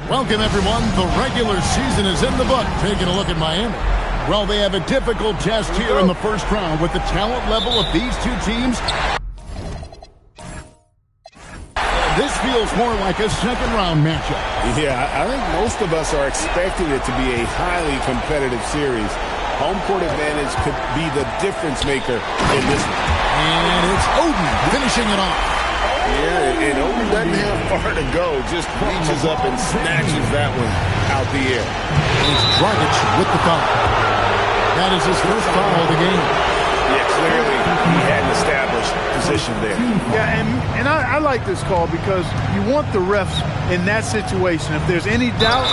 Welcome, everyone. The regular season is in the book. Taking a look at Miami. Well, they have a difficult test here in the first round with the talent level of these two teams. This feels more like a second-round matchup. Yeah, I think most of us are expecting it to be a highly competitive series. Home court advantage could be the difference maker in this one. And it's Oden finishing it off. Yeah, and Oden doesn't have far to go. Just reaches up and snatches that one out the air. It's Dragic with the foul. That is his first foul of the game. Yeah, clearly he had an established position there. Yeah, and I like this call because you want the refs in that situation. If there's any doubt,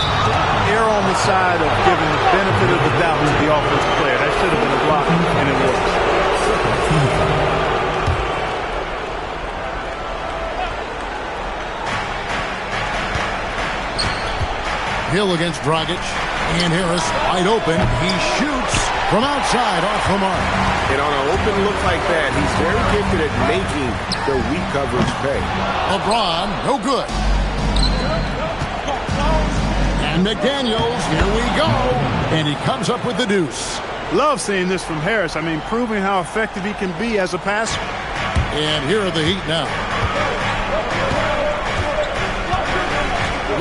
err on the side of giving the benefit of the doubt to the offensive player. That should have been a block, and it was. Hill against Dragic, and Harris wide open. He shoots from outside off the mark. And on an open look like that, he's very gifted at making the weak coverage pay. LeBron, no good. And McDaniels, here we go. And he comes up with the deuce. Love seeing this from Harris. I mean, proving how effective he can be as a passer. And here are the Heat now.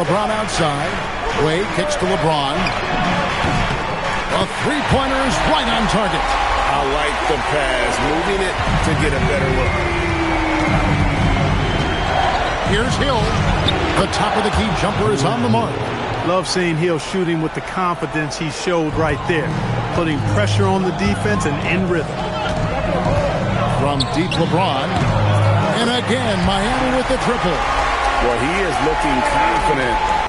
LeBron outside. Wade kicks to LeBron. A three-pointer is right on target. I like the pass, moving it to get a better look. Here's Hill. The top of the key jumper is on the mark. Love seeing Hill shooting with the confidence he showed right there, putting pressure on the defense and in rhythm. From deep LeBron. And again, Miami with the triple. Well, he is looking confident.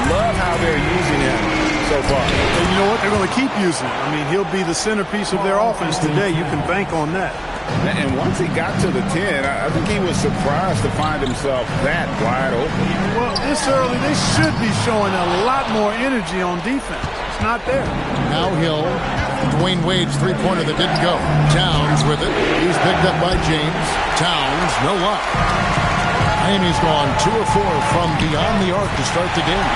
Love how they're using him so far. And you know what? They're going to keep using him. I mean, he'll be the centerpiece of their offense today. You can bank on that. And once he got to the 10, I think he was surprised to find himself that wide open. Well, this early, they should be showing a lot more energy on defense. It's not there. Now Hill. Dwayne Wade's three-pointer that didn't go. Towns with it. He's picked up by James. Towns, no luck. Miami's gone 2 of 4 from beyond the arc to start the game.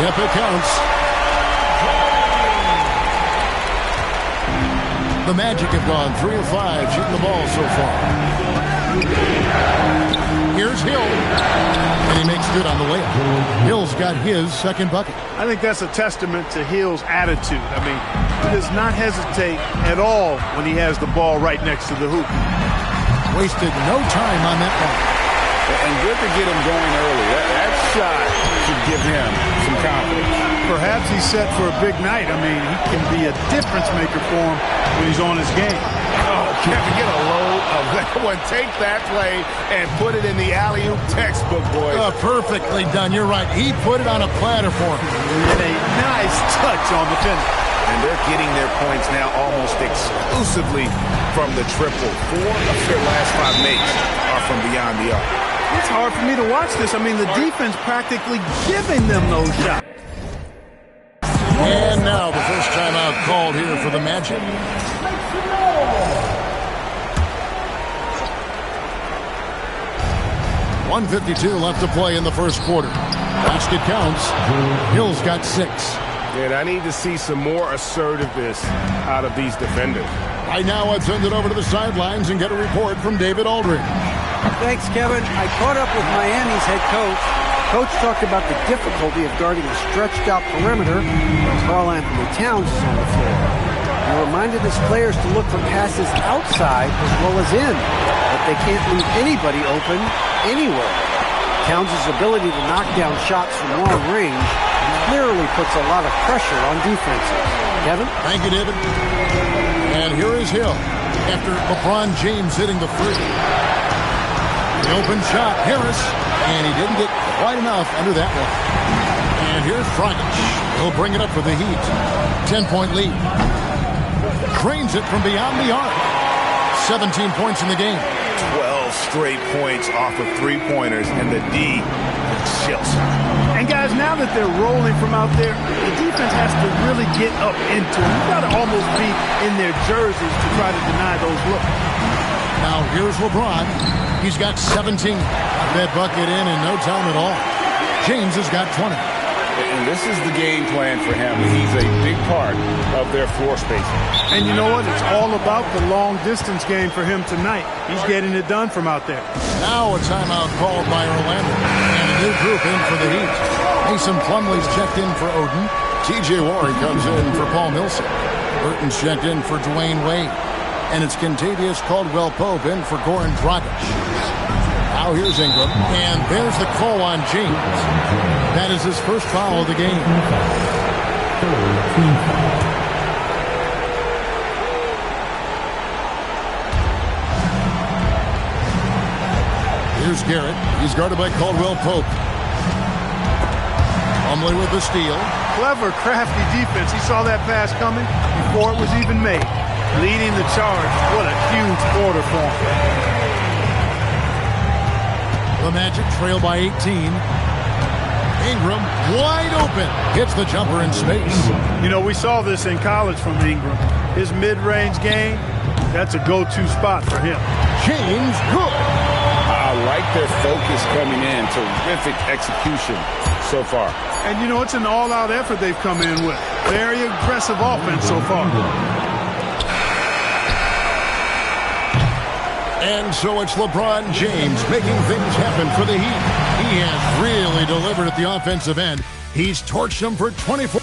Yep, it counts. The Magic have gone 3 of 5 shooting the ball so far. Here's Hill. And he makes good on the layup. Hill's got his second bucket. I think that's a testament to Hill's attitude. I mean, he does not hesitate at all when he has the ball right next to the hoop. Wasted no time on that one. And good to get him going early. That shot should give him some confidence. Perhaps he's set for a big night. I mean, he can be a difference maker for him when he's on his game. Oh, Kevin, get a load of that one. Take that play and put it in the alley-oop textbook, boys. Perfectly done. You're right. He put it on a platter for him. And a nice touch on the finish. And they're getting their points now almost exclusively from the triple. 4 of their last 5 makes are from beyond the arc. It's hard for me to watch this. I mean, the defense practically giving them those shots. And now the first timeout called here for the Magic. .152 left to play in the first quarter. Basket counts. Hill's got 6. And I need to see some more assertiveness out of these defenders. Right now, I'll send it over to the sidelines and get a report from David Aldridge. Thanks, Kevin. I caught up with Miami's head coach. Coach talked about the difficulty of guarding a stretched-out perimeter when Karl-Anthony Towns is on the floor. He reminded his players to look for passes outside as well as in, but they can't leave anybody open anywhere. Towns' ability to knock down shots from long range clearly puts a lot of pressure on defenses. Kevin? Thank you, David. And here is Hill after LeBron James hitting the free. The open shot, Harris, and he didn't get quite enough under that one. And here's Dragic. He'll bring it up for the Heat. 10-point lead. Drains it from beyond the arc. 17 points in the game. 12 straight points off of three-pointers, and the D chills. And guys, now that they're rolling from out there, the defense has to really get up into them. You've got to almost be in their jerseys to try to deny those looks. Now here's LeBron. He's got 17. Got that bucket in no time at all. James has got 20. And this is the game plan for him. He's a big part of their floor spacing. And you know what? It's all about the long-distance game for him tonight. He's getting it done from out there. Now a timeout called by Orlando. And a new group in for the Heat. Mason Plumlee's checked in for Odin. T.J. Warren comes in for Paul Millsap. Burton's checked in for Dwayne Wade. And it's Kentavious Caldwell-Pope in for Goran Dragic. Now here's Ingram, and there's the call on James. That is his first foul of the game. Here's Garrett. He's guarded by Caldwell-Pope. Plumlee with the steal. Clever, crafty defense. He saw that pass coming before it was even made. Leading the charge. What a huge quarter for him. The Magic trail by 18. Ingram wide open. Hits the jumper in space. You know, we saw this in college from Ingram. His mid-range game, that's a go-to spot for him. James, good. I like their focus coming in. Terrific execution so far. And, you know, it's an all-out effort they've come in with. Very aggressive offense so far. And so it's LeBron James making things happen for the Heat. He has really delivered at the offensive end. He's torched them for 24.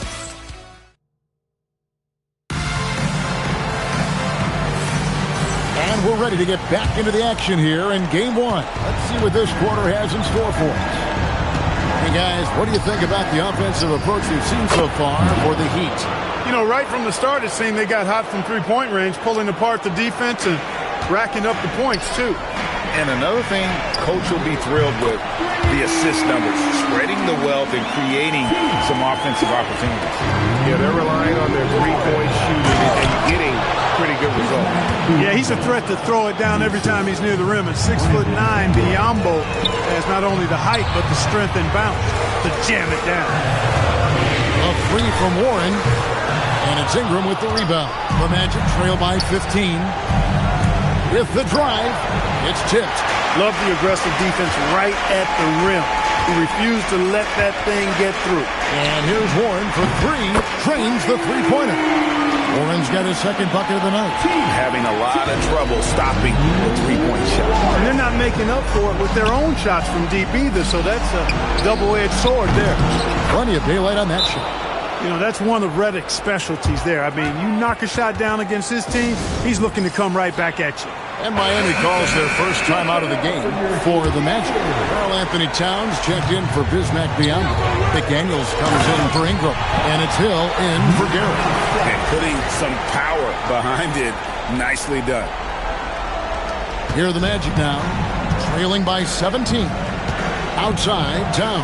And we're ready to get back into the action here in Game 1. Let's see what this quarter has in store for us. Hey, guys, what do you think about the offensive approach we've seen so far for the Heat? You know, right from the start, it seemed they got hot from three-point range, pulling apart the defense and racking up the points, too. And another thing Coach will be thrilled with, the assist numbers, spreading the wealth and creating some offensive opportunities. Yeah, they're relying on their three-point shooting and getting pretty good results. Yeah, he's a threat to throw it down every time he's near the rim. At 6'9", Biyombo has not only the height but the strength and bounce to jam it down. A three from Warren, and it's Ingram with the rebound. The Magic trail by 15. With the drive, it's tipped. Love the aggressive defense right at the rim. He refused to let that thing get through. And here's Warren for three. Trains the three-pointer. Warren's got his second bucket of the night. Having a lot of trouble stopping the three-point shot. And they're not making up for it with their own shots from deep either, so that's a double-edged sword there. Plenty of daylight on that shot. You know, that's one of Redick's specialties there. I mean, you knock a shot down against his team, he's looking to come right back at you. And Miami calls their first time out of the game for the Magic. Karl Anthony Towns checked in for Bismack Biyombo. McDaniels comes in for Ingram. And it's Hill in for Garrett. And putting some power behind it. Nicely done. Here are the Magic now. Trailing by 17. Outside, Towns.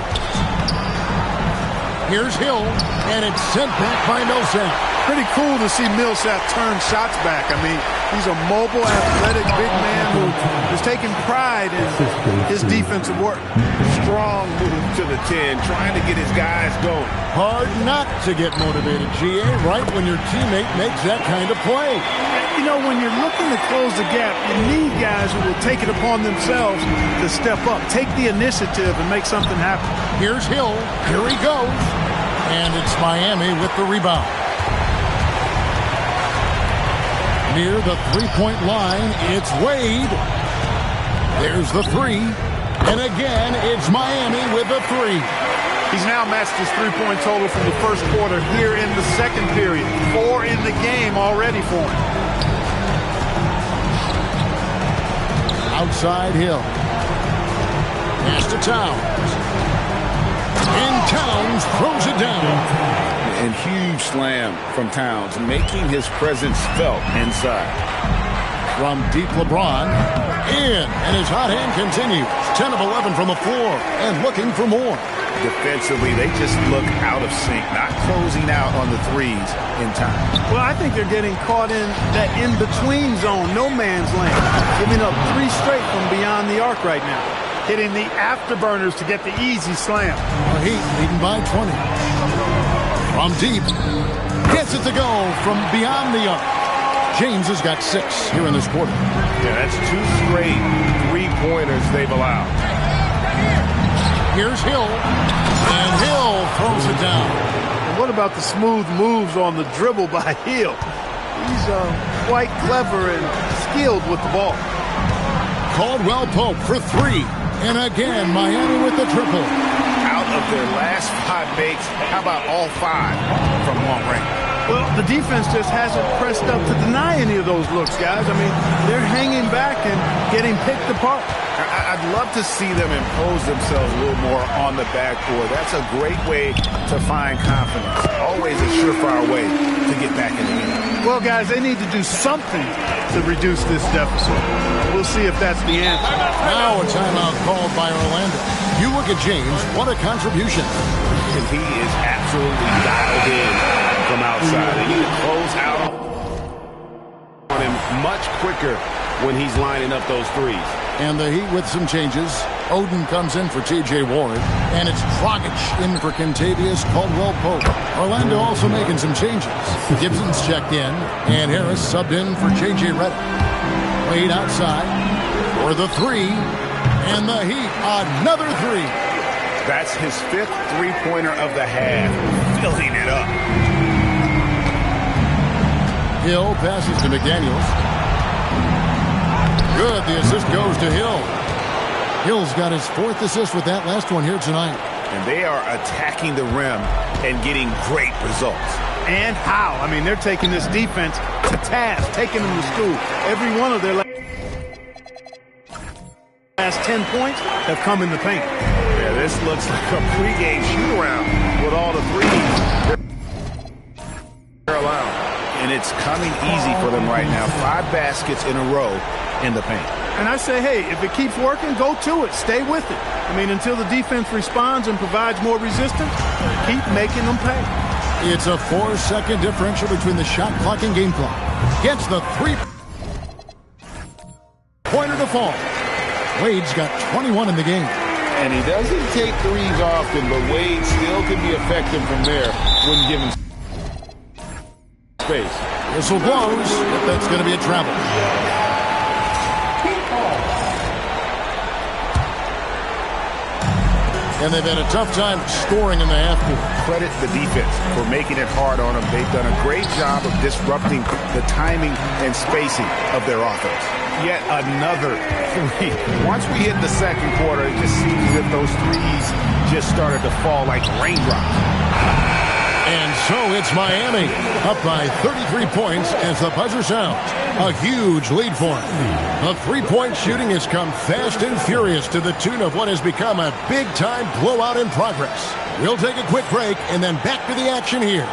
Here's Hill, and it's sent back by Millsap. Pretty cool to see Millsap turn shots back. I mean, he's a mobile, athletic, big man who is taking pride in his defensive work. Strong move to the 10, trying to get his guys going. Hard not to get motivated, GA, right when your teammate makes that kind of play. You know, when you're looking to close the gap, you need guys who will take it upon themselves to step up, take the initiative, and make something happen. Here's Hill. Here he goes. And it's Miami with the rebound. Near the three-point line, it's Wade. There's the three. And again, it's Miami with the three. He's now matched his three-point total from the first quarter here in the second period. 4 in the game already for him. Outside Hill. Pass to Towns. And Towns throws it down. And huge slam from Towns, making his presence felt inside. From deep, LeBron. In. And his hot hand continues. 10 of 11 from the floor. And looking for more. Defensively, they just look out of sync, not closing out on the threes in time. Well, I think they're getting caught in that in-between zone, no man's land, giving up 3 straight from beyond the arc right now, hitting the afterburners to get the easy slam. Heat leading by 20. From deep, gets it to go from beyond the arc. James has got 6 here in this quarter. Yeah, that's 2 straight three-pointers they've allowed. Here's Hill, and Hill throws it down. And what about the smooth moves on the dribble by Hill? He's quite clever and skilled with the ball. Caldwell Pope for 3. And again, Miami with the triple. Out of their last 5 makes, how about all 5 from long range? Well, the defense just hasn't pressed up to deny any of those looks, guys. I mean, they're hanging back and getting picked apart. I'd love to see them impose themselves a little more on the backboard. That's a great way to find confidence. Always a surefire way to get back in the game. Well, guys, they need to do something to reduce this deficit. We'll see if that's the answer. Now a timeout called by Orlando. You look at James, what a contribution. And he is absolutely dialed in from outside. And you close out on him much quicker when he's lining up those threes. And the Heat with some changes. Oden comes in for T.J. Warren. And it's Dragic in for Kentavious Caldwell-Pope. Orlando also making some changes. Gibson's checked in. And Harris subbed in for J.J. Redick. Wade outside for the 3. And the Heat, another 3. That's his 5th three-pointer of the half. Filling it up. Hill passes to McDaniels. Good. The assist goes to Hill. Hill's got his 4th assist with that last one here tonight. And they are attacking the rim and getting great results. And how? I mean, they're taking this defense to task, taking them to school. Every one of their last 10 points have come in the paint. Yeah, this looks like a pregame shoot-around with all the threes they're allowed. And it's coming easy for them right now. 5 baskets in a row in the paint. And I say, hey, if it keeps working, go to it. Stay with it. I mean, until the defense responds and provides more resistance, keep making them pay. It's a 4-second differential between the shot clock and game clock. Gets the 3-pointer to fall. Wade's got 21 in the game. And he doesn't take threes often, but Wade still can be effective from there when given space. Whistle blows, but that's going to be a travel. And they've had a tough time scoring in the half court. Credit the defense for making it hard on them. They've done a great job of disrupting the timing and spacing of their offense. Yet another 3. Once we hit the second quarter, it just seems as if those threes just started to fall like raindrops. And so it's Miami, up by 33 points as the buzzer sounds. A huge lead for them. The three-point shooting has come fast and furious to the tune of what has become a big-time blowout in progress. We'll take a quick break and then back to the action here.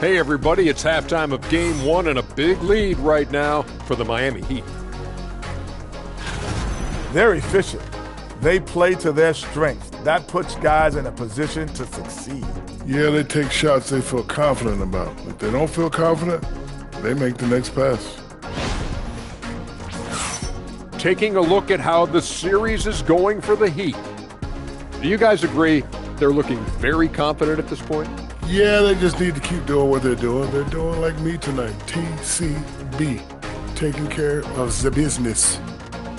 Hey everybody, it's halftime of Game 1 and a big lead right now for the Miami Heat. They're efficient. They play to their strengths. That puts guys in a position to succeed. Yeah, they take shots they feel confident about. If they don't feel confident, they make the next pass. Taking a look at how the series is going for the Heat. Do you guys agree they're looking very confident at this point? Yeah, they just need to keep doing what they're doing. They're doing like me tonight. TCB. Taking care of the business.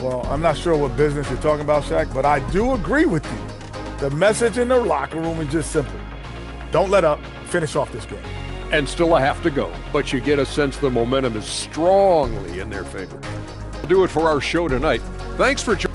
Well, I'm not sure what business you're talking about, Shaq, but I do agree with you. The message in the locker room is just simple. Don't let up. Finish off this game. And still a half to go, but you get a sense the momentum is strongly in their favor. We'll do it for our show tonight. Thanks for joining.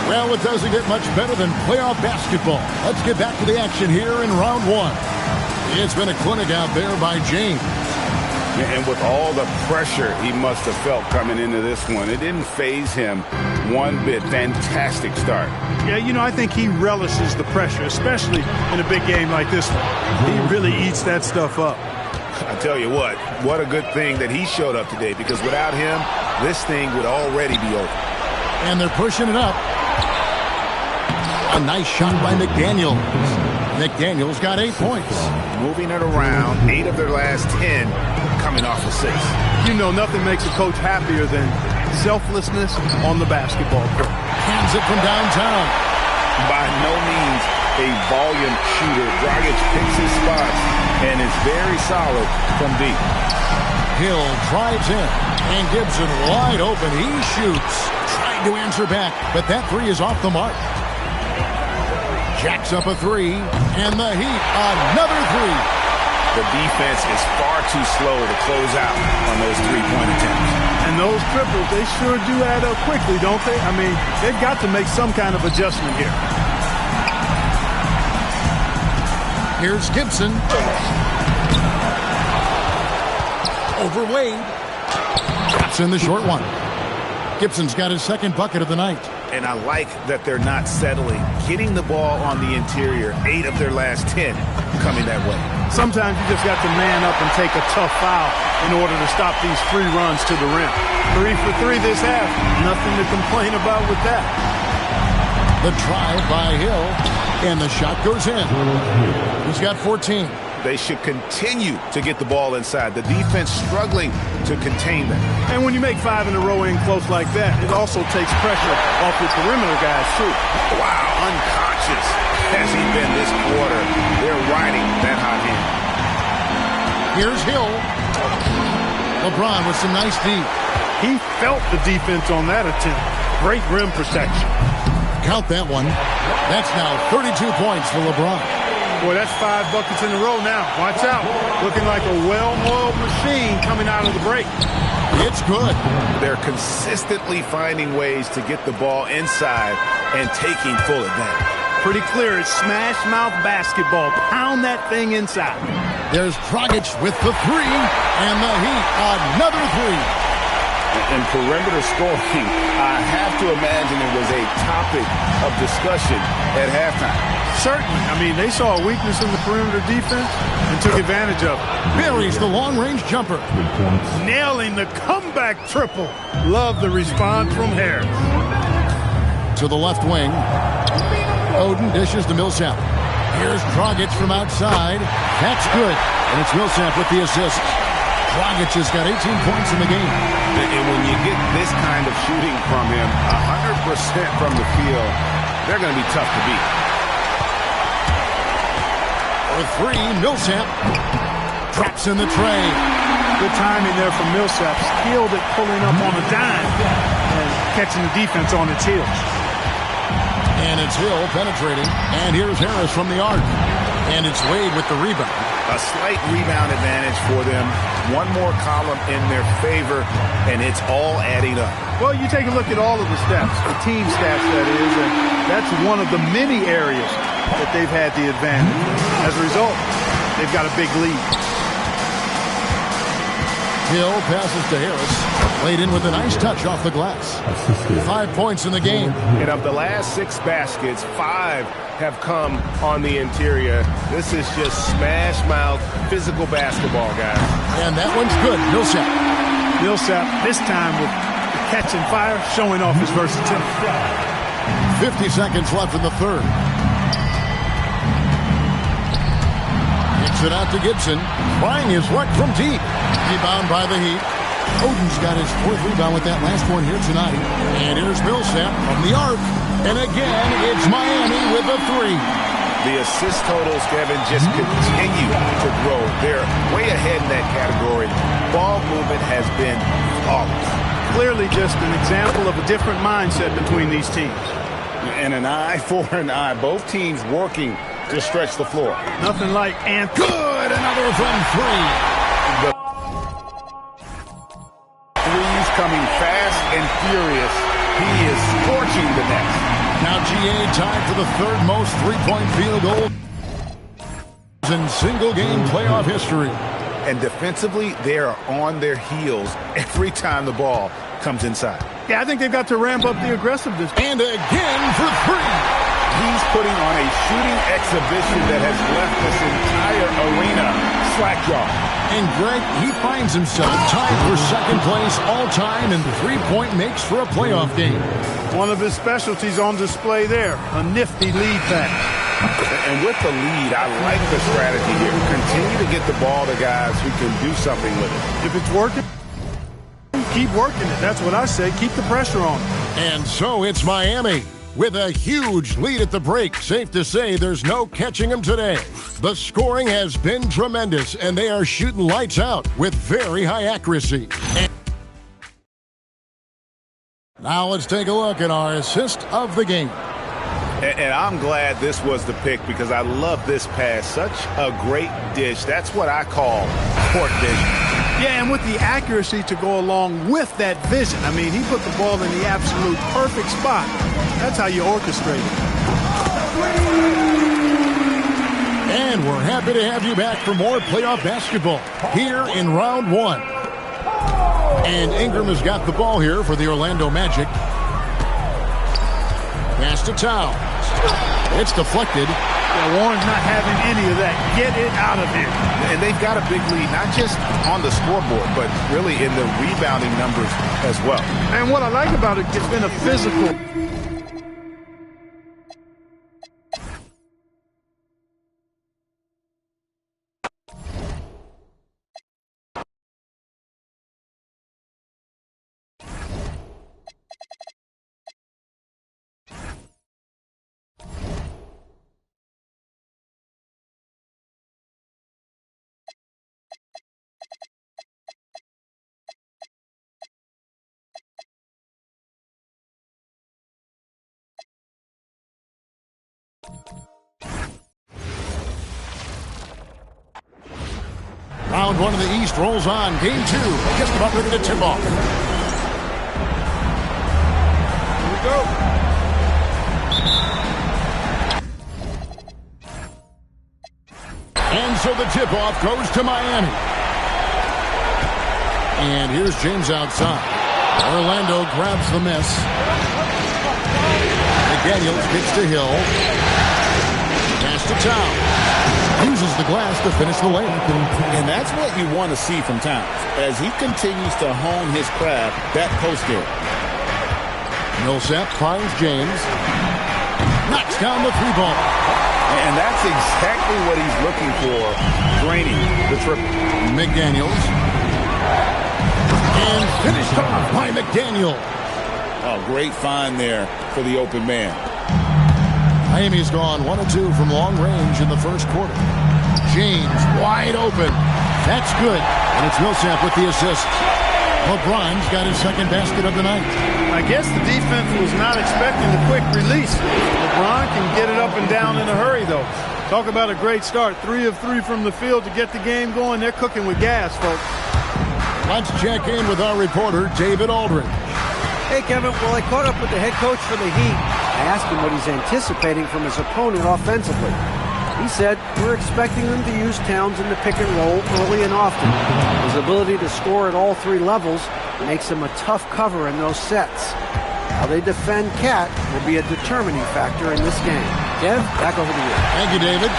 Well, it doesn't get much better than playoff basketball. Let's get back to the action here in round one. It's been a clinic out there by James. And with all the pressure he must have felt coming into this one, it didn't faze him one bit. Fantastic start. Yeah, you know, I think he relishes the pressure, especially in a big game like this one. He really eats that stuff up. I tell you what a good thing that he showed up today, because without him, this thing would already be over. And they're pushing it up. A nice shot by McDaniels. McDaniels got 8 points. Moving it around, 8 of their last 10 coming off of 6. You know, nothing makes a coach happier than selflessness on the basketball court. Hands it from downtown. By no means a volume shooter. Dragic picks his spots and is very solid from deep. Hill drives in, and Gibson wide open. He shoots. Trying to answer back, but that three is off the mark. Jacks up a three, and the Heat, another three. The defense is far too slow to close out on those three-point attempts. And those triples, they sure do add up quickly, don't they? I mean, they've got to make some kind of adjustment here. Here's Gibson. Over Wade. Drops in the short one. Gibson's got his second bucket of the night. And I like that they're not settling. Getting the ball on the interior, 8 of their last 10 coming that way. Sometimes you just got to man up and take a tough foul in order to stop these free runs to the rim. 3 for 3 this half. Nothing to complain about with that. The drive by Hill, and the shot goes in. He's got 14. They should continue to get the ball inside. The defense struggling to contain them. And when you make 5 in a row in close like that, it also takes pressure off your perimeter guys, too. Wow, unconscious has he been this quarter. They're riding that hot hand. Here's Hill. LeBron with some nice D. He felt the defense on that attempt. Great rim protection. Count that one. That's now 32 points for LeBron. Boy, that's 5 buckets in a row now. Watch out. Looking like a well-oiled machine coming out of the break. It's good. They're consistently finding ways to get the ball inside and taking full advantage. Pretty clear. It's smash mouth basketball. Pound that thing inside. There's Dragic with the three, and the Heat, another three. And perimeter scoring, I have to imagine it was a topic of discussion at halftime. Certainly. I mean, they saw a weakness in the perimeter defense and took advantage of it. Buries the long-range jumper. Nailing the comeback triple. Love the response from Harris. To the left wing. Oden dishes to Millsap. Here's Dragic from outside. That's good. And it's Millsap with the assist. Dragic has got 18 points in the game. And when you get this kind of shooting from him, 100% from the field, they're going to be tough to beat. For three, Millsap drops in the tray. Good timing there from Millsap. Skilled at pulling up on a dime and catching the defense on its heels. And it's Hill penetrating. And here's Harris from the arc. And it's Wade with the rebound. A slight rebound advantage for them. One more column in their favor, and it's all adding up. Well, you take a look at all of the stats, the team stats that is, and that's one of the many areas that they've had the advantage. As a result, they've got a big lead. Hill passes to Harris. Laid in with a nice touch off the glass. 5 points in the game. And of the last 6 baskets, 5 have come on the interior. This is just smash mouth physical basketball, guys. And that one's good. Millsap. Millsap, this time with the catch and fire, showing off his versatility. 50 seconds left in the third. Kicks it out to Gibson. Trying his luck from deep. Rebound by the Heat. Oden's got his 4th rebound with that last one here tonight. And here's Millsap from the arc. And again, it's Miami with a 3. The assist totals, Kevin, just continue to grow. They're way ahead in that category. Ball movement has been flawless. Clearly just an example of a different mindset between these teams. And an eye for an eye. Both teams working to stretch the floor. Nothing like Good, another from three. The threes coming fast and furious. He is scorching the nets. Now GA tied for the third most three-point field goal in single-game playoff history. And defensively, they are on their heels every time the ball comes inside. Yeah, I think they've got to ramp up the aggressiveness. And again for three. He's putting on a shooting exhibition that has left this entire arena slack-jawed. And Greg, he finds himself tied for second place all-time in three-point makes for a playoff game. One of his specialties on display there, a nifty lead pass. And with the lead, I like the strategy here. Continue to get the ball to guys who can do something with it. If it's working, keep working it. That's what I say. Keep the pressure on. And so it's Miami with a huge lead at the break. Safe to say there's no catching them today. The scoring has been tremendous, and they are shooting lights out with very high accuracy. Now let's take a look at our assist of the game. And I'm glad this was the pick because I love this pass. Such a great dish. That's what I call court vision. Yeah, and with the accuracy to go along with that vision. I mean, he put the ball in the absolute perfect spot. That's how you orchestrate it. And we're happy to have you back for more playoff basketball here in round one. And Ingram has got the ball here for the Orlando Magic. Pass to Towns. It's deflected. Yeah, Warren's not having any of that. Get it out of here. And they've got a big lead, not just on the scoreboard, but really in the rebounding numbers as well. And what I like about it, it's been a physical. Round one of the East rolls on. Game two, just about ready to tip off. Here we go. And so the tip-off goes to Miami. And here's James outside. Orlando grabs the miss. McDaniels kicks to Hill. Pass to Towns. Uses the glass to finish the layup. And that's what you want to see from Towns as he continues to hone his craft that post game. Millsap finds James. Knocks down the three ball. And that's exactly what he's looking for, draining the triple. McDaniels. And finished off by McDaniel. Oh, great find there for the open man. Miami's gone 1 of 2 from long range in the first quarter. James wide open. That's good. And it's Millsap with the assist. LeBron's got his second basket of the night. I guess the defense was not expecting the quick release. LeBron can get it up and down in a hurry, though. Talk about a great start. 3 of 3 from the field to get the game going. They're cooking with gas, folks. Let's check in with our reporter, David Aldridge. Hey, Kevin. Well, I caught up with the head coach for the Heat. I asked him what he's anticipating from his opponent offensively. He said, we're expecting them to use Towns in the pick and roll early and often. His ability to score at all 3 levels makes him a tough cover in those sets. How they defend Cat will be a determining factor in this game. Kev, back over to you. Thank you, David.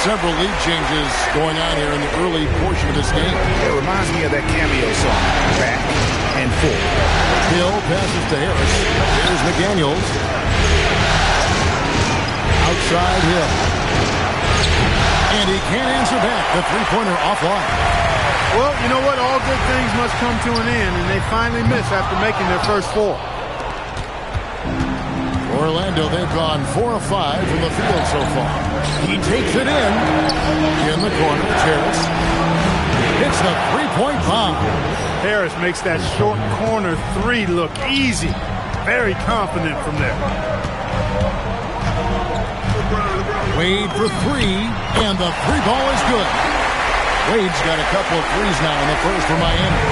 Several lead changes going on here in the early portion of this game. It reminds me of that cameo song, Back and Forth. Hill passes to Harris. Here's McDaniels. Outside Hill. And he can't answer back. The three-pointer offline. Well, you know what? All good things must come to an end, and they finally miss after making their first 4. Orlando, they've gone 4 of 5 from the field so far. He takes it in the corner. It's Harris. Hits the three-point bomb. Harris makes that short corner three look easy. Very confident from there. Wade for three, and the three ball is good. Wade's got a couple of threes now in the first for Miami.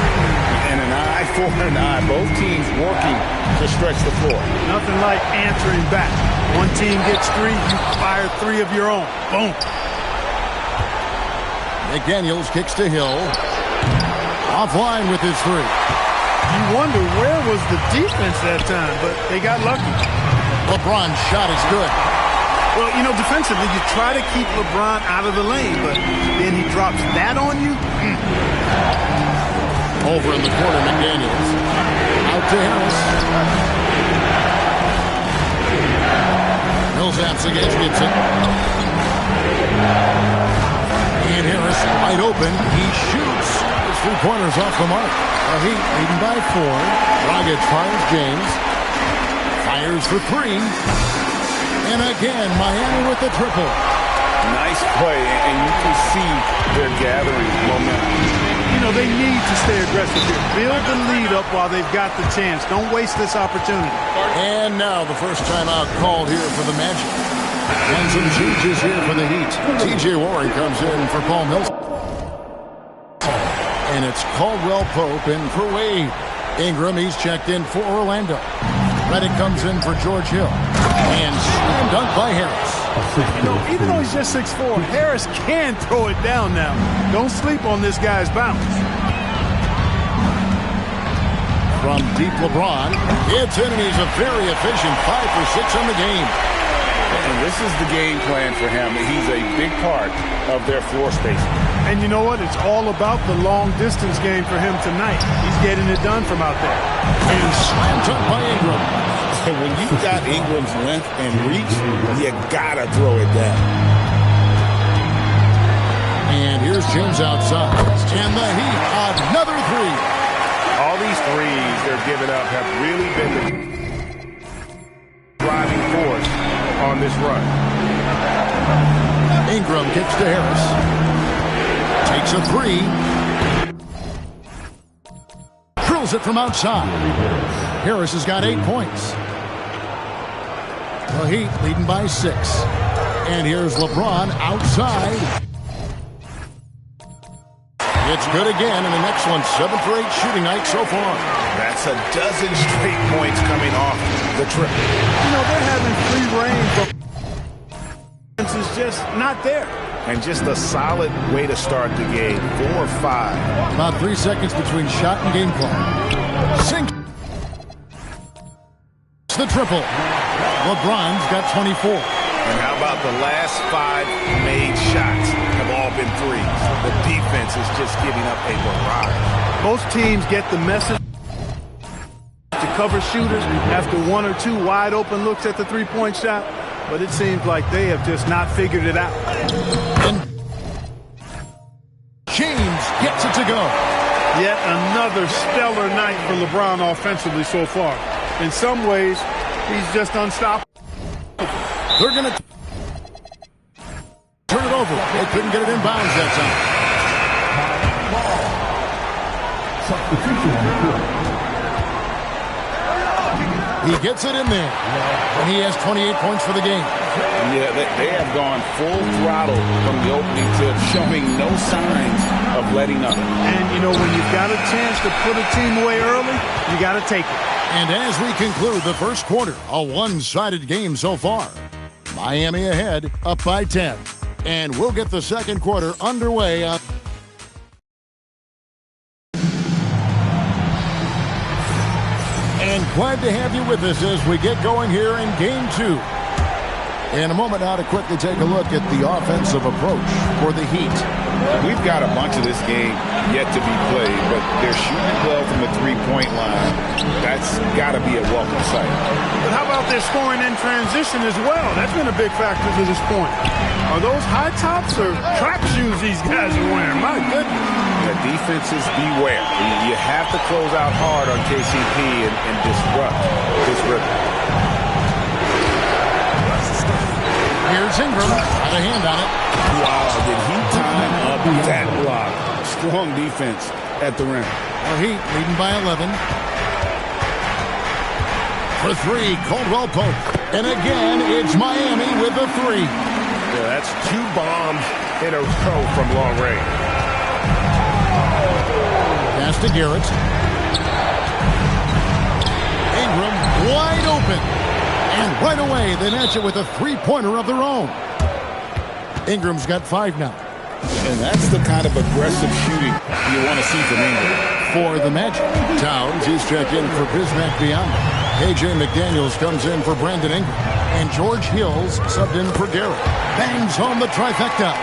And an eye for an eye. Both teams working to stretch the floor. Nothing like answering back. One team gets three, you fire three of your own. Boom. McDaniels kicks to Hill. Offline with his three. You wonder where was the defense that time, but they got lucky. LeBron's shot is good. Well, you know, defensively, you try to keep LeBron out of the lane, but then he drops that on you. Over in the corner, McDaniels. Out to Harris. Millsaps against Gibson. And Harris wide open. He shoots. His three-pointers off the mark. The Heat leading by 4. Dragic fires James. Fires for three. And again, Miami with the triple. Nice play, and you can see they're gathering momentum. You know, they need to stay aggressive here. Build the lead up while they've got the chance. Don't waste this opportunity. And now the first timeout called here for the Magic. And some changes here for the Heat. T.J. Warren comes in for Paul Millsap. And it's Caldwell Pope in for Wade. Ingram, he's checked in for Orlando. Redick comes in for George Hill. And slam dunk by Harris. You know, even though he's just 6'4", Harris can throw it down now. Don't sleep on this guy's bounce. From deep LeBron, it's in, and he's a very efficient 5 for 6 on the game. And this is the game plan for him. He's a big part of their floor spacing. And you know what? It's all about the long-distance game for him tonight. He's getting it done from out there. And slam dunk by Ingram. And when you've got Ingram's length and reach, you gotta throw it down. And here's James outside. And the Heat, another three. All these threes they're giving up have really been the driving force on this run. Ingram kicks to Harris. Takes a three. Drills it from outside. Harris has got 8 points. The Heat leading by 6. And here's LeBron outside. It's good again, and an excellent 7 for 8 shooting night so far. That's a dozen straight points coming off the triple. You know, they're having free reign, but it's just not there. And just a solid way to start the game. 4 or 5. About 3 seconds between shot and game clock. Sink. The triple. LeBron's got 24. And how about the last 5 made shots have all been threes? The defense is just giving up a barrage. Most teams get the message to cover shooters after 1 or 2 wide open looks at the three-point shot, but it seems like they have just not figured it out. And James gets it to go. Yet another stellar night for LeBron offensively so far. In some ways, he's just unstoppable. They're going to turn it over. They couldn't get it in bounds that time. He gets it in there, and he has 28 points for the game. Yeah, they have gone full throttle from the opening tip, showing no signs of letting up. And, you know, when you've got a chance to put a team away early, you got to take it. And as we conclude the first quarter, a one-sided game so far. Miami ahead, up by 10. And we'll get the second quarter underway. And glad to have you with us as we get going here in Game 2. In a moment now to quickly take a look at the offensive approach for the Heat. We've got a bunch of this game yet to be played, but they're shooting well from the three-point line. That's got to be a welcome sight. But how about their scoring in transition as well? That's been a big factor to this point. Are those high tops or track shoes these guys are wearing? My goodness. The defenses beware. You have to close out hard on KCP and disrupt this rhythm. Here's Ingram. Got a hand on it. Wow, did he time up that block? Strong defense at the rim. The Heat leading by 11. For three, Caldwell Pope. And again, it's Miami with the three. Yeah, that's 2 bombs in a row from long range. Pass to Garrett. Ingram wide open. And right away, they match it with a three-pointer of their own. Ingram's got 5 now. And that's the kind of aggressive shooting you want to see from Ingram. For the Magic, Towns, he's checked in for Bismack Biyombo. A.J. McDaniels comes in for Brandon Ingram. And George Hills subbed in for Garrett. Bangs home the trifecta.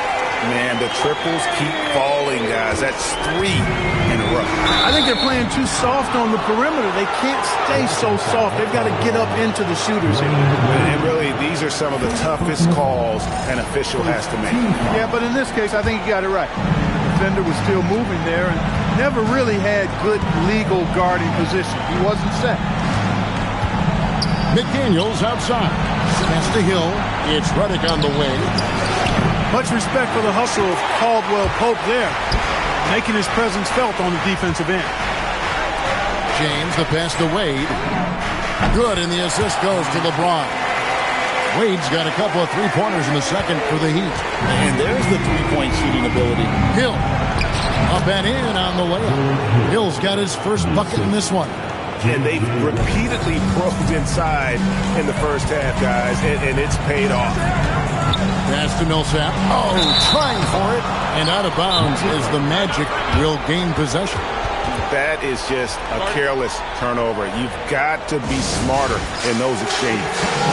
Man, the triples keep falling, guys. That's 3 in a row. I think they're playing too soft on the perimeter. They can't stay so soft. They've got to get up into the shooters here. And really, these are some of the toughest calls an official has to make. Yeah, but in this case, I think you got it right. The defender was still moving there and never really had good legal guarding position. He wasn't set. McDaniels outside. Pass to Hill. It's Redick on the way. Much respect for the hustle of Caldwell Pope there, making his presence felt on the defensive end. James, the pass to Wade. Good, and the assist goes to LeBron. Wade's got a couple of three-pointers in the second for the Heat. And there's the three-point shooting ability. Hill. Up and in on the layup. Hill's got his first bucket in this one. And they've repeatedly probed inside in the first half, guys, and it's paid off. Pass to Millsap. Oh, trying for it. And out of bounds as the Magic will gain possession. That is just a careless turnover. You've got to be smarter in those exchanges.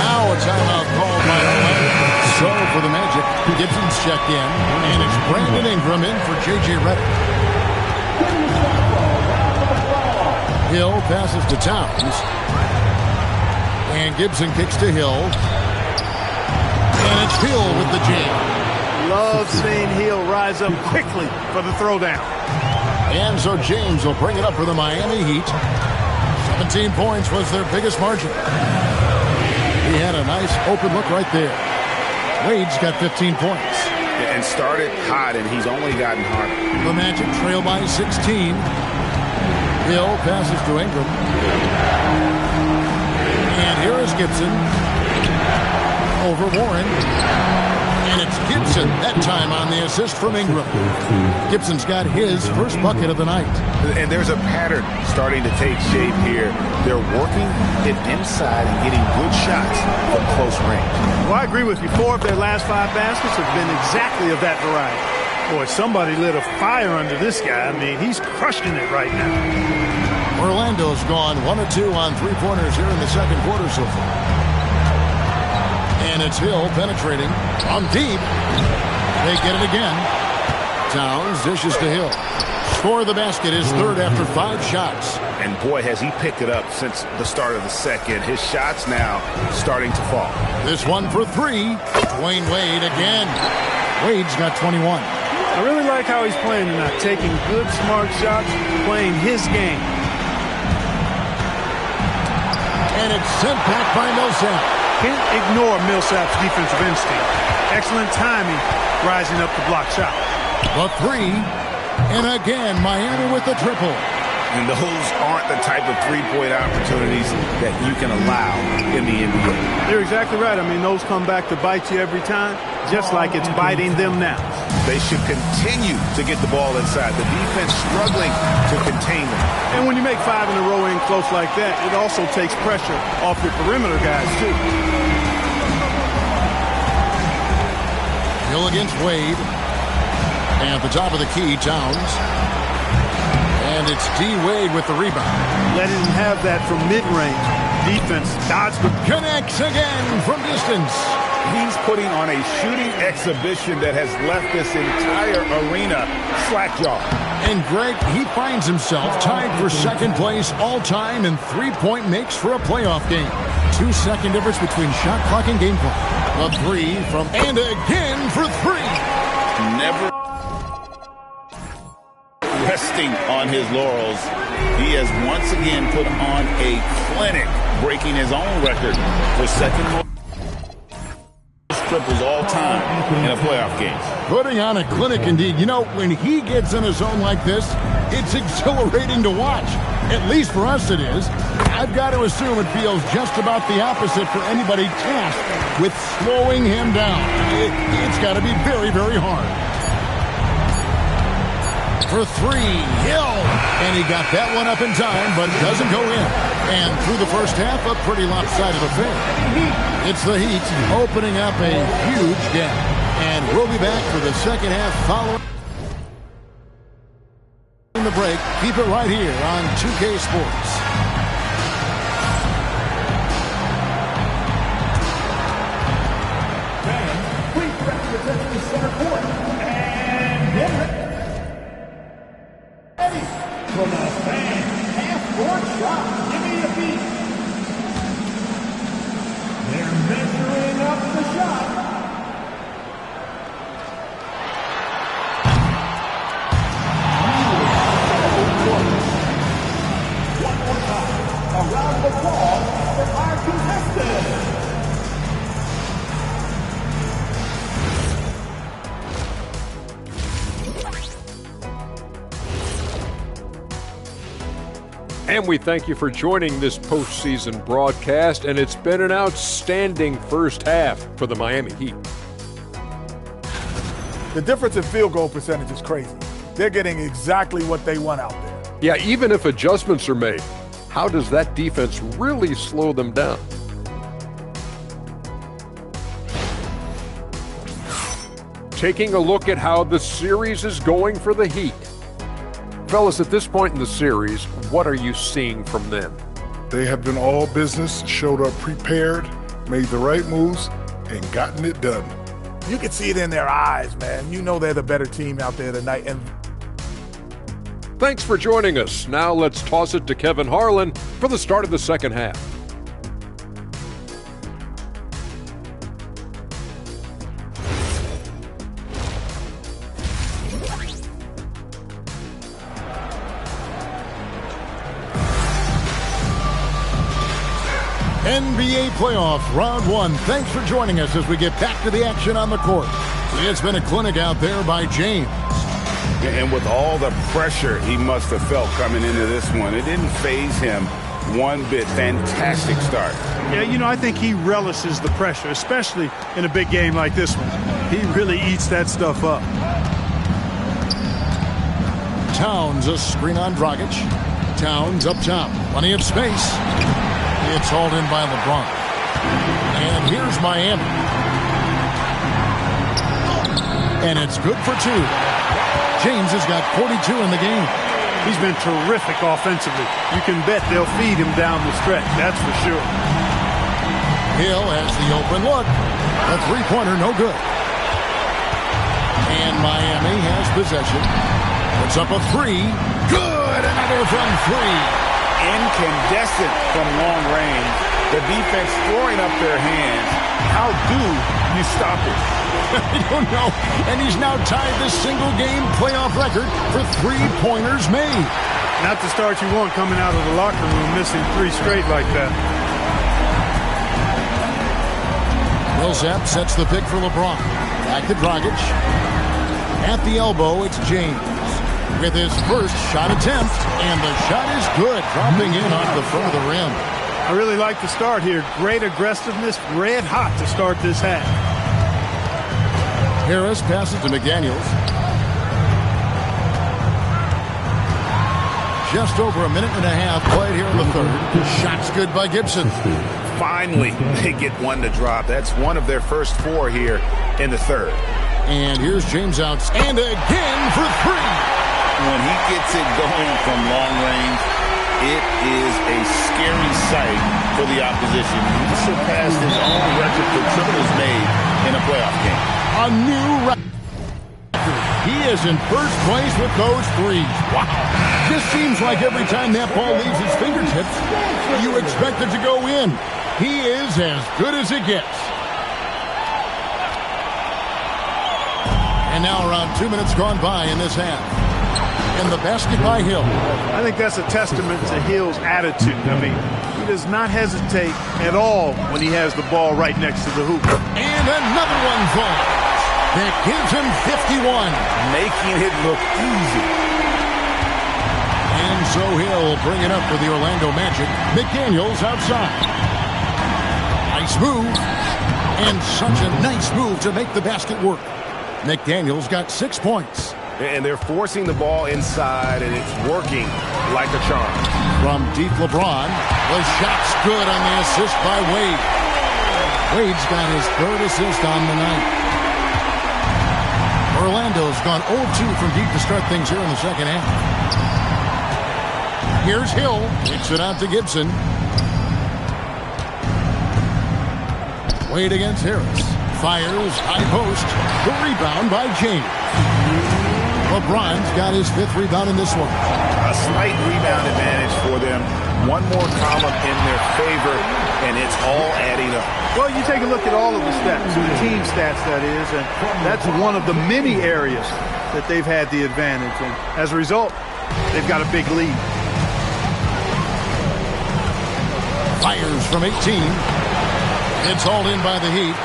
Now a timeout called by Orlando. So for the Magic, Gibson's checked in, and it's Brandon Ingram in for J.J. Redick. Hill passes to Towns. And Gibson kicks to Hill. And it's Hill with the jam. Love seeing Hill rise up quickly for the throwdown. And so James will bring it up for the Miami Heat. 17 points was their biggest margin. He had a nice open look right there. Wade's got 15 points. And started hot, and he's only gotten hotter. The Magic trail by 16. Hill passes to Ingram. And here is Gibson. Over Warren. And it's Gibson that time on the assist from Ingram. Gibson's got his first bucket of the night. And there's a pattern starting to take shape here. They're working it inside and getting good shots from close range. Well, I agree with you. 4 of their last 5 baskets have been exactly of that variety. Boy, somebody lit a fire under this guy. I mean, he's crushing it right now. Orlando's gone 1 of 2 on three-pointers here in the second quarter so far. And it's Hill penetrating on deep. They get it again. Towns dishes to Hill. Score of the basket is third after 5 shots. And boy, has he picked it up since the start of the second. His shots now starting to fall. This one for 3. Dwayne Wade again. Wade's got 21. I really like how he's playing tonight, taking good, smart shots, playing his game. And it's sent back by Millsap. Can't ignore Millsap's defensive instinct. Excellent timing, rising up to block shot. The 3. And again, Miami with the triple. And those aren't the type of three-point opportunities that you can allow in the NBA. You're exactly right. I mean, those come back to bite you every time, just like it's biting them now. They should continue to get the ball inside. The defense struggling to contain them. And when you make 5 in a row in close like that, it also takes pressure off your perimeter guys, too. Hill against Wade. And at the top of the key, Towns. And it's D. Wade with the rebound. Letting him have that from mid-range. Defense dodged the... Connects again from distance. He's putting on a shooting exhibition that has left this entire arena slack-jawed. And Greg, he finds himself tied for second place all-time in three-point makes for a playoff game. 2-second difference between shot clock and game clock. A 3 from... And again for 3. Never resting on his laurels. He has once again put on a clinic, breaking his own record for second most triples all time in a playoff game. Putting on a clinic indeed. You know, when he gets in a zone like this, it's exhilarating to watch. At least for us it is. I've got to assume it feels just about the opposite for anybody tasked with slowing him down. It's got to be very, very hard. For three, Hill. And he got that one up in time, but doesn't go in. And through the first half, a pretty lopsided affair. It's the Heat opening up a huge gap. And we'll be back for the second half following the break. Keep it right here on 2K Sports. Fans, please represent the center court. And get ready for the fan half-court shot. Give me a beat. They're measuring up the shot. One more time. Around the ball for our contestants. And we thank you for joining this postseason broadcast, and it's been an outstanding first half for the Miami Heat. The difference in field goal percentage is crazy. They're getting exactly what they want out there. Yeah, even if adjustments are made, how does that defense really slow them down? Taking a look at how the series is going for the Heat. Fellas, at this point in the series, what are you seeing from them? They have been all business, showed up prepared, made the right moves, and gotten it done. You can see it in their eyes, man. You know they're the better team out there tonight. And Thanks for joining us. Now let's toss it to Kevin Harlan for the start of the second half. NBA playoffs, round one. Thanks for joining us as we get back to the action on the court. It's been a clinic out there by James. And with all the pressure he must have felt coming into this one, it didn't faze him one bit. Fantastic start. Yeah, you know, I think he relishes the pressure, especially in a big game like this one. He really eats that stuff up. Towns, a screen on Dragic. Towns up top. Plenty of space. It's hauled in by LeBron. And here's Miami. And it's good for two. James has got 42 in the game. He's been terrific offensively. You can bet they'll feed him down the stretch, that's for sure. Hill has the open look. A three-pointer, no good. And Miami has possession. Puts up a three. Good! Another from three. Incandescent from long range. The defense throwing up their hands. How do you stop it? I don't know. And he's now tied the single-game playoff record for three-pointers made. Not the start you want coming out of the locker room, missing three straight like that. Millsap sets the pick for LeBron. Back to Dragic. At the elbow, it's James with his first shot attempt, and the shot is good, dropping in off the front of the rim. I really like the start here. Great aggressiveness, red hot to start this half. Harris passes to McDaniels. Just over a minute and a half played here in the third. Shot's good by Gibson. Finally, they get one to drop. That's one of their first four here in the third. And here's James out, and again for three. When he gets it going from long range, it is a scary sight for the opposition. He surpassed his own record for triples made in a playoff game. A new record. He is in first place with those threes. Wow. Just seems like every time that ball leaves his fingertips, you expect it to go in. He is as good as it gets. And now around 2 minutes gone by in this half. And the basket by Hill. I think that's a testament to Hill's attitude. I mean, he does not hesitate at all when he has the ball right next to the hoop. And another one falls. That gives him 51. Making it look easy. And so Hill bring it up for the Orlando Magic. McDaniels outside. Nice move. And such a nice move to make the basket work. McDaniels got 6 points. And they're forcing the ball inside, and it's working like a charm. From deep LeBron, the shot's good on the assist by Wade. Wade's got his third assist on the night. Orlando's gone 0-2 from deep to start things here in the second half. Here's Hill. Kicks it out to Gibson. Wade against Harris. Fires, high post. The rebound by James. LeBron's got his 5th rebound in this one. A slight rebound advantage for them. One more column in their favor, and it's all adding up. Well, you take a look at all of the stats, the team stats, that is, and that's one of the many areas that they've had the advantage. And as a result, they've got a big lead. Fires from 18. It's hauled in by the Heat.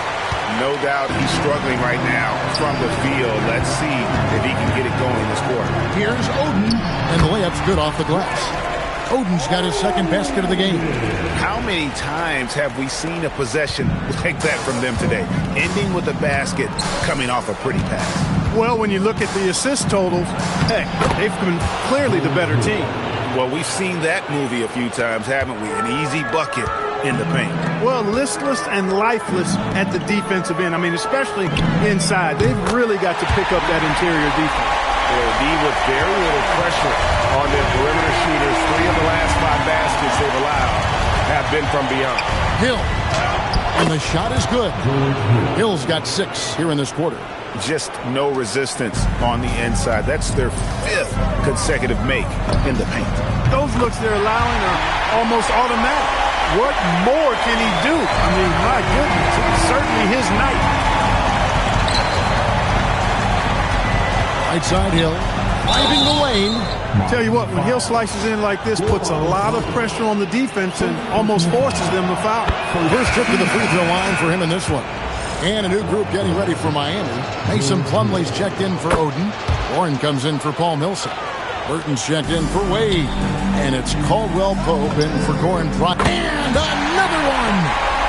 No doubt he's struggling right now from the field. Let's see if he can get it going this quarter. Here's Oden, and the layup's good off the glass. Oden's got his 2nd basket of the game. How many times have we seen a possession like that from them today, ending with a basket coming off a pretty pass? Well, when you look at the assist totals, heck, they've been clearly the better team. Well, we've seen that movie a few times, haven't we? An easy bucket in the paint. Well, listless and lifeless at the defensive end. I mean, especially inside. They've really got to pick up that interior defense. They'll be with very little pressure on their perimeter shooters. 3 of the last 5 baskets they've allowed have been from beyond. Hill. And the shot is good. Hill's got 6 here in this quarter. Just no resistance on the inside. That's their 5th consecutive make in the paint. Those looks they're allowing are almost automatic. What more can he do? I mean, my goodness, it's certainly his night. Right side Hill, driving the lane. Tell you what, when Hill slices in like this, puts a lot of pressure on the defense and almost forces them to foul. First trip to the free throw line for him in this one. And a new group getting ready for Miami. Mason Plumlee's checked in for Oden. Warren comes in for Paul Millsap. Burton's checked in for Wade. And it's Caldwell Pope in for Goran Dragic. And another one!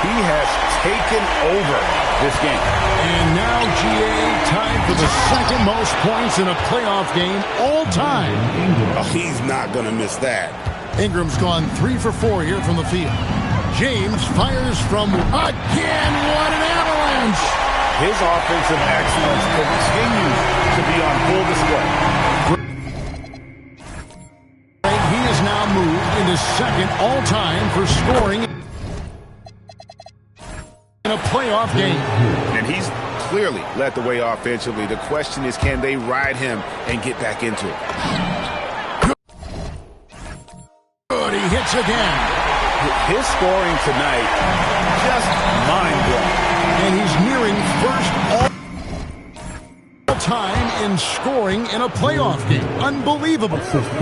He has taken over this game. And now GA tied for the 2nd most points in a playoff game all time. Oh, he's not going to miss that. Ingram's gone 3 for 4 here from the field. James fires from again. What an avalanche! His offensive excellence continues to be on full display. He has now moved into 2nd all-time for scoring in a playoff game. And he's clearly led the way offensively. The question is, can they ride him and get back into it? Good, he hits again. His scoring tonight, just mind-blowing. And he's nearing 1st all-time in scoring in a playoff game. Unbelievable.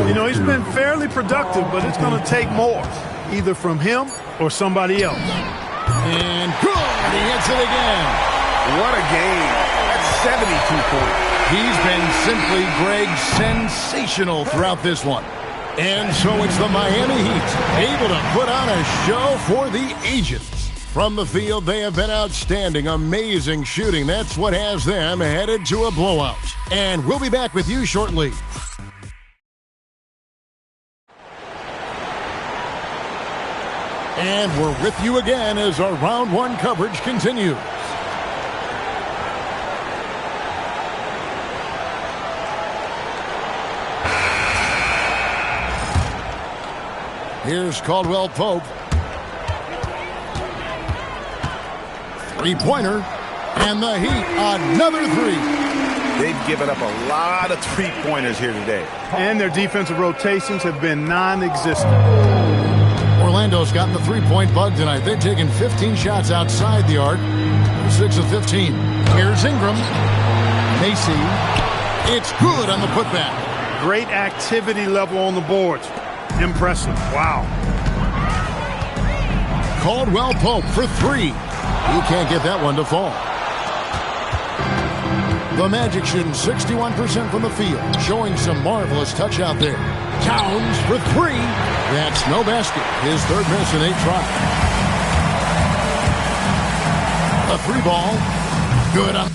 You know, he's been fairly productive, but it's going to take more, either from him or somebody else. And good, he hits it again. What a game. That's 72 points. He's been simply, Greg, sensational throughout this one. And so it's the Miami Heat, able to put on a show for the ages. From the field, they have been outstanding, amazing shooting. That's what has them headed to a blowout. And we'll be back with you shortly. And we're with you again as our round 1 coverage continues. Here's Caldwell Pope. 3-pointer. And the Heat, another 3. They've given up a lot of 3-pointers here today. And their defensive rotations have been non-existent. Orlando's gotten the 3-point bug tonight. They've taken 15 shots outside the arc. 6 of 15. Here's Ingram. Macy. It's good on the putback. Great activity level on the boards. Impressive. Wow. Caldwell Pope for three. He can't get that one to fall. The Magic shooting 61% from the field, showing some marvelous touch out there. Towns for three. That's no basket. His third miss in 8 tries. A 3-ball. Good.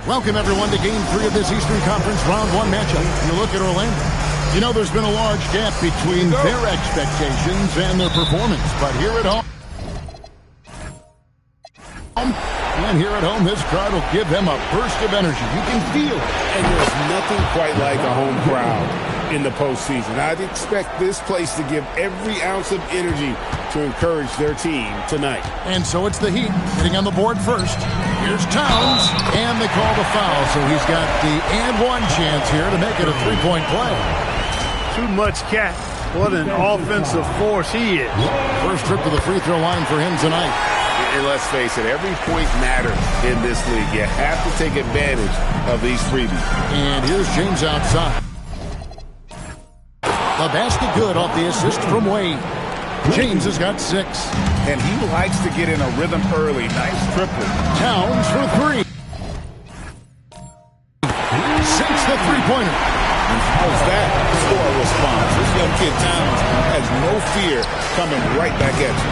Welcome, everyone, to Game 3 of this Eastern Conference Round 1 matchup. You look at Orlando. You know, there's been a large gap between their expectations and their performance. But here at home, this crowd will give them a burst of energy. You can feel it. And there's nothing quite like a home crowd in the postseason. I'd expect this place to give every ounce of energy to encourage their team tonight. And so it's the Heat getting on the board first. Here's Towns, and they call the foul, so he's got the and-one chance here to make it a three-point play. Too much cat. What an offensive force he is. First trip to the free throw line for him tonight. And let's face it, every point matters in this league. You have to take advantage of these freebies. And here's James outside. The basket good off the assist from Wade. James has got 6. And he likes to get in a rhythm early. Nice triple. Towns for 3. Sinks the three-pointer. And how's that for a response? This young kid Towns has no fear coming right back at you.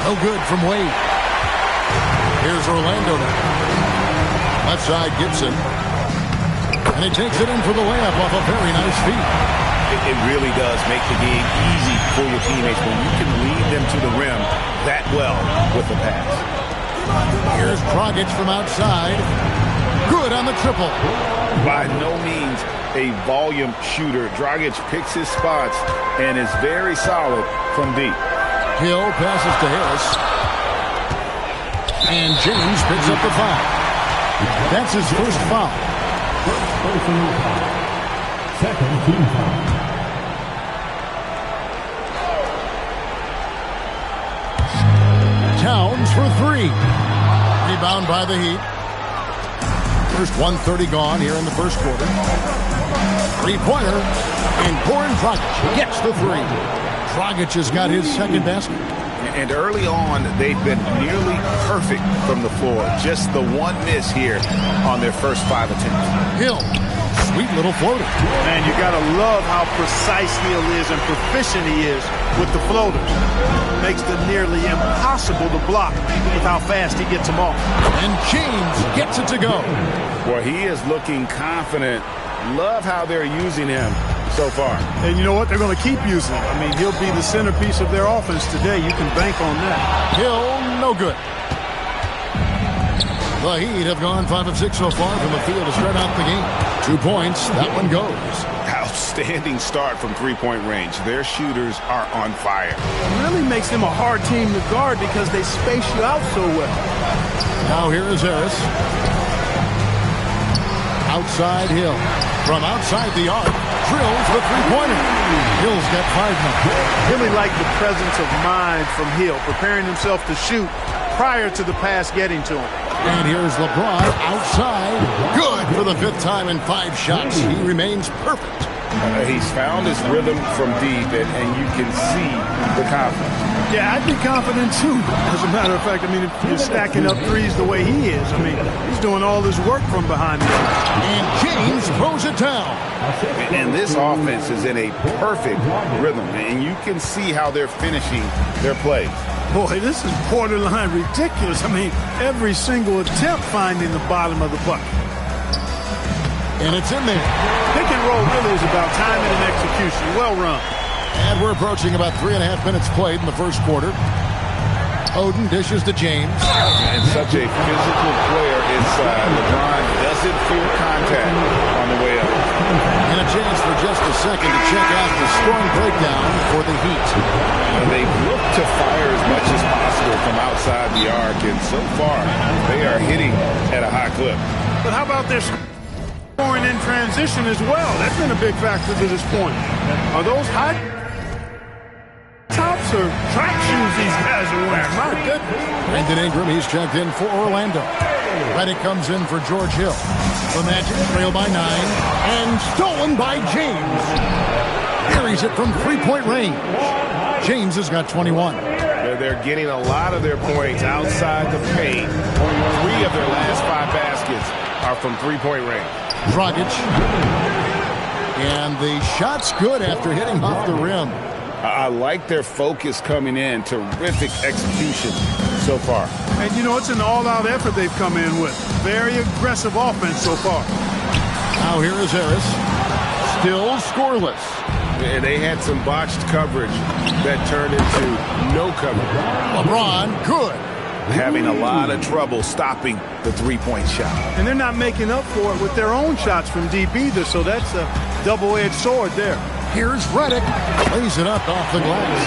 No good from Wade. Here's Orlando now. Left side Gibson. And he takes it in for the layup off a very nice feed. It really does make the game easy for your teammates when you can lead them to the rim that well with the pass. Here's Dragic from outside. Good on the triple. By no means a volume shooter. Dragic picks his spots and is very solid from deep. Hill passes to Harris. And James picks up the foul. That's his first foul. Second team foul. Towns for 3. Rebound by the Heat. First 1:30 gone here in the first quarter. Three-pointer. And Goran Dragic gets the 3. Dragic has got his second basket. And early on, they've been nearly perfect from the floor. Just the one miss here on their first 5 attempts. Hill. Sweet little floater. Man, you got to love how precise Hill is and proficient he is with the floaters. Makes them nearly impossible to block with how fast he gets them off. And James gets it to go. Well, he is looking confident. Love how they're using him so far. And you know what? They're going to keep using him. I mean, he'll be the centerpiece of their offense today. You can bank on that. Hill, no good. The Heat have gone 5 of 6 so far from the field to start out the game. 2 points. That one goes. Outstanding start from three-point range. Their shooters are on fire. It really makes them a hard team to guard because they space you out so well. Now here is Harris. Outside Hill. From outside the arc. Drills the three-pointer. Hill's got 5 now. Really like the presence of mind from Hill, preparing himself to shoot prior to the pass getting to him. And here's LeBron outside. Good for the 5th time in 5 shots. He remains perfect. He's found his rhythm from deep, and you can see the confidence. Yeah, I'd be confident too. As a matter of fact, I mean, if you're stacking up threes the way he is, I mean, he's doing all his work from behind the arc. And James throws it down. And this offense is in a perfect rhythm, and you can see how they're finishing their plays. Boy, this is borderline ridiculous. I mean, every single attempt finding the bottom of the bucket. And it's in there. Pick and roll really is about timing and execution. Well run. And we're approaching about 3.5 minutes played in the first quarter. Oden dishes to James. And such a physical player inside. LeBron doesn't fear contact on the way up. And a chance for just a second to check out the scoring breakdown for the Heat. And they look to fire as much as possible from outside the arc, and so far they are hitting at a high clip. But how about their scoring in transition as well? That's been a big factor to this point. Are those high tops or track shoes these guys are wearing? My goodness. Brandon Ingram, he's checked in for Orlando. Redick comes in for George Hill. The Magic trail by 9 and stolen by James. Buries it from three-point range. James has got 21. They're getting a lot of their points outside the paint. Only 3 of their last 5 baskets are from three-point range. Dragic. And the shot's good after hitting off the rim. I like their focus coming in. Terrific execution so far. And, you know, it's an all-out effort they've come in with. Very aggressive offense so far. Now here is Harris. Still scoreless. And they had some botched coverage that turned into no coverage. LeBron, good. Having a lot of trouble stopping the three-point shot. And they're not making up for it with their own shots from deep either, so that's a double-edged sword there. Here's Redick. Lays it up off the glass.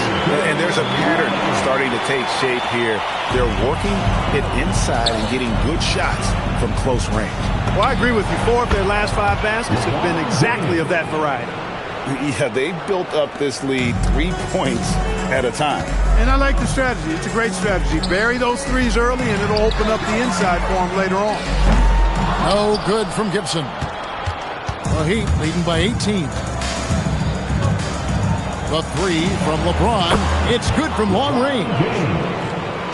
And there's a pattern starting to take shape here. They're working it inside and getting good shots from close range. Well, I agree with you. 4 of their last 5 baskets have been exactly of that variety. Yeah, they built up this lead 3 points at a time. And I like the strategy. It's a great strategy. Bury those threes early, and it'll open up the inside for them later on. No good from Gibson. The Heat leading by 18. The 3 from LeBron. It's good from long range.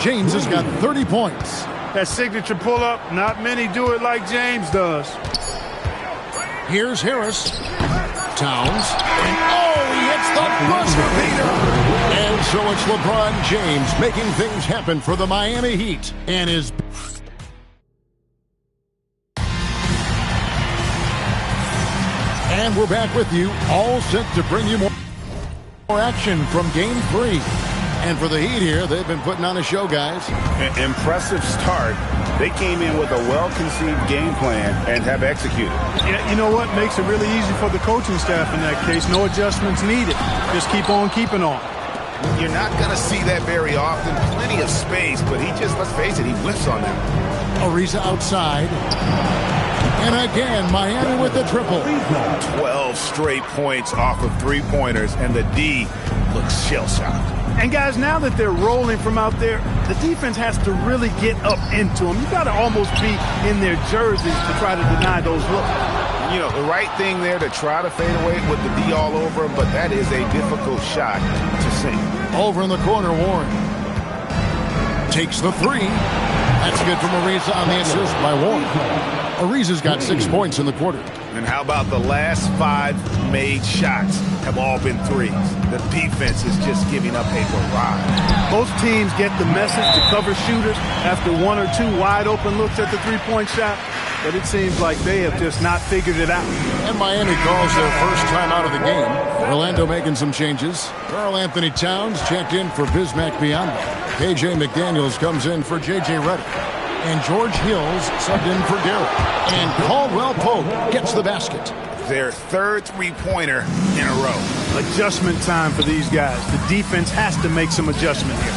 James has got 30 points. That signature pull-up, not many do it like James does. Here's Harris. Towns. He hits the buzzer beater. And so it's LeBron James making things happen for the Miami Heat. And his... And we're back with you, all set to bring you more action from Game 3. And for the Heat here, they've been putting on a show, guys. Impressive start. They came in with a well-conceived game plan and have executed. Yeah, you know what? Makes it really easy for the coaching staff in that case. No adjustments needed. Just keep on keeping on. You're not going to see that very often. Plenty of space, but he just, let's face it, he whiffs on them. Ariza outside. And again, Miami with the triple. 12 straight points off of three-pointers, and the D looks shell-shocked. And guys, now that they're rolling from out there, the defense has to really get up into them. You got to almost be in their jerseys to try to deny those looks. You know, the right thing there to try to fade away with the D all over him, but that is a difficult shot to sink. Over in the corner, Warren takes the 3. That's good from Ariza on the assist by Warren. Ariza's got 6 points in the quarter. And how about the last 5 made shots have all been threes? The defense is just giving up a barrage. Most teams get the message to cover shooters after 1 or 2 wide open looks at the three-point shot, but it seems like they have just not figured it out. And Miami calls their first time out of the game. Orlando making some changes. Karl Anthony Towns checked in for Bismack Biyombo. KJ McDaniels comes in for JJ Redick. And George Hills subbed in for Garrett. And Caldwell Pope gets the basket. Their 3rd three-pointer in a row. Adjustment time for these guys. The defense has to make some adjustment here.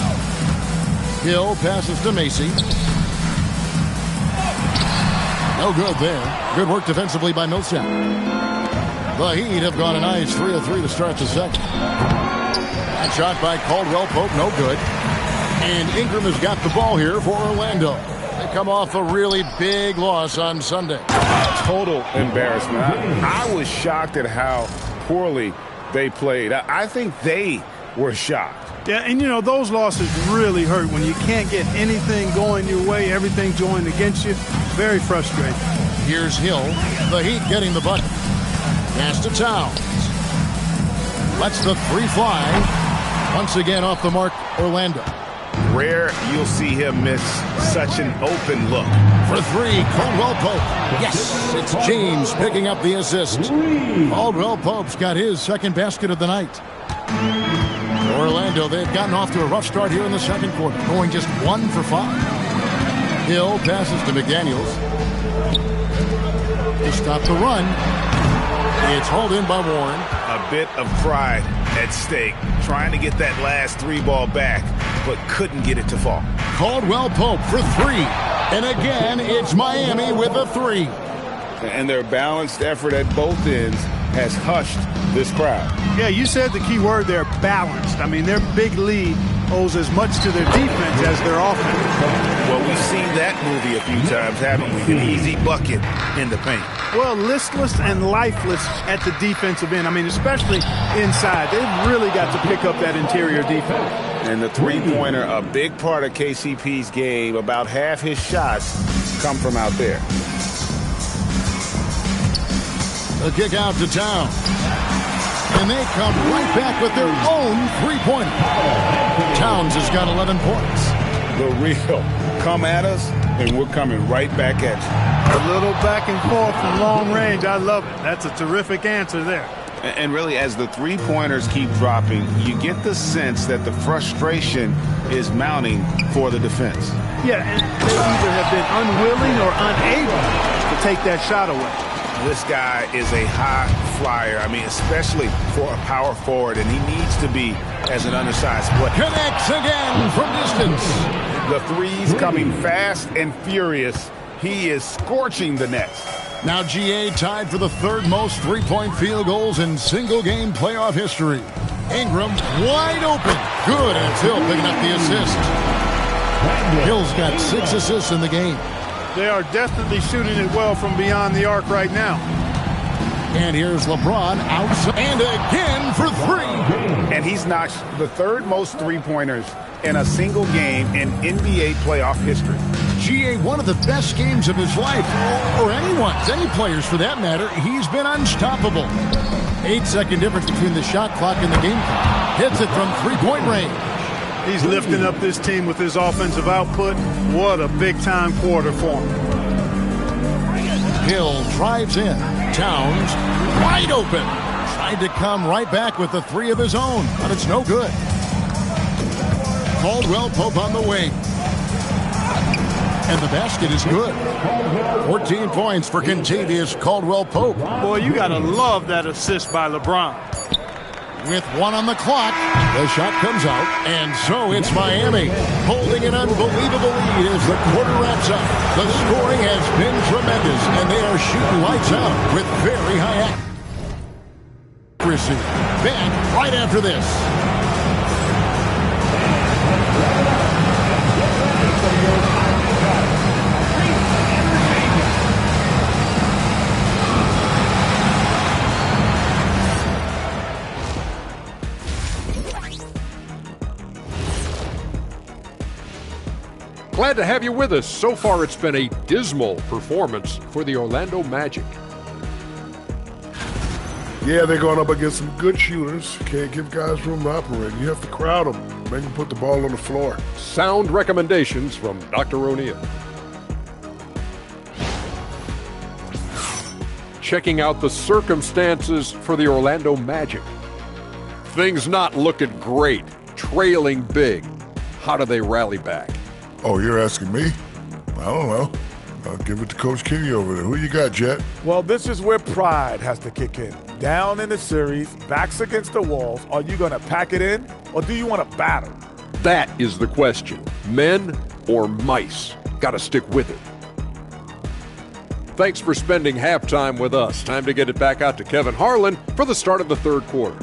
Hill passes to Macy. No good there. Good work defensively by Millsap. The Heat have gone a nice 3 of 3 to start the second. And shot by Caldwell Pope, no good. And Ingram has got the ball here for Orlando. They come off a really big loss on Sunday. Total embarrassment. I was shocked at how poorly they played. I think they were shocked. Yeah, and you know, those losses really hurt when you can't get anything going your way, everything going against you. Very frustrating. Here's Hill. The Heat getting the bucket. Pass to Towns. Lets the 3 fly. Once again off the mark, Orlando. Rare you'll see him miss such an open look. For three, Caldwell Pope. Yes, it's James picking up the assist. Caldwell Pope's got his second basket of the night. Orlando, they've gotten off to a rough start here in the second quarter, going just 1 for 5. Hill passes to McDaniels. To stop the run. It's hauled in by Warren. A bit of pride at stake, trying to get that last 3 ball back, but couldn't get it to fall. Caldwell Pope for 3. And again, it's Miami with a 3. And their balanced effort at both ends has hushed this crowd. Yeah, you said the key word there, balanced. I mean, their big lead owes as much to their defense as their offense. Well, we've seen that movie a few times, haven't we? An easy bucket in the paint. Well, listless and lifeless at the defensive end. I mean, especially inside. They've really got to pick up that interior defense. And the three-pointer, a big part of KCP's game. About half his shots come from out there. The kick out to Town. And they come right back with their own three-pointer. Towns has got 11 points. The real come at us, and we're coming right back at you. A little back and forth from long range. I love it. That's a terrific answer there. And really, as the three-pointers keep dropping, you get the sense that the frustration is mounting for the defense. Yeah, and they either have been unwilling or unable to take that shot away. This guy is a high flyer. I mean, especially for a power forward, and he needs to be as an undersized player. Connects again from distance. The threes coming fast and furious. He is scorching the nets. Now GA tied for the third most three-point field goals in single-game playoff history. Ingram wide open. Good, and it's Hill picking up the assist. Hill's got 6 assists in the game. They are definitely shooting it well from beyond the arc right now. And here's LeBron outside. And again for 3. And he's notched the third most three-pointers in a single game in NBA playoff history. GA, one of the best games of his life, or anyone's, any players for that matter. He's been unstoppable. 8-second difference between the shot clock and the game clock. Hits it from three-point range. He's lifting up this team with his offensive output. What a big-time quarter for him. Hill drives in. Towns wide open. Tried to come right back with the 3 of his own, but it's no good. Caldwell Pope on the wing. And the basket is good. 14 points for Kentavious Caldwell Pope. Boy, you got to love that assist by LeBron. With 1 on the clock, the shot comes out, and so it's Miami holding an unbelievable lead as the quarter wraps up. The scoring has been tremendous, and they are shooting lights out with very high accuracy. Back right after this. Glad to have you with us. So far, it's been a dismal performance for the Orlando Magic. Yeah, they're going up against some good shooters. Can't give guys room to operate. You have to crowd them, make them put the ball on the floor. Sound recommendations from Dr. O'Neill. Checking out the circumstances for the Orlando Magic. Things not looking great, trailing big. How do they rally back? Oh, you're asking me? I don't know. I'll give it to Coach Kenny over there. Who you got, Jet? Well, this is where pride has to kick in. Down in the series, backs against the walls. Are you going to pack it in, or do you want to battle? That is the question. Men or mice? Got to stick with it. Thanks for spending halftime with us. Time to get it back out to Kevin Harlan for the start of the third quarter.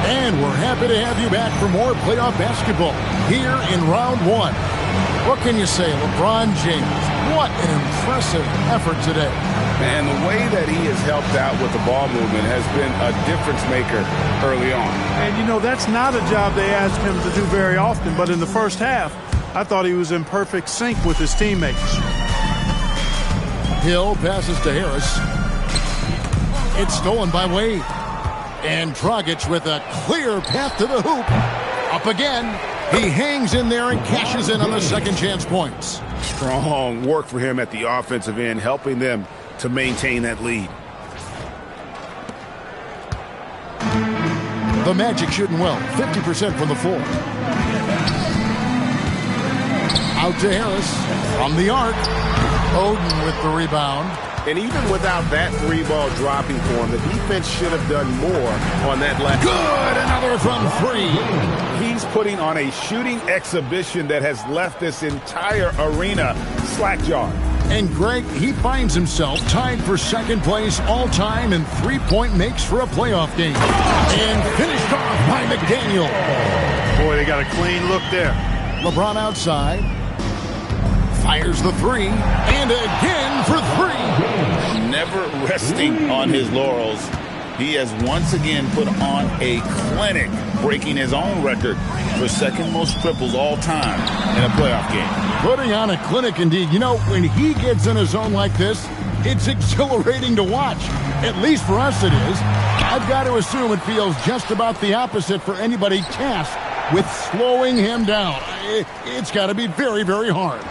And we're happy to have you back for more playoff basketball here in round 1. What can you say? LeBron James, what an impressive effort today. And the way that he has helped out with the ball movement has been a difference maker early on. And, you know, that's not a job they ask him to do very often, but in the first half, I thought he was in perfect sync with his teammates. Hill passes to Harris. It's stolen by Wade. And Dragic with a clear path to the hoop. Up again. He hangs in there and cashes in on the second chance points. Strong work for him at the offensive end, helping them to maintain that lead. The Magic shooting well, 50% from the floor. Out to Harris from the arc. Oden with the rebound. And even without that three ball dropping for him, the defense should have done more on that last. Good, another from three. He's putting on a shooting exhibition that has left this entire arena slack-jawed. And Greg, he finds himself tied for second place all-time in three-point makes for a playoff game. And finished off by McDaniel. Boy, they got a clean look there. LeBron outside. Fires the three. And again for three. Never resting on his laurels. He has once again put on a clinic, breaking his own record for second most triples all time in a playoff game. Putting on a clinic indeed. You know, when he gets in a zone like this, it's exhilarating to watch. At least for us it is. I've got to assume it feels just about the opposite for anybody tasked with slowing him down. It's got to be very, very hard.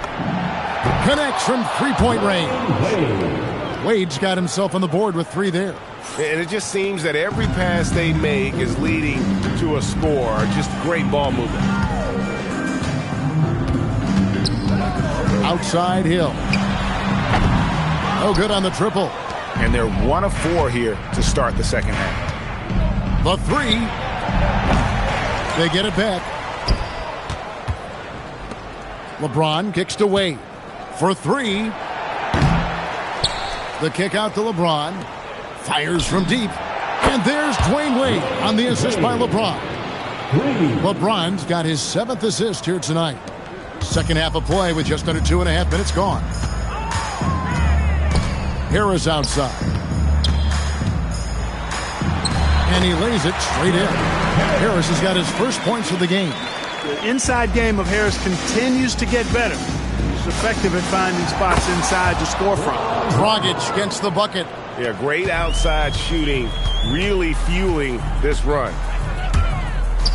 Connects from three-point range. Wade's got himself on the board with three there. And it just seems that every pass they make is leading to a score. Just great ball movement. Outside Hill. No good on the triple. And they're 1 of 4 here to start the second half. The three. They get it back. LeBron kicks to Wade for three. The kick out to LeBron. Fires from deep. And there's Dwayne Wade on the assist by LeBron. LeBron's got his 7th assist here tonight. Second half of play with just under 2.5 minutes gone. Harris outside. And he lays it straight in. Harris has got his first points of the game. The inside game of Harris continues to get better. He's effective at finding spots inside to score from. Dragic gets the bucket. Yeah, great outside shooting, really fueling this run.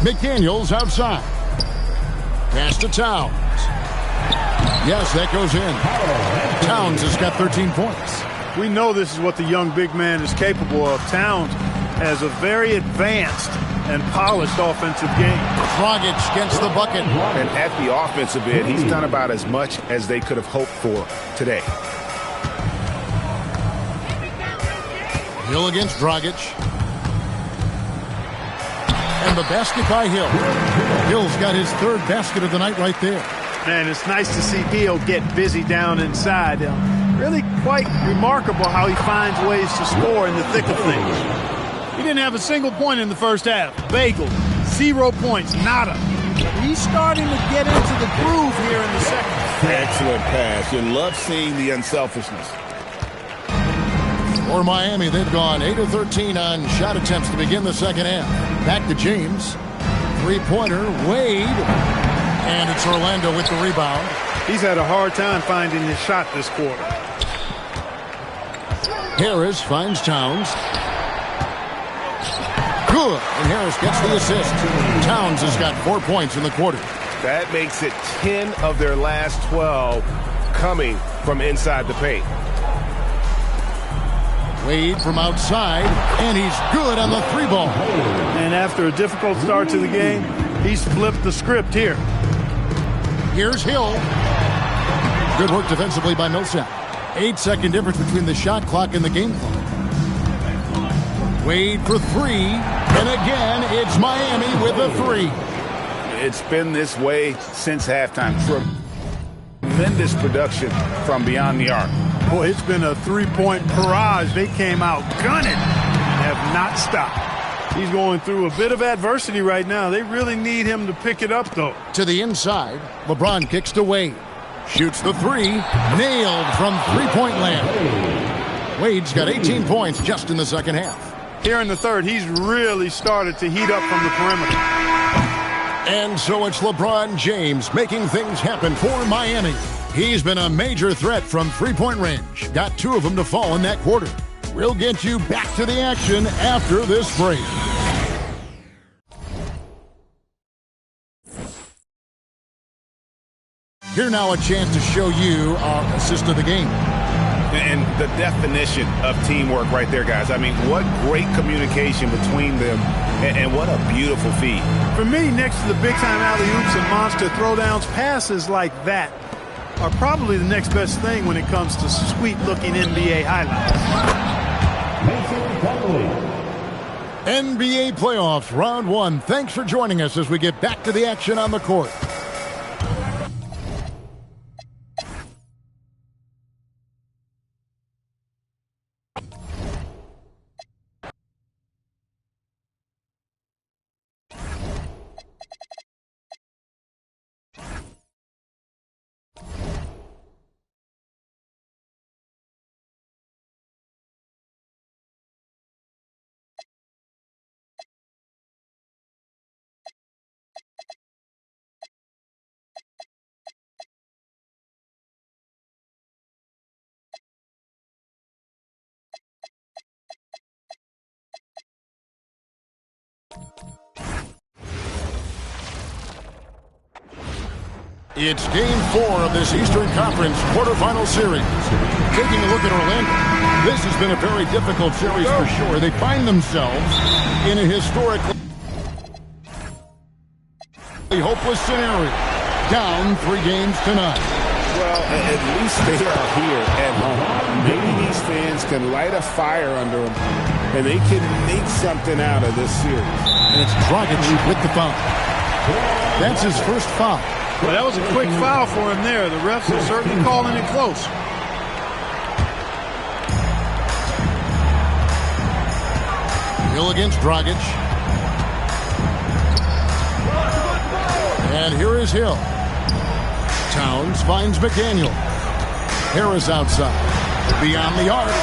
McDaniels outside. Pass to Towns. Yes, that goes in. Towns has got 13 points. We know this is what the young big man is capable of. Towns has a very advanced and polished offensive game. Dragic gets the bucket. And at the offensive end, he's done about as much as they could have hoped for today. Hill against Dragic. And the basket by Hill. Hill's got his 3rd basket of the night right there. Man, it's nice to see Hill get busy down inside. Really quite remarkable how he finds ways to score in the thick of things. He didn't have a single point in the first half. Bagel, 0 points, nada. He's starting to get into the groove here in the second. Excellent pass. You love seeing the unselfishness. For Miami, they've gone 8 of 13 on shot attempts to begin the second half. Back to James. Three-pointer, Wade. And it's Orlando with the rebound. He's had a hard time finding his shot this quarter. Harris finds Towns. Good. And Harris gets the assist. Towns has got 4 points in the quarter. That makes it 10 of their last 12 coming from inside the paint. Wade from outside, and he's good on the 3-ball. And after a difficult start to the game, he's flipped the script here. Here's Hill. Good work defensively by Millsap. 8-second difference between the shot clock and the game clock. Wade for three, and again, it's Miami with a 3. It's been this way since halftime. Tremendous production from beyond the arc. Boy, it's been a 3-point barrage. They came out gunning and have not stopped. He's going through a bit of adversity right now. They really need him to pick it up, though. To the inside, LeBron kicks to Wade. Shoots the three. Nailed from three-point land. Wade's got 18 points just in the second half. Here in the third, he's really started to heat up from the perimeter. And so it's LeBron James making things happen for Miami. He's been a major threat from three-point range. Got 2 of them to fall in that quarter. We'll get you back to the action after this break. Here now a chance to show you our assist of the game. And the definition of teamwork right there, guys. I mean, what great communication between them, and what a beautiful feed. For me, next to the big-time alley-oops and monster throwdowns, passes like that are probably the next best thing when it comes to sweet-looking NBA highlights. NBA playoffs, round 1. Thanks for joining us as we get back to the action on the court. It's game 4 of this Eastern Conference quarterfinal series. Taking a look at Orlando, this has been a very difficult series for sure. They find themselves in a historically hopeless scenario. Down 3 games to none. Well, at least they are here at home. Maybe these fans can light a fire under them, and they can make something out of this series. And it's Dragic with the foul. That's his first foul. Well, that was a quick foul for him there. The refs are certainly calling it close. Hill against Dragic. And here is Hill. Towns finds McDaniel. Harris outside. Beyond the arc.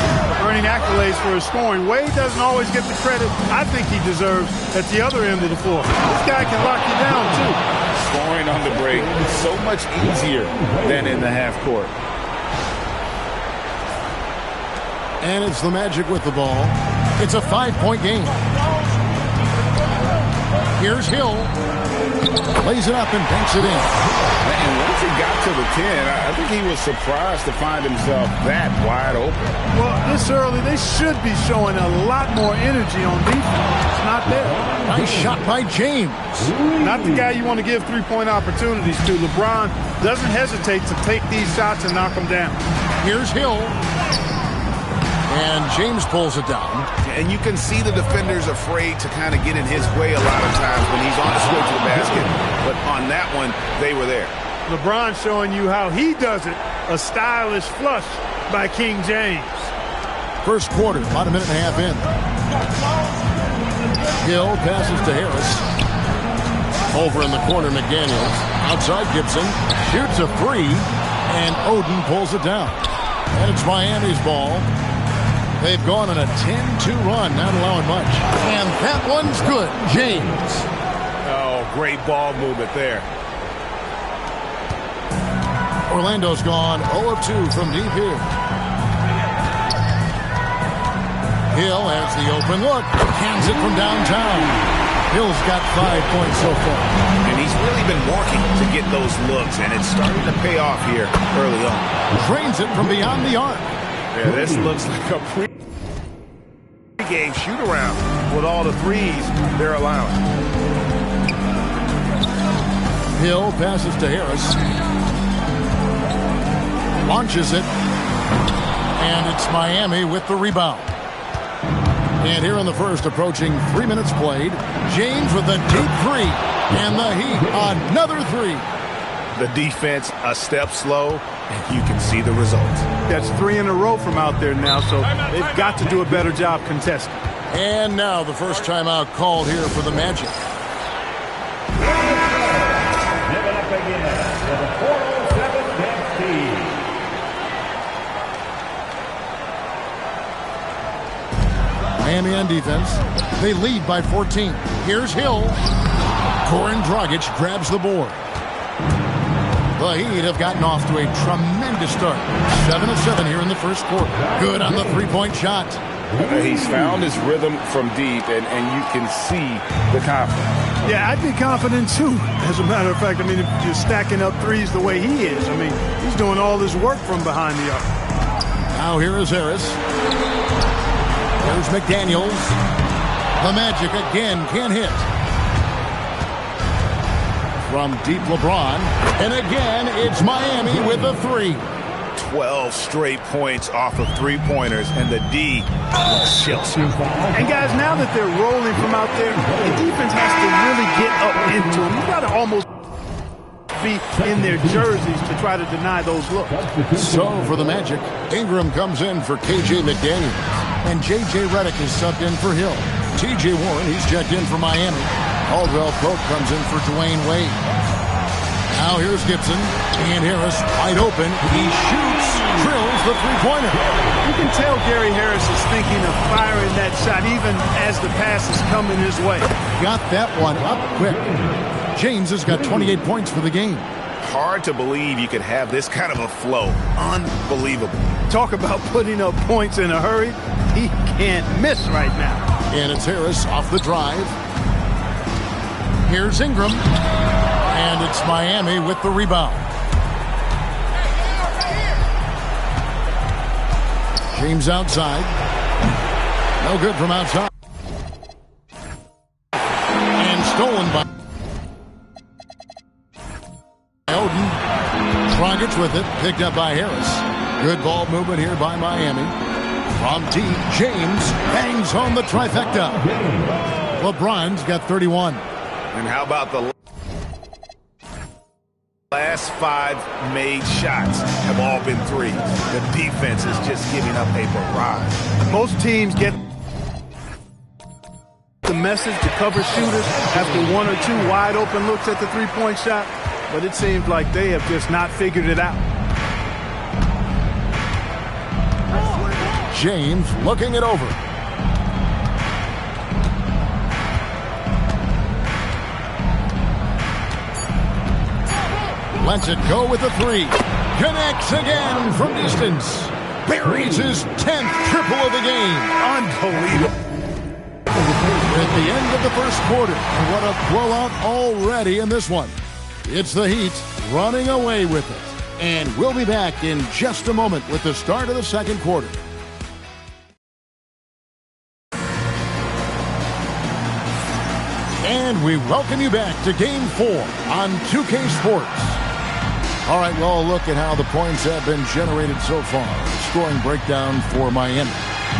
Earning accolades for his scoring. Wade doesn't always get the credit I think he deserves at the other end of the floor. This guy can lock you down, too. Scoring on the break is so much easier than in the half court. And it's the Magic with the ball. It's a 5-point game. Here's Hill. Lays it up and banks it in. And once he got to the 10, I think he was surprised to find himself that wide open. Well, this early, they should be showing a lot more energy on defense. It's not there. Nice shot by James. Not the guy you want to give three-point opportunities to. LeBron doesn't hesitate to take these shots and knock them down. Here's Hill. And James pulls it down. And you can see the defenders afraid to kind of get in his way a lot of times when he's on his way to the basket. But on that one, they were there. LeBron showing you how he does it. A stylish flush by King James. First quarter, about a minute and a half in. Hill passes to Harris. Over in the corner, McDaniels. Outside Gibson. Shoots a 3. And Oden pulls it down. And it's Miami's ball. They've gone on a 10-2 run, not allowing much. And that one's good. James. Oh, great ball movement there. Orlando's gone 0 of 2 from deep here. Hill has the open look. Hands it from downtown. Hill's got 5 points so far. And he's really been working to get those looks, and it's starting to pay off here early on. Drains it from beyond the arc. Yeah, this looks like a pre-game shoot-around with all the threes they're allowing. Hill passes to Harris. Launches it. And it's Miami with the rebound. And here in the first, approaching 3 minutes played, James with a deep 3. And the Heat, another 3. The defense a step slow, and you can see the results. That's 3 in a row from out there now, so they've got to do a better job contesting. And now the first timeout called here for the Magic. Miami on defense. They lead by 14. Here's Hill. Goran Dragic grabs the board. The Heat have gotten off to a tremendous start. 7 of 7 here in the first quarter. Good on the three-point shot. He's found his rhythm from deep, and you can see the confidence. Yeah, I'd be confident too. As a matter of fact, I mean, if you're stacking up threes the way he is, I mean, he's doing all his work from behind the arc. Now here is Harris. There's McDaniels. The Magic again can't hit. From deep LeBron. And again, it's Miami with a three. 12 straight points off of three-pointers, and the D shifts. And guys, now that they're rolling from out there, the defense has to really get up into them. You got to almost be in their jerseys to try to deny those looks. So for the Magic, Ingram comes in for KJ McDaniels, and J.J. Redick is subbed in for Hill. T.J. Warren, he's checked in for Miami. Caldwell Pope comes in for Dwayne Wade. Now here's Gibson. And Harris wide open. He shoots, drills the three-pointer. You can tell Gary Harris is thinking of firing that shot even as the pass is coming his way. Got that one up quick. James has got 28 points for the game. Hard to believe you could have this kind of a flow. Unbelievable. Talk about putting up points in a hurry. He can't miss right now. And it's Harris off the drive. Here's Ingram. And it's Miami with the rebound. James outside. No good from outside. And stolen by Oden. Dragic with it. Picked up by Harris. Good ball movement here by Miami. From deep, James bangs home the trifecta. LeBron's got 31. And how about the last 5 made shots have all been threes. The defense is just giving up a barrage. Most teams get the message to cover shooters after 1 or 2 wide open looks at the three-point shot, but it seems like they have just not figured it out. James looking it over. Lets it go with a three. Connects again from distance. Buries his 10th triple of the game. Unbelievable. At the end of the first quarter, and what a blowout already in this one. It's the Heat running away with it. And we'll be back in just a moment with the start of the second quarter. And we welcome you back to Game 4 on 2K Sports. All right, well, look at how the points have been generated so far. Scoring breakdown for Miami.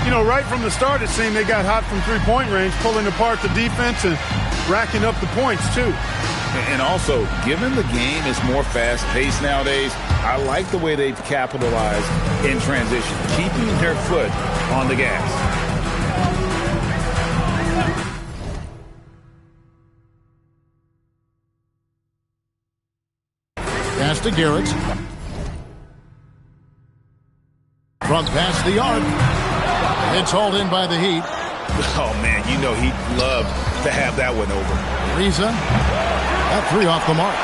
You know, right from the start, it seemed they got hot from three-point range, pulling apart the defense and racking up the points, too. And also, given the game is more fast-paced nowadays, I like the way they've capitalized in transition, keeping their foot on the gas. Pass to Garrett. From past the arc. It's hauled in by the Heat. Oh, man, you know he'd love to have that one over. Riza. That three off the mark.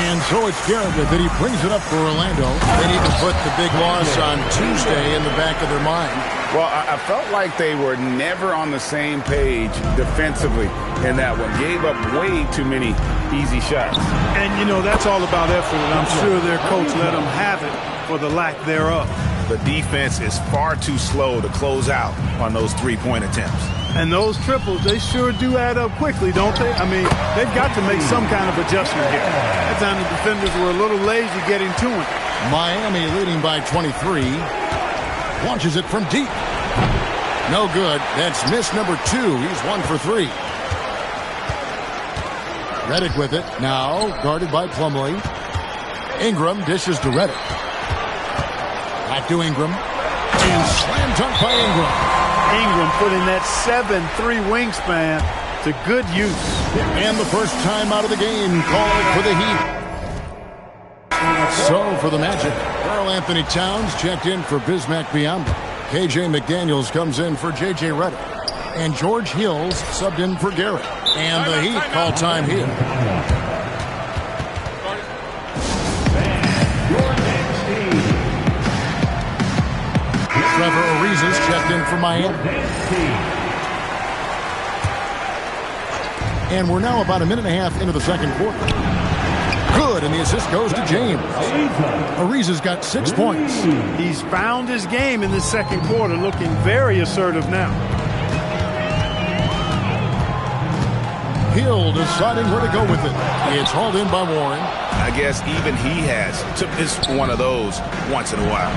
And so it's Garrett with it. He brings it up for Orlando. They need to put the big loss on Tuesday in the back of their mind. Well, I felt like they were never on the same page defensively in that one. Gave up way too many easy shots. And, you know, that's all about effort, and I'm sure their coach let them have it for the lack thereof. The defense is far too slow to close out on those three-point attempts. And those triples, they sure do add up quickly, don't they? I mean, they've got to make some kind of adjustment here. That time the defenders were a little lazy getting to him. Miami leading by 23. Launches it from deep. No good. That's miss number 2. He's 1 for 3. Redick with it. Now guarded by Plumlee. Ingram dishes to Redick. Back to Ingram. And slam dunk by Ingram. Ingram putting that 7'3" wingspan to good use. And the first time out of the game called for the Heat. So for the Magic, Karl Anthony Towns checked in for Bismack Biyombo. KJ McDaniels comes in for J.J. Redick. And George Hills subbed in for Garrett. And the Heat call time here. Trevor Ariza's checked in for Miami. And we're now about a minute and a half into the second quarter. Good, and the assist goes to James. Ariza's got 6 points. He's found his game in the second quarter, looking very assertive now. Hill deciding where to go with it. It's hauled in by Warren. I guess even he has. It's one of those once in a while.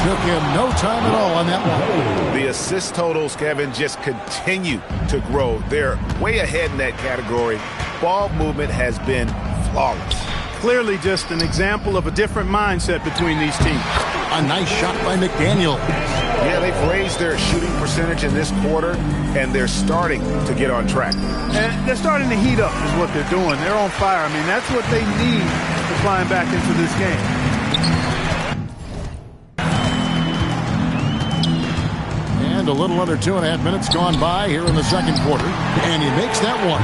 Took him no time at all on that one. The assist totals, Kevin, just continue to grow. They're way ahead in that category. Ball movement has been flawless. Clearly just an example of a different mindset between these teams. A nice shot by McDaniel. Yeah, they've raised their shooting percentage in this quarter, and they're starting to get on track. And they're starting to heat up is what they're doing. They're on fire. I mean, that's what they need to climb back into this game. And a little under 2.5 minutes gone by here in the second quarter. And he makes that one.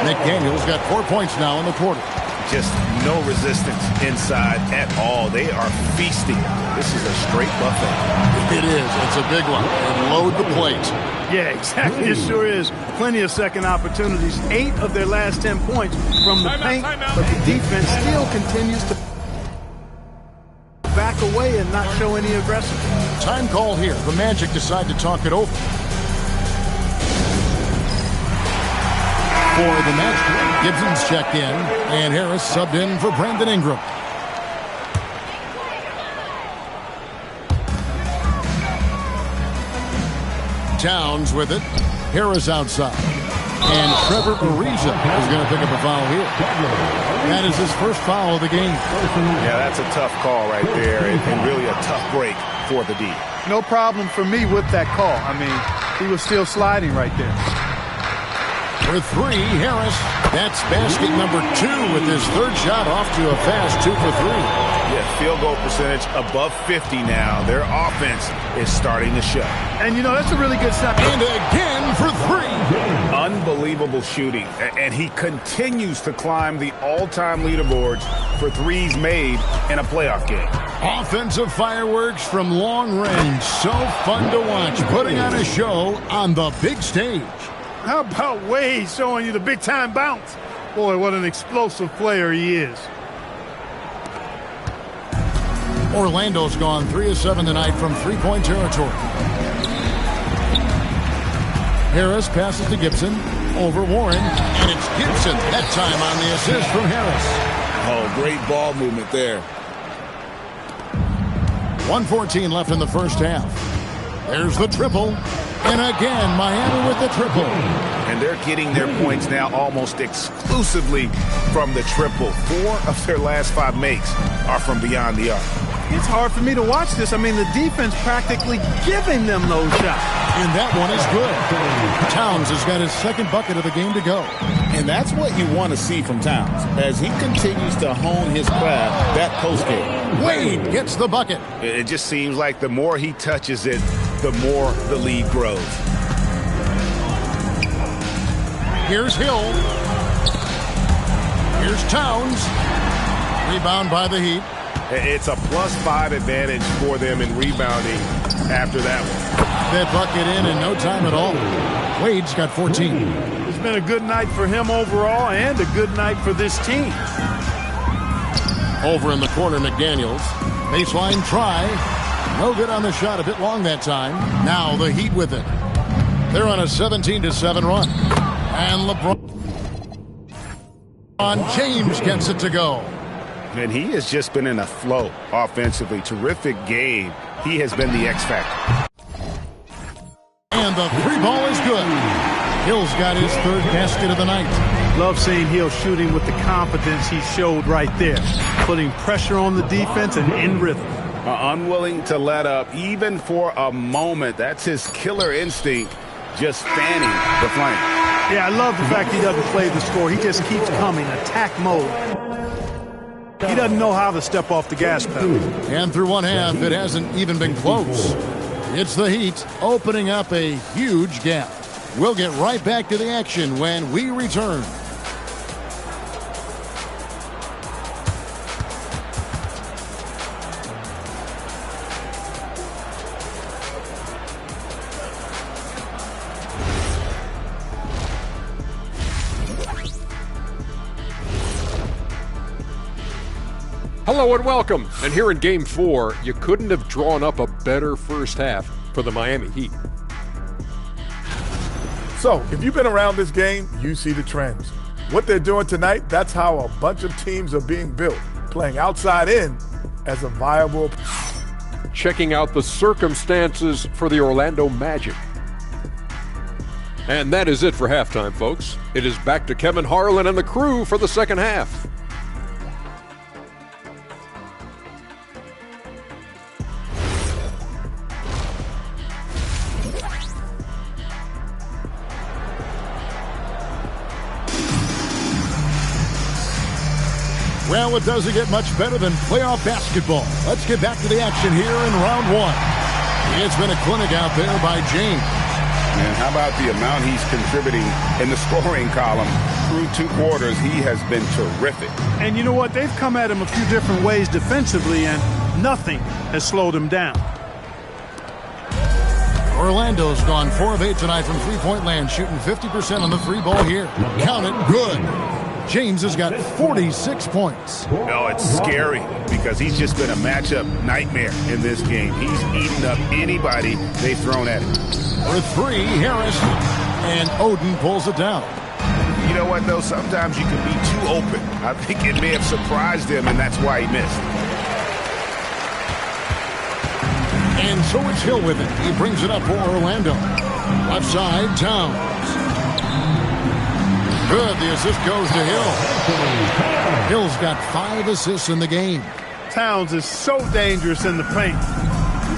McDaniel's got 4 points now in the quarter. Just no resistance inside at all. They are feasting. This is a straight buffet. It is. It's a big one. And load the plate. Yeah, exactly. It sure is. Plenty of second opportunities. 8 of their last 10 points from the paint. But the defense still continues to back away and not show any aggression. Time call here. The Magic decide to talk it over. For the Magic, Gibson's checked in, and Harris subbed in for Brandon Ingram. Towns with it. Harris outside. And Trevor Ariza is going to pick up a foul here. That is his first foul of the game. Yeah, that's a tough call right there, and really a tough break for the D. No problem for me with that call. I mean, he was still sliding right there. For 3, Harris. That's basket number 2 with his third shot off to a fast 2 for 3. Yeah, field goal percentage above 50 now. Their offense is starting to show. And, you know, that's a really good step. And again for 3. Unbelievable shooting. And he continues to climb the all-time leaderboards for threes made in a playoff game. Offensive fireworks from long range. So fun to watch. Putting on a show on the big stage. How about Wade showing you the big-time bounce? Boy, what an explosive player he is. Orlando's gone 3 of 7 tonight from three-point territory. Harris passes to Gibson. Over Warren. And it's Gibson that time on the assist from Harris. Oh, great ball movement there. 1:14 left in the first half. There's the triple. And again, Miami with the triple. And they're getting their points now almost exclusively from the triple. 4 of their last 5 makes are from beyond the arc. It's hard for me to watch this. I mean, the defense practically giving them those shots. And that one is good. Towns has got his second bucket of the game to go. And that's what you want to see from Towns. As he continues to hone his craft, that post game. Wade gets the bucket. It just seems like the more he touches it, the more the lead grows. Here's Hill. Here's Towns. Rebound by the Heat. It's a +5 advantage for them in rebounding after that one. That bucket in no time at all. Wade's got 14. It's been a good night for him overall and a good night for this team. Over in the corner, McDaniels. Baseline try. No good on the shot. A bit long that time. Now the Heat with it. They're on a 17-7 run. And LeBron James gets it to go. And he has just been in a flow offensively. Terrific game. He has been the X factor. And the 3 ball is good. Hill's got his 3rd basket of the night. Love seeing Hill shooting with the confidence he showed right there. Putting pressure on the defense and in rhythm. Unwilling to let up even for a moment. That's his killer instinct, just fanning the flame. Yeah, I love the fact he doesn't play the score. He just keeps coming, attack mode. He doesn't know how to step off the gas pedal. And through one half, it hasn't even been close. It's the Heat opening up a huge gap. We'll get right back to the action when we return. Hello and welcome. And here in Game 4, you couldn't have drawn up a better first half for the Miami Heat. So, if you've been around this game, you see the trends. What they're doing tonight, that's how a bunch of teams are being built, playing outside in as a viable. Checking out the circumstances for the Orlando Magic. And that is it for halftime, folks. It is back to Kevin Harlan and the crew for the second half. Well, it doesn't get much better than playoff basketball. Let's get back to the action here in round one. It's been a clinic out there by James. And how about the amount he's contributing in the scoring column? Through 2 quarters, he has been terrific. And you know what? They've come at him a few different ways defensively, and nothing has slowed him down. Orlando's gone 4 of 8 tonight from three-point land, shooting 50% on the three ball here. Count it, good. James has got 46 points. No, it's scary because he's just been a matchup nightmare in this game. He's eaten up anybody they've thrown at him. For 3, Harris, and Oden pulls it down. You know what, though? Sometimes you can be too open. I think it may have surprised him, and that's why he missed. And so it's Hill with it. He brings it up for Orlando. Left side, Towns. Good, the assist goes to Hill. Hill's got 5 assists in the game. Towns is so dangerous in the paint.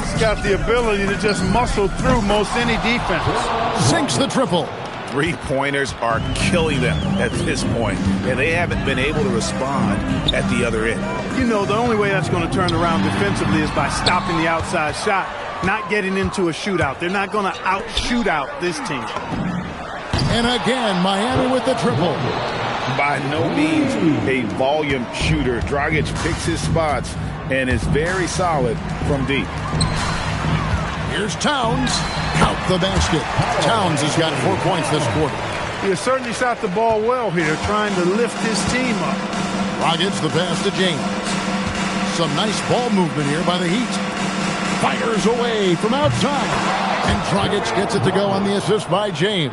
He's got the ability to just muscle through most any defense. Sinks the triple. 3-pointers are killing them at this point, and they haven't been able to respond at the other end. You know, the only way that's going to turn around defensively is by stopping the outside shot, not getting into a shootout. They're not going to out-shootout this team. And again, Miami with the triple. By no means a volume shooter. Dragic picks his spots and is very solid from deep. Here's Towns. Count the basket. Towns has got 4 points this quarter. He has certainly shot the ball well here, trying to lift his team up. Dragic the pass to James. Some nice ball movement here by the Heat. Fires away from outside. And Dragic gets it to go on the assist by James.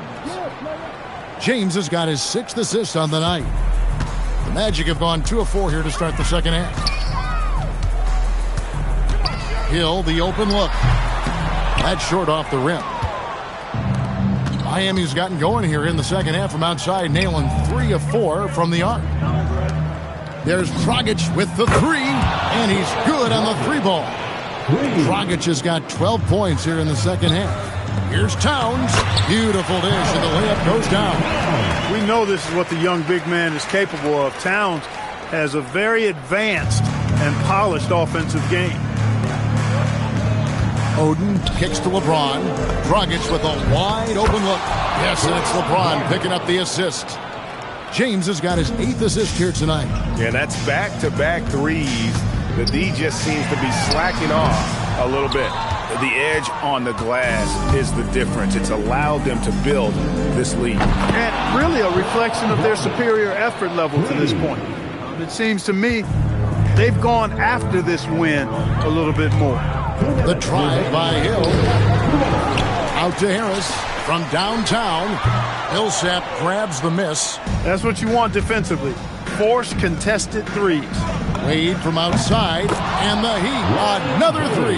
James has got his 6th assist on the night. The Magic have gone 2 of 4 here to start the second half. Hill, the open look. That's short off the rim. Miami's gotten going here in the second half from outside, nailing 3 of 4 from the arc. There's Dragic with the 3, and he's good on the 3 ball. Dragic has got 12 points here in the second half. Here's Towns. Beautiful dish, and the layup goes down. We know this is what the young big man is capable of. Towns has a very advanced and polished offensive game. Oden kicks to LeBron. Dragic with a wide open look. Yes, and it's LeBron picking up the assist. James has got his 8th assist here tonight. Yeah, that's back-to-back threes. The D just seems to be slacking off a little bit. The edge on the glass is the difference. It's allowed them to build this lead. And really a reflection of their superior effort level to this point. It seems to me they've gone after this win a little bit more. The drive by Hill. Out to Harris from downtown. Millsap grabs the miss. That's what you want defensively. Force contested threes. Wade from outside, and the Heat, another 3.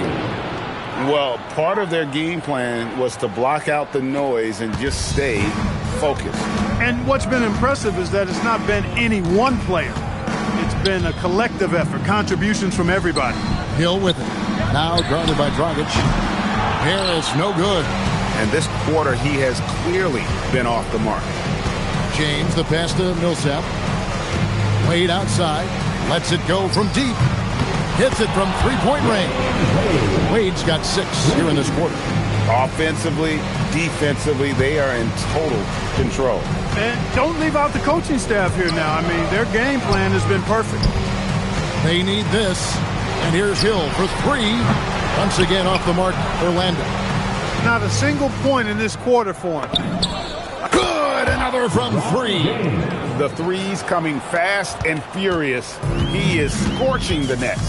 Well, part of their game plan was to block out the noise and just stay focused. And what's been impressive is that it's not been any one player. It's been a collective effort, contributions from everybody. Hill with it. Now guarded by Dragic. Harris, no good. And this quarter, he has clearly been off the mark. James, the pass to Millsap. Wade outside. Lets it go from deep. Hits it from three-point range. Wade's got 6 here in this quarter. Offensively, defensively, they are in total control. And don't leave out the coaching staff here now. I mean, their game plan has been perfect. They need this. And here's Hill for 3. Once again off the mark, Orlando. Not a single point in this quarter for him. Good, another from 3. The threes coming fast and furious. He is scorching the nets.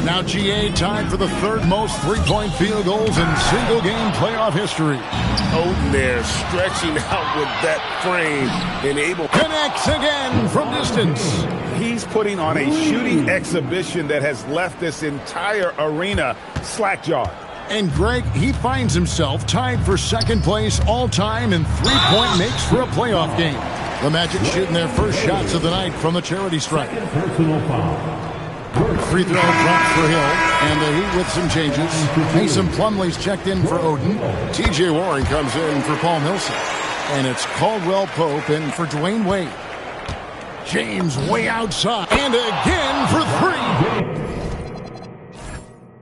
Now GA tied for the 3rd most three-point field goals in single-game playoff history. Oden there stretching out with that frame and able. Connects again from distance. He's putting on a shooting exhibition that has left this entire arena slack-jawed. And Greg, he finds himself tied for 2nd place all-time in three-point makes for a playoff game. The Magic shooting their first shots of the night from the charity stripe. Free throw drops for Hill, and the Heat with some changes. Mason Plumlee's checked in for Oden. T.J. Warren comes in for Paul Millsap. And it's Caldwell Pope in for Dwayne Wade. James way outside, and again for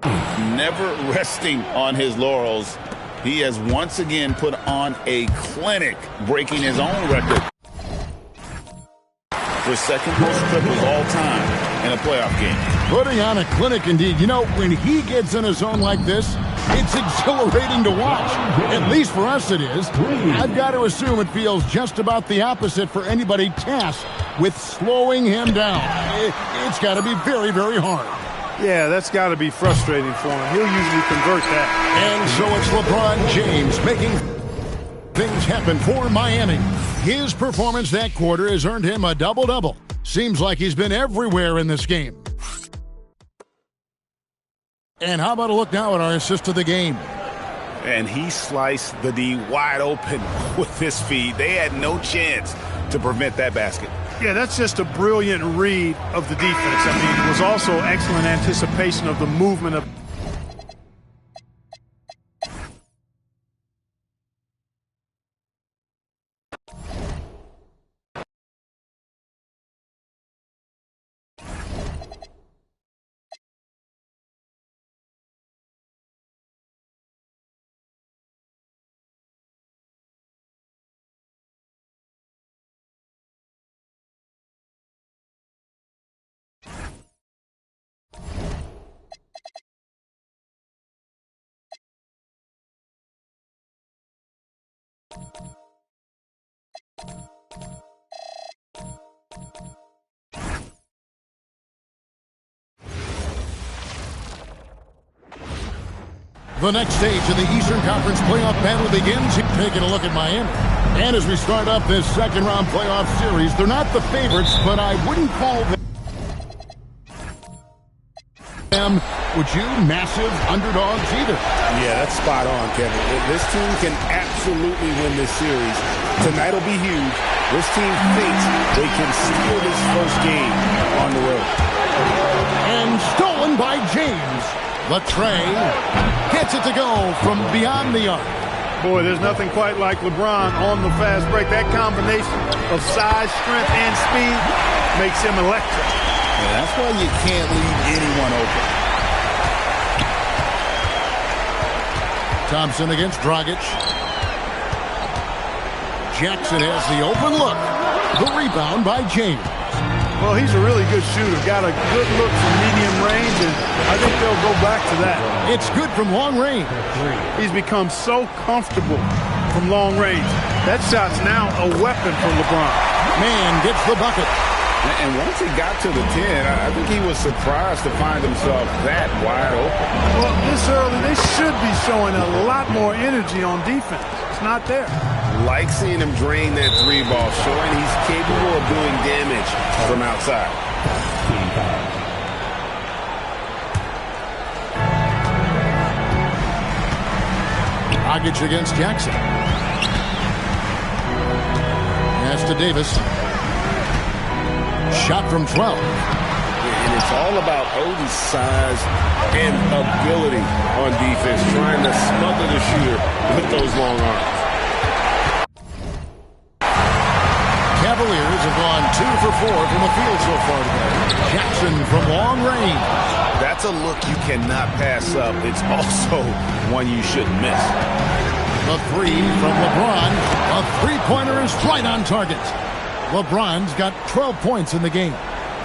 3. Never resting on his laurels. He has once again put on a clinic, breaking his own record for 2nd most triples all time in a playoff game. Putting on a clinic indeed. You know, when he gets in a zone like this, it's exhilarating to watch. At least for us it is. I've got to assume it feels just about the opposite for anybody tasked with slowing him down. It's got to be very, very hard. Yeah, that's got to be frustrating for him. He'll usually convert that. And so it's LeBron James making things happen for Miami. His performance that quarter has earned him a double-double. Seems like he's been everywhere in this game. And how about a look now at our assist of the game? And he sliced the D wide open with his feet. They had no chance to prevent that basket. Yeah, that's just a brilliant read of the defense. I mean, it was also excellent anticipation of the movement of... The next stage of the Eastern Conference playoff battle begins. Taking a look at Miami. And as we start up this 2nd round playoff series, they're not the favorites, but I wouldn't call them, would you, massive underdogs either. Yeah, that's spot on, Kevin. This team can absolutely win this series. Tonight will be huge. This team thinks they can steal this first game on the road. And stolen by James. Latrey gets it to go from beyond the arc. Boy, there's nothing quite like LeBron on the fast break. That combination of size, strength, and speed makes him electric. Yeah, that's why you can't leave anyone open. Thompson against Dragic. Jackson has the open look. The rebound by James. Well, he's a really good shooter. Got a good look from medium range, and I think they'll go back to that. It's good from long range. He's become so comfortable from long range. That shot's now a weapon for LeBron. Man gets the bucket. And once he got to the 10, I think he was surprised to find himself that wide open. Well, this early, they should be showing a lot more energy on defense. It's not there. Like seeing him drain that 3 ball, showing he's capable of doing damage from outside. Dragic against Jackson. Pass to Davis. Shot from 12. And it's all about Oden's size and ability on defense, trying to smother the shooter with those long arms. Cavaliers have gone 2 for 4 from the field so far today. Jackson from long range. That's a look you cannot pass up. It's also one you shouldn't miss. The three from LeBron. A three-pointer is right on target. LeBron's got 12 points in the game.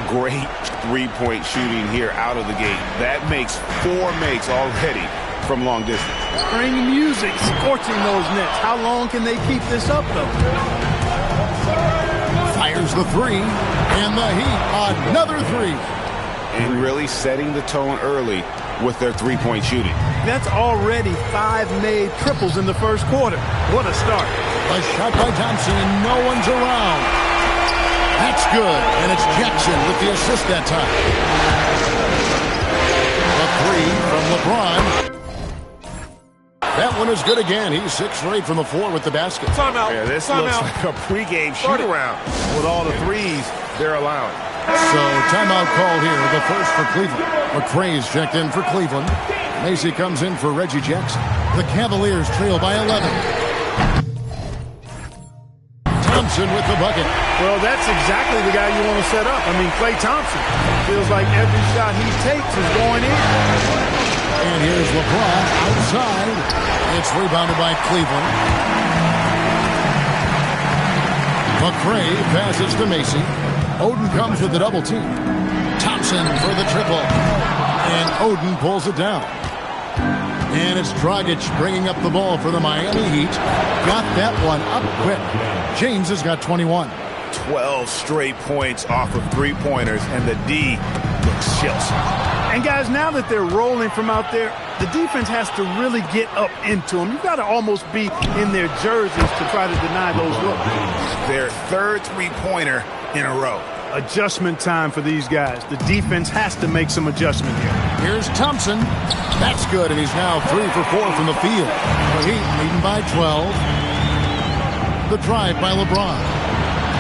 Great three-point shooting here out of the gate. That makes 4 makes already from long distance. Spring music scorching those nets. How long can they keep this up, though? Fires the three, and the Heat another three. And really setting the tone early with their three-point shooting. That's already 5 made triples in the first quarter. What a start. A shot by Thompson, and no one's around. That's good, and it's Jackson with the assist that time. A three from LeBron. That one is good again. He's 6 for 8 from the floor with the basket. Timeout. Yeah, this looks like a pregame shoot-around with all the threes they're allowing. So, timeout call here, the first for Cleveland. McRae's checked in for Cleveland. Macy comes in for Reggie Jackson. The Cavaliers trail by 11. Thompson with the bucket. Well, that's exactly the guy you want to set up. I mean, Klay Thompson. Feels like every shot he takes is going in. And here's LeBron outside. It's rebounded by Cleveland. McRae passes to Macy. Oden comes with the double team. Thompson for the triple. And Oden pulls it down. And it's Dragic bringing up the ball for the Miami Heat. Got that one up quick. James has got 21. 12 straight points off of three-pointers, and the D looks chips. And guys, now that they're rolling from out there, the defense has to really get up into them. You've got to almost be in their jerseys to try to deny those looks. Their third three-pointer in a row. Adjustment time for these guys. The defense has to make some adjustment here. Here's Thompson. That's good, and he's now 3 for 4 from the field. The Heat leading by 12. The drive by LeBron.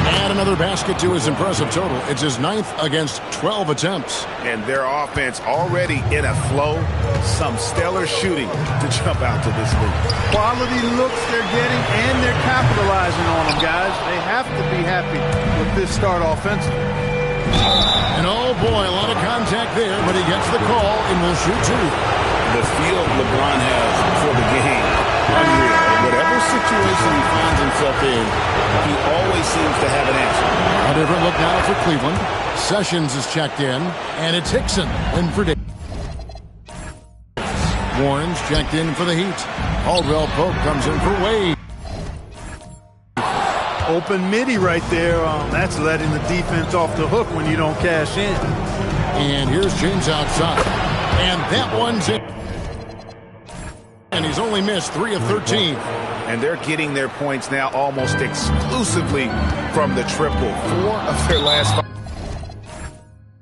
And another basket to his impressive total. It's his 9th against 12 attempts. And their offense already in a flow. Some stellar shooting to jump out to this league. Quality looks they're getting, and they're capitalizing on them, guys. They have to be happy with this start offensively. And oh boy, a lot of contact there, but he gets the call and will shoot 2. The feel LeBron has for the game, unreal. Whatever situation he finds himself in, he always seems to have an answer. A different look now for Cleveland. Sessions is checked in, and it's Hickson in for Davis. Warren's checked in for the Heat. Caldwell Pope comes in for Wade. Open midi right there. That's letting the defense off the hook when you don't cash in. And here's James outside. And that one's in. And he's only missed 3 of 13. And they're getting their points now almost exclusively from the triple. 4 of their last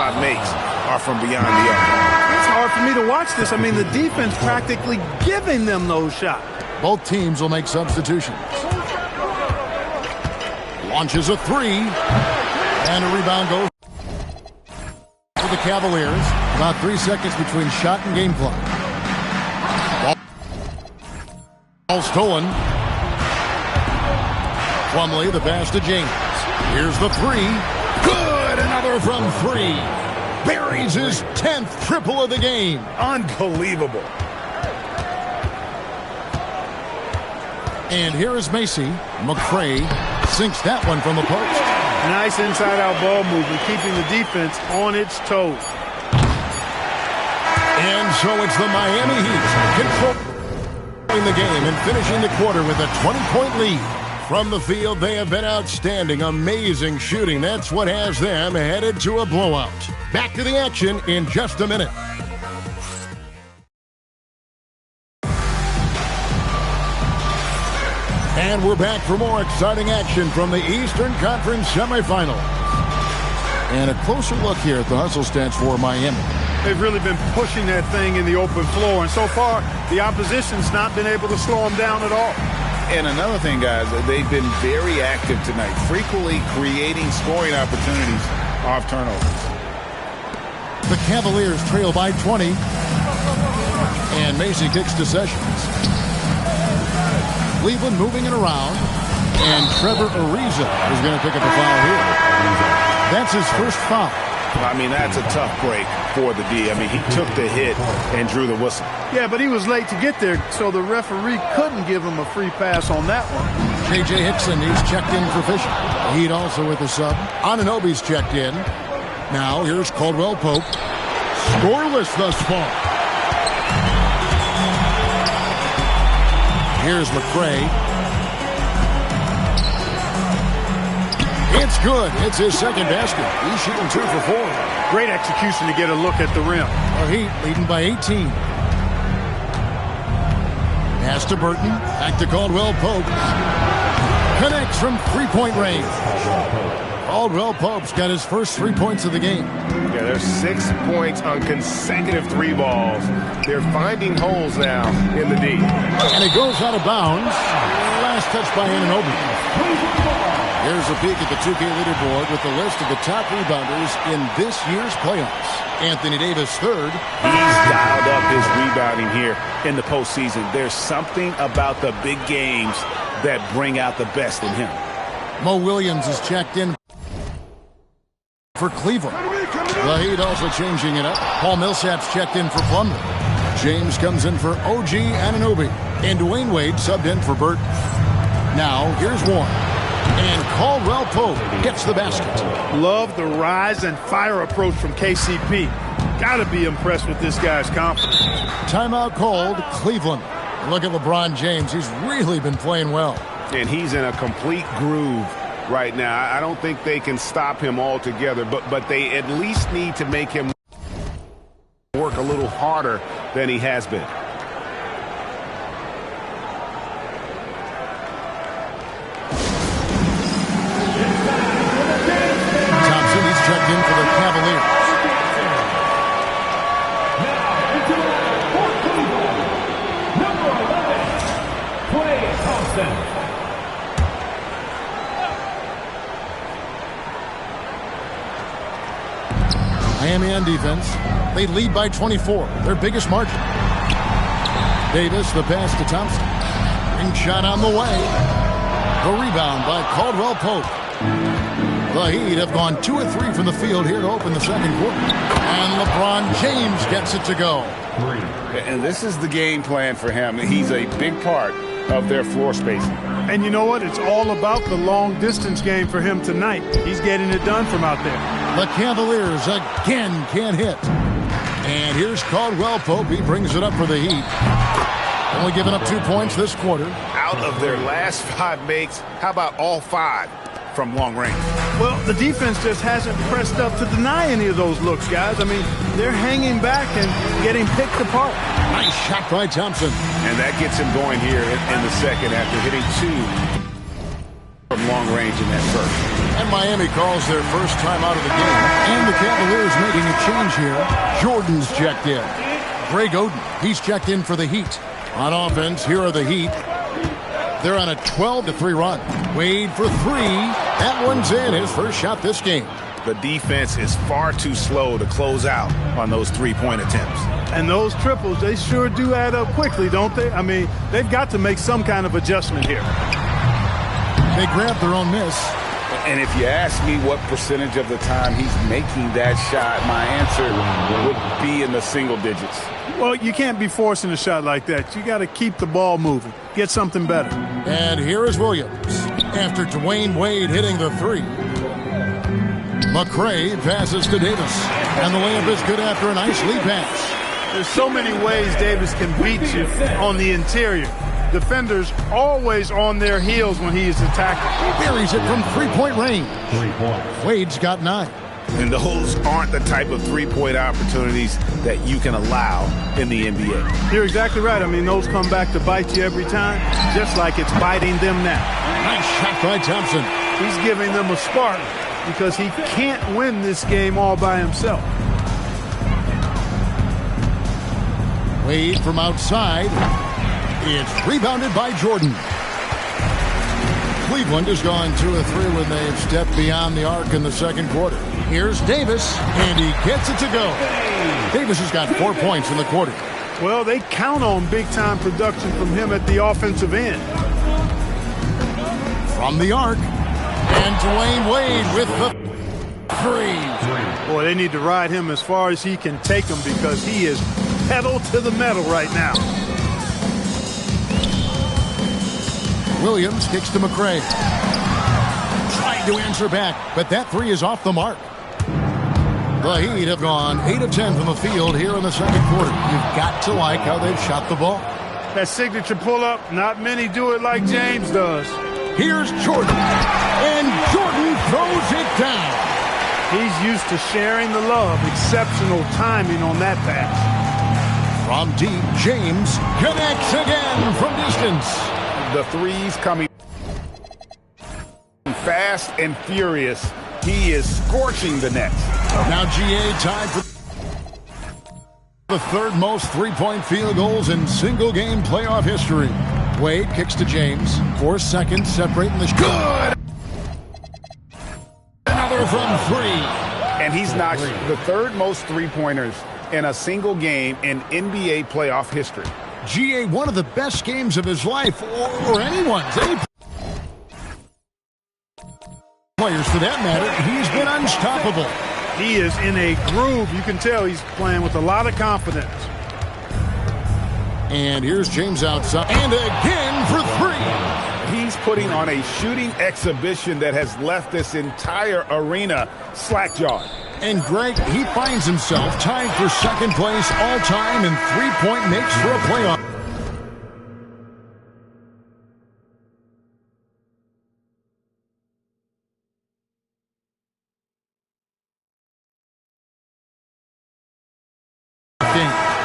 5 makes are from beyond the arc. It's hard for me to watch this. I mean, the defense practically giving them those shots. Both teams will make substitutions. Launches a 3. And a rebound goes for the Cavaliers. About 3 seconds between shot and game clock. Ball stolen. Plumlee, the pass to James. Here's the 3. Good! Another from 3. Buries his 10th triple of the game. Unbelievable. And here is Macy. McRae sinks that one from the post. Nice inside-out ball movement, keeping the defense on its toes. And so it's the Miami Heat controlling the game and finishing the quarter with a 20-point lead. From the field, they have been outstanding, amazing shooting. That's what has them headed to a blowout. Back to the action in just a minute. And we're back for more exciting action from the Eastern Conference semifinals. And a closer look here at the hustle stats for Miami. They've really been pushing that thing in the open floor, and so far, the opposition's not been able to slow them down at all. And another thing, guys, they've been very active tonight, frequently creating scoring opportunities off turnovers. The Cavaliers trail by 20. And Macy kicks to Sessions. Cleveland moving it around. And Trevor Ariza is going to pick up a foul here. That's his first foul. I mean, that's a tough break for the D. I mean, he took the hit and drew the whistle. Yeah, but he was late to get there, so the referee couldn't give him a free pass on that one. J.J. Hickson, he's checked in for Fisher. Heat also with the sub. Anunoby's checked in. Now, here's Caldwell Pope. Scoreless thus far. Here's McCray. It's good. It's his second basket. He's shooting 2 for 4. Great execution to get a look at the rim. The Heat leading by 18. Pass to Burton. Back to Caldwell Pope. Connects from three-point range. Caldwell Pope's got his first 3 points of the game. Yeah, there's 6 points on consecutive 3 balls. They're finding holes now in the D. And it goes out of bounds. Last touch by Anunoby. Here's a peek at the 2K leaderboard with the list of the top rebounders in this year's playoffs. Anthony Davis third. He's dialed up his rebounding here in the postseason. There's something about the big games that bring out the best in him. Mo Williams is checked in for Cleveland. The Heat also changing it up. Paul Millsap's checked in for Plumlee. James comes in for OG Anunoby. And Dwayne Wade subbed in for Burton. Now, here's Warren. And Caldwell Pope gets the basket. Love the rise and fire approach from KCP. Got to be impressed with this guy's confidence. Timeout called, Cleveland. Look at LeBron James. He's really been playing well. And he's in a complete groove right now. I don't think they can stop him altogether, but they at least need to make him work a little harder than he has been. Thompson, he's checked in for the Cavaliers. Miami on defense. They lead by 24, their biggest margin. Davis, the pass to Thompson. Ring shot on the way. The rebound by Caldwell Pope. The Heat have gone 2 of 3 from the field here to open the second quarter. And LeBron James gets it to go. And this is the game plan for him. He's a big part of their floor spacing. And you know what? It's all about the long-distance game for him tonight. He's getting it done from out there. The Cavaliers again can't hit. And here's Caldwell Pope. He brings it up for the Heat. Only giving up 2 points this quarter. Out of their last 5 makes, how about all 5 from long range? Well, the defense just hasn't pressed up to deny any of those looks, guys. I mean, they're hanging back and getting picked apart. Nice shot by Thompson. And that gets him going here in the second after hitting 2 from long range in that first. And Miami calls their first time out of the game. And the Cavaliers making a change here. Jordan's checked in. Greg Oden, he's checked in for the Heat. On offense, here are the Heat. They're on a 12-3 run. Wade for 3. That one's in. His first shot this game. The defense is far too slow to close out on those 3-point attempts. And those triples, they sure do add up quickly, don't they? I mean, they've got to make some kind of adjustment here. They grab their own miss. And if you ask me what percentage of the time he's making that shot, my answer would be in the single digits. Well, you can't be forcing a shot like that. You got to keep the ball moving. Get something better. And here is Williams. After Dwayne Wade hitting the 3. McCray passes to Davis. And the layup is good after a nice lead pass. There's so many ways Davis can beat you on the interior. Defenders always on their heels when he is attacking. Buries it from three-point range. Wade's got 9. And those aren't the type of three-point opportunities that you can allow in the NBA. You're exactly right. I mean, those come back to bite you every time, just like it's biting them now. Nice shot by Thompson. He's giving them a spark because he can't win this game all by himself. Wade from outside. It's rebounded by Jordan. Cleveland has gone 2 of 3 when they've stepped beyond the arc in the second quarter. Here's Davis, and he gets it to go. Davis has got 4 points in the quarter. Well, they count on big-time production from him at the offensive end. From the arc, and Dwayne Wade with the 3. Boy, they need to ride him as far as he can take them because he is pedal to the metal right now. Williams kicks to McRae. Trying to answer back, but that 3 is off the mark. The Heat have gone 8 of 10 from the field here in the second quarter. You've got to like how they've shot the ball. That signature pull-up, not many do it like James does. Here's Jordan, and Jordan throws it down. He's used to sharing the love. Exceptional timing on that pass. From deep, James connects again from distance. The threes coming fast and furious. He is scorching the Nets. Now GA tied for the third most three-point field goals in single-game playoff history. Wade kicks to James. 4 seconds separating the good. Another from 3. And he's knocked the third most three-pointers in a single game in NBA playoff history. GA, one of the best games of his life, or anyone's. Any players, for that matter, he's been unstoppable. He is in a groove. You can tell he's playing with a lot of confidence. And here's James outside. And again for 3. He's putting on a shooting exhibition that has left this entire arena slack-jawed. And Greg, he finds himself tied for second place all-time in three-point makes for a playoff.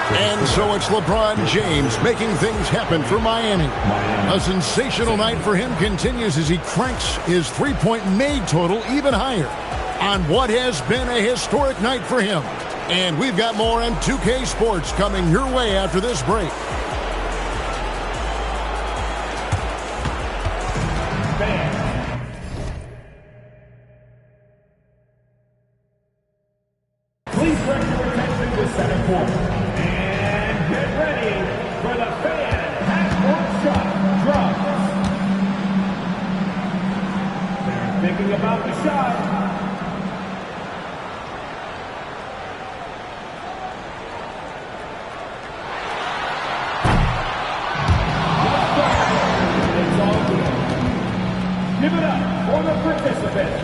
And so it's LeBron James making things happen for Miami. A sensational night for him continues as he cranks his three-point made total even higher on what has been a historic night for him. And we've got more on 2K Sports coming your way after this break. Please direct your attention to second quarter. And get ready for the fan half-court shot drops. They're thinking about the shot. It's all good. Give it up for the participants.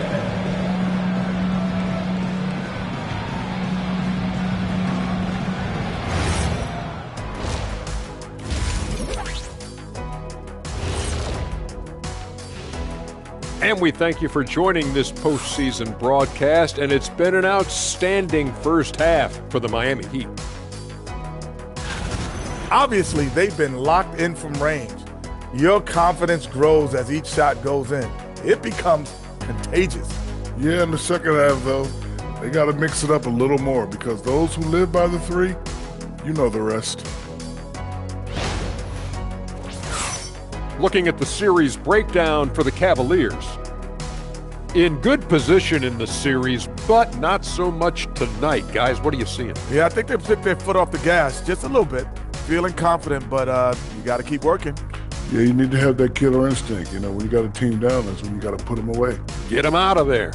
And we thank you for joining this postseason broadcast, and it's been an outstanding first half for the Miami Heat. Obviously, they've been locked in from range. Your confidence grows as each shot goes in. It becomes contagious. Yeah, in the second half, though, they got to mix it up a little more because those who live by the 3, you know the rest. Looking at the series breakdown for the Cavaliers. In good position in the series, but not so much tonight. Guys, what are you seeing? Yeah, I think they've took their foot off the gas just a little bit. Feeling confident, but you got to keep working. Yeah, you need to have that killer instinct. You know, when you got a team down, that's when you got to put them away. Get them out of there.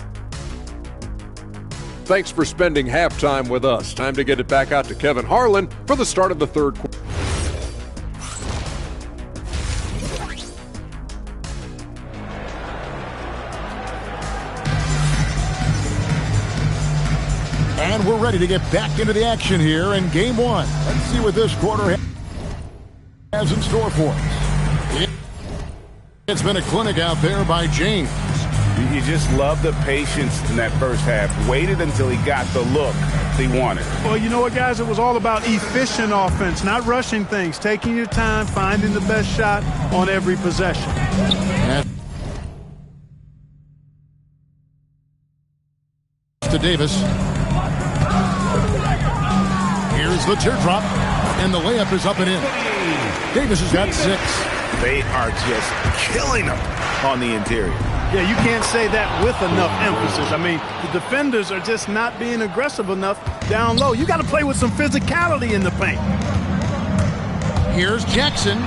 Thanks for spending halftime with us. Time to get it back out to Kevin Harlan for the start of the third quarter. And we're ready to get back into the action here in Game 1. Let's see what this quarter has in store for us. It's been a clinic out there by James. You just love the patience in that first half. Waited until he got the look he wanted. Well, you know what, guys? It was all about efficient offense, not rushing things, taking your time, finding the best shot on every possession. To Davis. Here's the teardrop, and the layup is up and in. Davis has got 6. They are just killing him. on the interior. Yeah, you can't say that with enough emphasis. I mean, the defenders are just not being aggressive enough down low. You got to play with some physicality in the paint. Here's Jackson.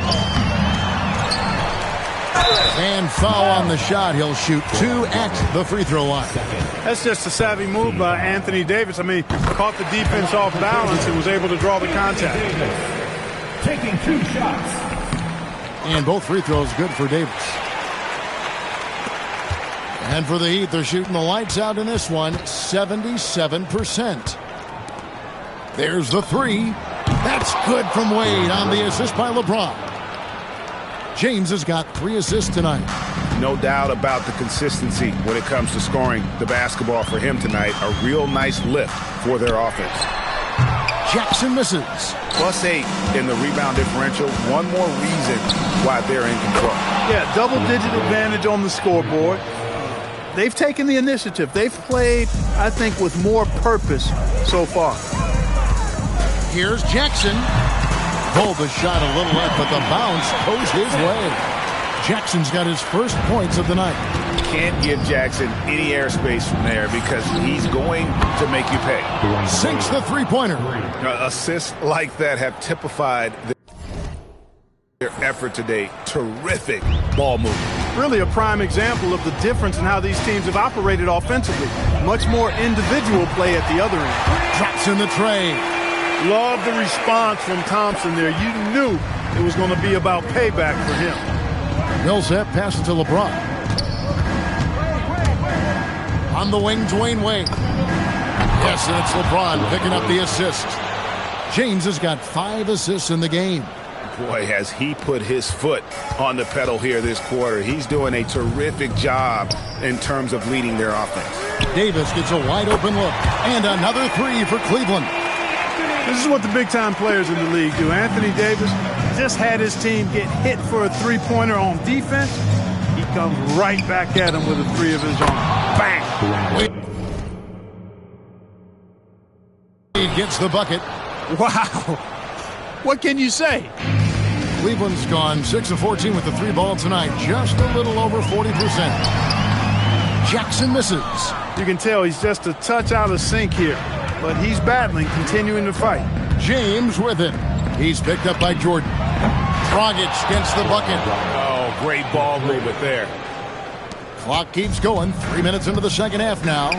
And foul on the shot. He'll shoot 2 at the free throw line. That's just a savvy move by Anthony Davis. I mean, caught the defense off balance and was able to draw the contact. Taking 2 shots. And both free throws good for Davis. And for the Heat, they're shooting the lights out in this one, 77%. There's the 3. That's good from Wade on the assist by LeBron. James has got 3 assists tonight. No doubt about the consistency when it comes to scoring the basketball for him tonight. A real nice lift for their offense. Jackson misses. +8 in the rebound differential. One more reason why they're in control. Yeah, double-digit advantage on the scoreboard. They've taken the initiative. They've played, I think, with more purpose so far. Here's Jackson. Pulled the shot a little left, but the bounce goes his way. Jackson's got his first points of the night. Can't give Jackson any airspace from there because he's going to make you pay. Sinks the three-pointer. Assists like that have typified their effort today. Terrific ball movement. Really a prime example of the difference in how these teams have operated offensively. Much more individual play at the other end. Drops in the tray. Love the response from Thompson there. You knew it was going to be about payback for him. Millsap passes to LeBron. On the wing, Dwayne Wade. Yes, and it's LeBron picking up the assist. James has got 5 assists in the game. Boy, has he put his foot on the pedal here this quarter. He's doing a terrific job in terms of leading their offense. Davis gets a wide-open look. And another 3 for Cleveland. This is what the big-time players in the league do. Anthony Davis just had his team get hit for a three-pointer on defense. He comes right back at him with a 3 of his own. Bang! He gets the bucket. Wow. What can you say? Cleveland's gone 6 of 14 with the 3 ball tonight. Just a little over 40%. Jackson misses. You can tell he's just a touch out of sync here. But he's battling, continuing to fight. James with it. He's picked up by Jordan. Dragic gets the bucket. Oh, great ball movement there. Clock keeps going. 3 minutes into the second half now.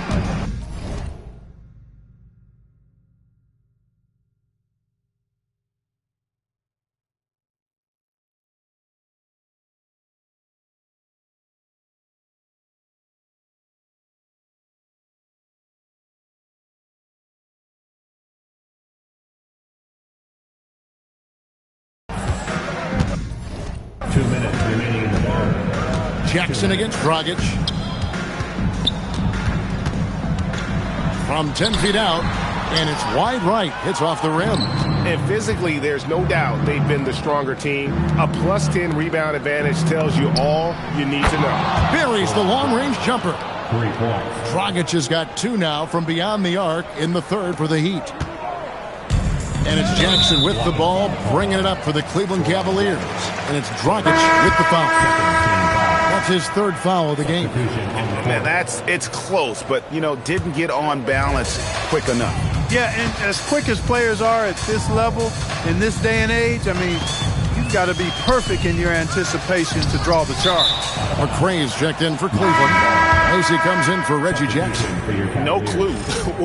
Jackson against Dragic. From 10 feet out, and it's wide right. Hits off the rim. And physically, there's no doubt they've been the stronger team. A +10 rebound advantage tells you all you need to know. Buries the long-range jumper. 3 points. Dragic has got 2 now from beyond the arc in the third for the Heat. And it's Jackson with the ball, bringing it up for the Cleveland Cavaliers. And it's Dragic with the foul. That's his 3rd foul of the game. Man, it's close, but, didn't get on balance quick enough. Yeah, and as quick as players are at this level, in this day and age, I mean, you've got to be perfect in your anticipation to draw the charge. McRae's checked in for Cleveland. Macy comes in for Reggie Jackson. No clue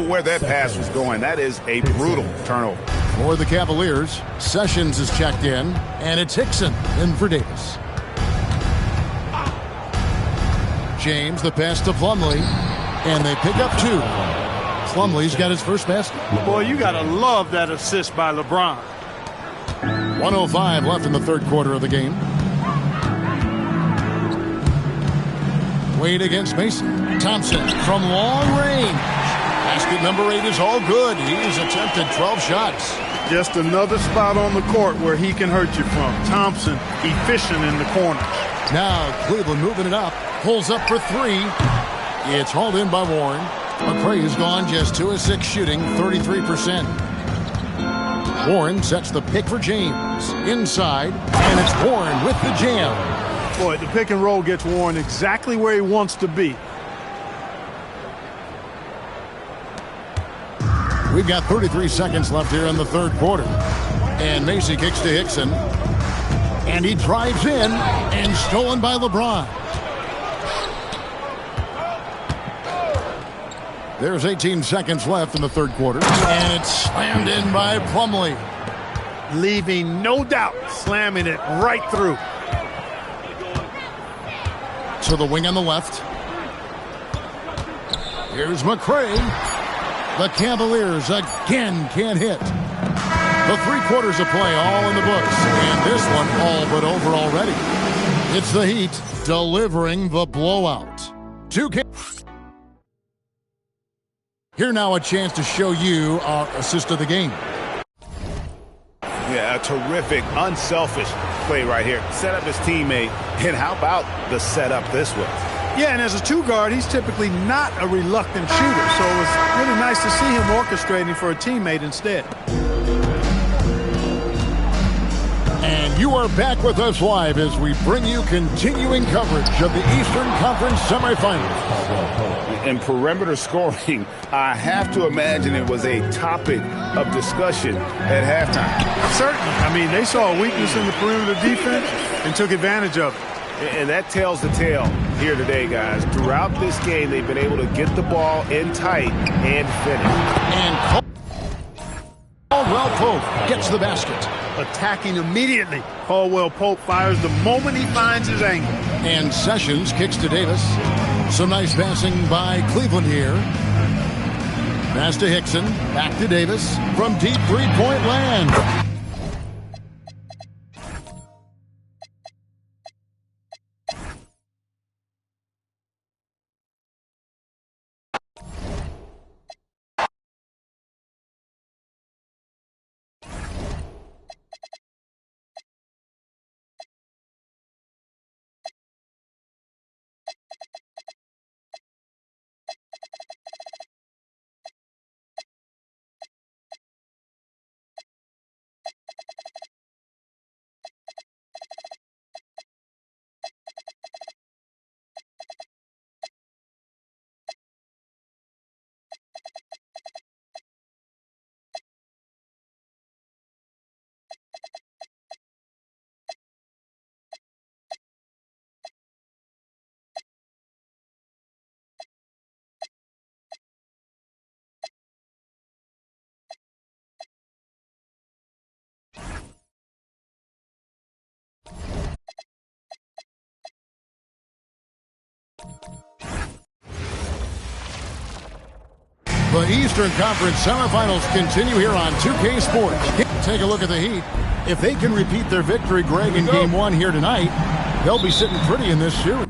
where that pass was going. That is a brutal turnover. For the Cavaliers, Sessions is checked in, and it's Hickson in for Davis. James, the pass to Plumlee, and they pick up 2. Plumlee's got his first basket. Boy, you got to love that assist by LeBron. 1:05 left in the third quarter of the game. Wade against Mason. Thompson from long range. Basket number 8 is all good. He's attempted 12 shots. Just another spot on the court where he can hurt you from. Thompson, efficient in the corners. Now Cleveland moving it up. Pulls up for 3. It's hauled in by Warren. McRae has gone just 2 of 6 shooting, 33%. Warren sets the pick for James. Inside, and it's Warren with the jam. Boy, the pick and roll gets Warren exactly where he wants to be. We've got 33 seconds left here in the third quarter. And Macy kicks to Hickson. And he drives in and stolen by LeBron. There's 18 seconds left in the third quarter. And it's slammed in by Plumlee. Leaving no doubt, slamming it right through. To the wing on the left. Here's McCray. The Cavaliers again can't hit. The 3 quarters of play all in the books. And this one all but over already. It's the Heat delivering the blowout. 2K. Here now a chance to show you our assist of the game. Yeah, a terrific, unselfish play right here. Set up his teammate. And how about the setup this way? Yeah, and as a 2-guard, he's typically not a reluctant shooter. So it was really nice to see him orchestrating for a teammate instead. And you are back with us live as we bring you continuing coverage of the Eastern Conference semifinals. In perimeter scoring, I have to imagine it was a topic of discussion at halftime. Certainly. I mean, they saw a weakness in the perimeter defense and took advantage of it. And that tells the tale here today, guys. Throughout this game, they've been able to get the ball in tight and finish. And Caldwell Pope gets the basket. Attacking immediately. Caldwell Pope fires the moment he finds his angle. And Sessions kicks to Davis. Some nice passing by Cleveland here. Pass to Hickson. Back to Davis. From deep three-point land. The Eastern Conference semifinals continue here on 2K Sports. Take a look at the Heat. If they can repeat their victory, Greg, in Game 1 here tonight, they'll be sitting pretty in this series.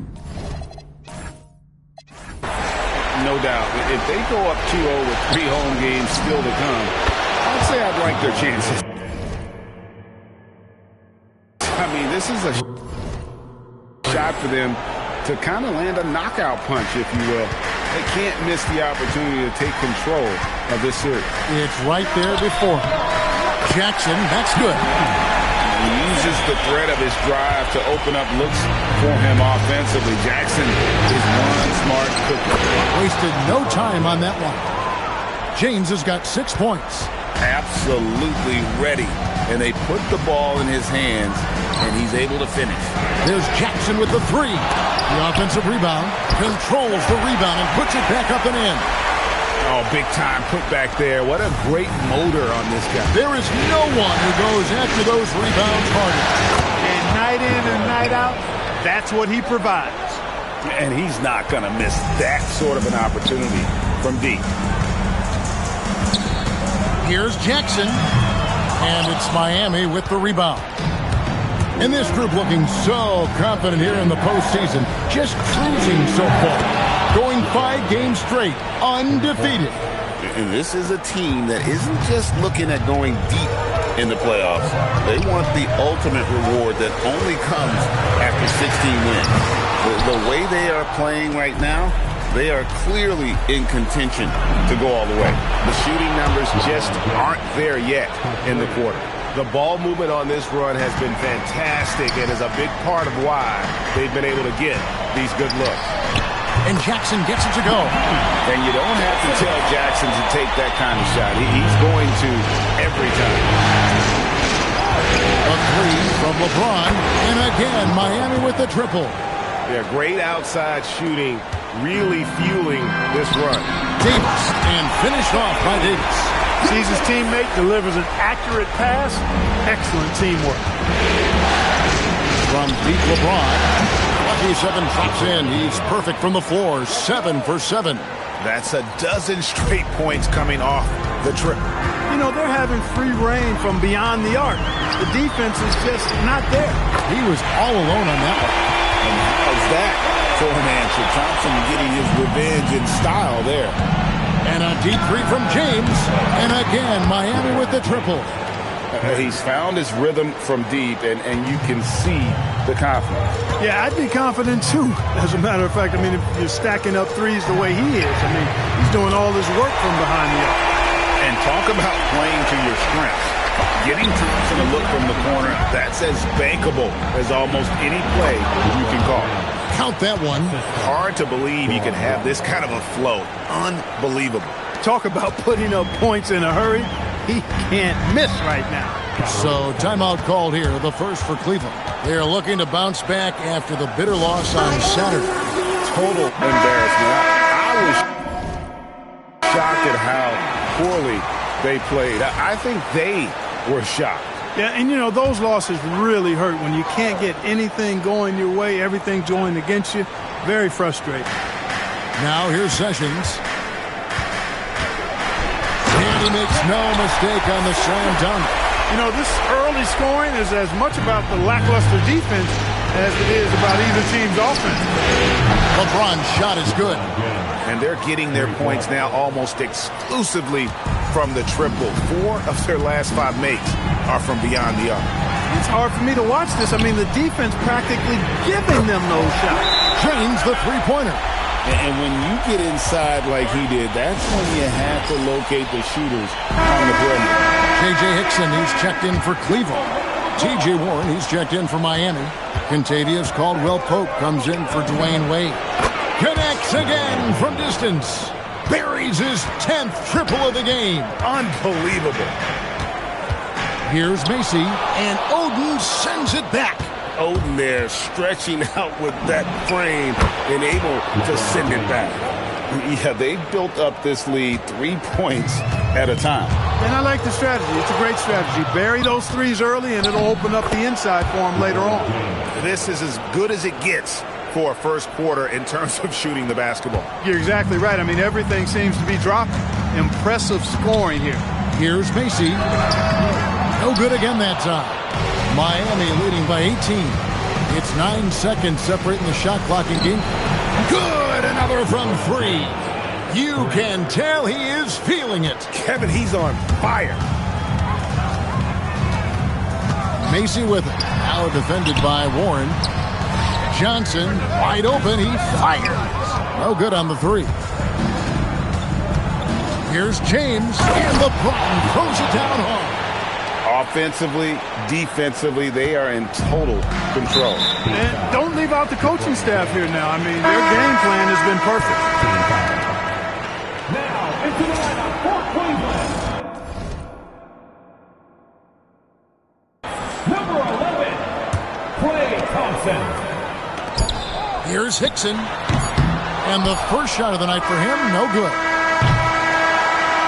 No doubt. If they go up 2-0 with 3 home games still to come, I'd say I'd like their chances. I mean, this is a shot for them to kind of land a knockout punch, if you will. They can't miss the opportunity to take control of this series. It's right there before Jackson. That's good. He uses the threat of his drive to open up looks for him offensively. Jackson is one smart cookie. Wasted no time on that one. James has got 6 points. Absolutely ready. And they put the ball in his hands, and he's able to finish. There's Jackson with the 3. The offensive rebound, controls the rebound and puts it back up and in. Oh, big time put back there. What a great motor on this guy. There is no one who goes after those rebounds harder. And night in and night out, that's what he provides. And he's not going to miss that sort of an opportunity from deep. Here's Jackson. And it's Miami with the rebound. And this group looking so confident here in the postseason. Just cruising so far. Going 5 games straight, undefeated. And this is a team that isn't just looking at going deep in the playoffs. They want the ultimate reward that only comes after 16 wins. The way they are playing right now, they are clearly in contention to go all the way. The shooting numbers just aren't there yet in the quarter. The ball movement on this run has been fantastic and is a big part of why they've been able to get these good looks. And Jackson gets it to go. And you don't have to tell Jackson to take that kind of shot. He's going to every time. A three from LeBron. And again, Miami with the triple. Yeah, great outside shooting, really fueling this run. Davis, and finished off by Davis. Sees his teammate, delivers an accurate pass. Excellent teamwork. From deep LeBron. 27 drops in. He's perfect from the floor. 7 for 7. That's a dozen straight points coming off the trip. You know, they're having free reign from beyond the arc. The defense is just not there. He was all alone on that one. And how's that for an answer? Thompson getting his revenge in style there. And a deep three from James. And again, Miami with the triple. He's found his rhythm from deep, and you can see the confidence. Yeah, I'd be confident too. As a matter of fact, I mean, if you're stacking up threes the way he is, I mean, he's doing all this work from behind the arc. And talk about playing to your strengths. Getting Thompson a look from the corner, that's as bankable as almost any play you can call. Count that one. Hard to believe you can have this kind of a flow. Unbelievable. Talk about putting up points in a hurry. He can't miss right now. So timeout called here, the first for Cleveland. They are looking to bounce back after the bitter loss on Saturday. Total embarrassment. I was shocked at how poorly they played. I think they were shocked. Yeah, and you know, those losses really hurt when you can't get anything going your way, everything's going against you. Very frustrating. Now here's Sessions. And he makes no mistake on the slam dunk. You know, this early scoring is as much about the lackluster defense as it is about either team's offense. LeBron's shot is good. And they're getting their points now almost exclusively from the triple. 4 of their last 5 makes are from beyond the arc. It's hard for me to watch this. I mean, the defense practically giving them those shots. Drains the three-pointer. And when you get inside like he did, that's when you have to locate the shooters on the perimeter. J.J. Hickson, he's checked in for Cleveland. T.J. Warren, he's checked in for Miami. Contavious Caldwell-Pope comes in for Dwayne Wade. Connects again from distance. Buries his 10th triple of the game. Unbelievable. Here's Macy, and Oden sends it back. Oden there stretching out with that frame and able to send it back. Yeah, they've built up this lead 3 points at a time. And I like the strategy. It's a great strategy. Bury those threes early, and it'll open up the inside for them later on. This is as good as it gets for a first quarter in terms of shooting the basketball. You're exactly right. I mean, everything seems to be dropping. Impressive scoring here. Here's Macy. No good again that time. Miami leading by 18. It's 9 seconds separating the shot clock and game. Good! Another from 3. You can tell he is feeling it. Kevin, he's on fire. Macy with it. Now defended by Warren. Johnson, wide open. He fires. No good on the 3. Here's James, and LeBron throws it down hard. Offensively, defensively, they are in total control. And don't leave out the coaching staff here now. I mean, their game plan has been perfect. Now, into the lineup for Cleveland. Number 11, Klay Thompson. Here's Hickson. And the first shot of the night for him, no good.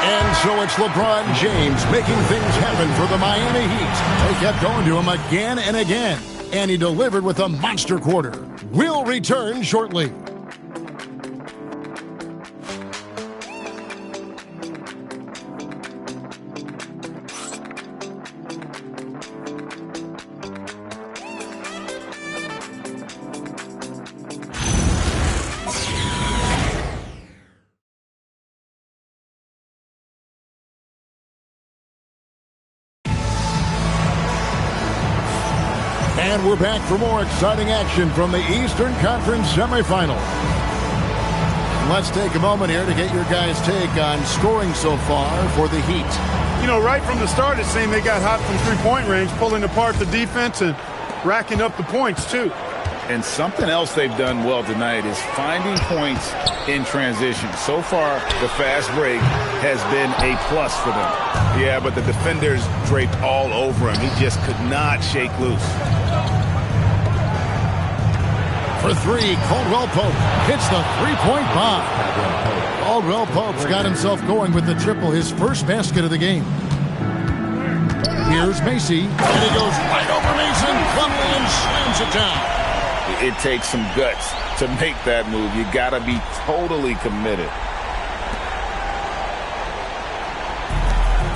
And so it's LeBron James making things happen for the Miami Heat. They kept going to him again and again. And he delivered with a monster quarter. We'll return shortly. And we're back for more exciting action from the Eastern Conference semifinal. Let's take a moment here to get your guys' take on scoring so far for the Heat. You know, right from the start, it seemed they got hot from three-point range, pulling apart the defense and racking up the points, too. And something else they've done well tonight is finding points in transition. So far, the fast break has been a plus for them. Yeah, but the defenders draped all over him. He just could not shake loose. For three, Caldwell Pope hits the three-point bomb. Caldwell Pope's got himself going with the triple, his first basket of the game. Here's Macy, and he goes right over Mason, Plumlee, and slams it down. It takes some guts to make that move. You got to be totally committed.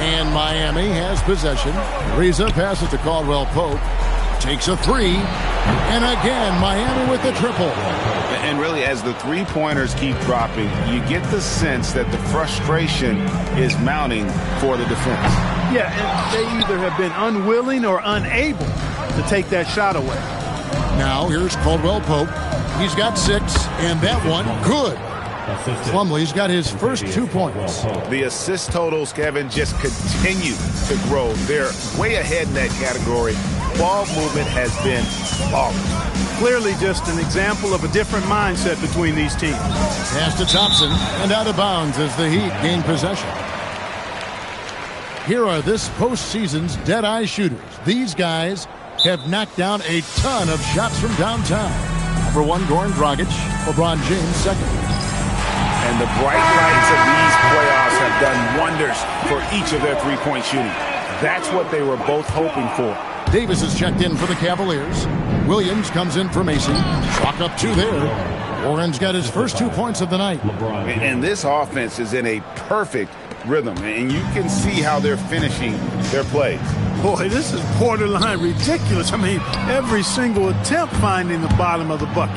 And Miami has possession. Reza passes to Caldwell Pope. Takes a three. And again, Miami with the triple. And really, as the three-pointers keep dropping, you get the sense that the frustration is mounting for the defense. Yeah, and they either have been unwilling or unable to take that shot away. Now, here's Caldwell Pope. He's got 6, and that one, good. Plumlee's got his first 2 points. The assist totals, Kevin, just continue to grow. They're way ahead in that category. Ball movement has been flawless. Clearly just an example of a different mindset between these teams. Pass to Thompson, and out of bounds as the Heat gain possession. Here are this postseason's dead-eye shooters. These guys have knocked down a ton of shots from downtown. Number 1, Goran Dragic, LeBron James second. And the bright lights of these playoffs have done wonders for each of their three-point shooting. That's what they were both hoping for. Davis is checked in for the Cavaliers. Williams comes in for Macy. Chalk up 2 there. Warren's got his first 2 points of the night. And this offense is in a perfect rhythm, and you can see how they're finishing their plays. Boy, this is borderline ridiculous. I mean, every single attempt finding the bottom of the bucket.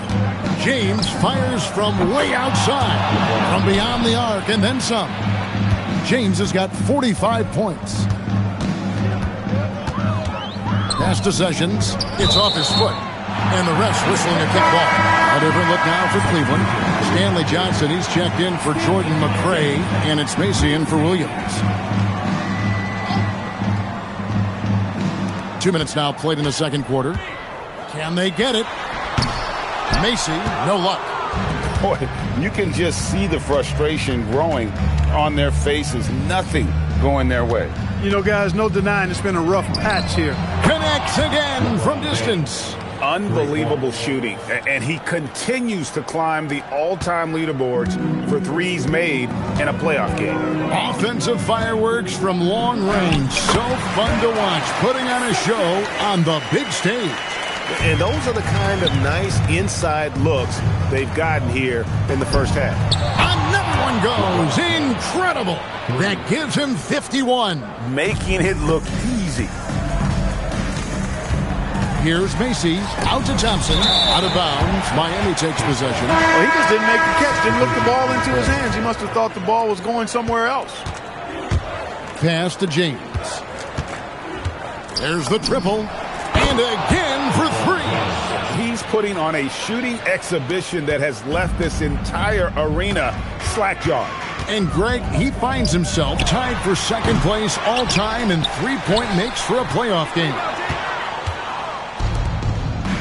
James fires from way outside, from beyond the arc, and then some. James has got 45 points. Pass to Sessions. It's off his foot. And the refs whistling a kick ball. A different look now for Cleveland. Stanley Johnson, he's checked in for Jordan McRae, and it's Macy in for Williams. 2 minutes now played in the second quarter. Can they get it? Macy, no luck. Boy, you can just see the frustration growing on their faces. Nothing going their way. You know, guys, no denying it's been a rough patch here. Connects again from distance. Unbelievable shooting, and he continues to climb the all-time leaderboards for threes made in a playoff game. Offensive fireworks from long range. So fun to watch, putting on a show on the big stage. And those are the kind of nice inside looks they've gotten here in the first half. Another one goes. Incredible. That gives him 51. Making it look easy. Here's Macy, out to Thompson, out of bounds. Miami takes possession. Well, he just didn't make the catch, didn't look the ball into his hands. He must have thought the ball was going somewhere else. Pass to James. There's the triple, and again for 3. He's putting on a shooting exhibition that has left this entire arena slack-jawed. And Greg, he finds himself tied for second place all-time in three-point makes for a playoff game.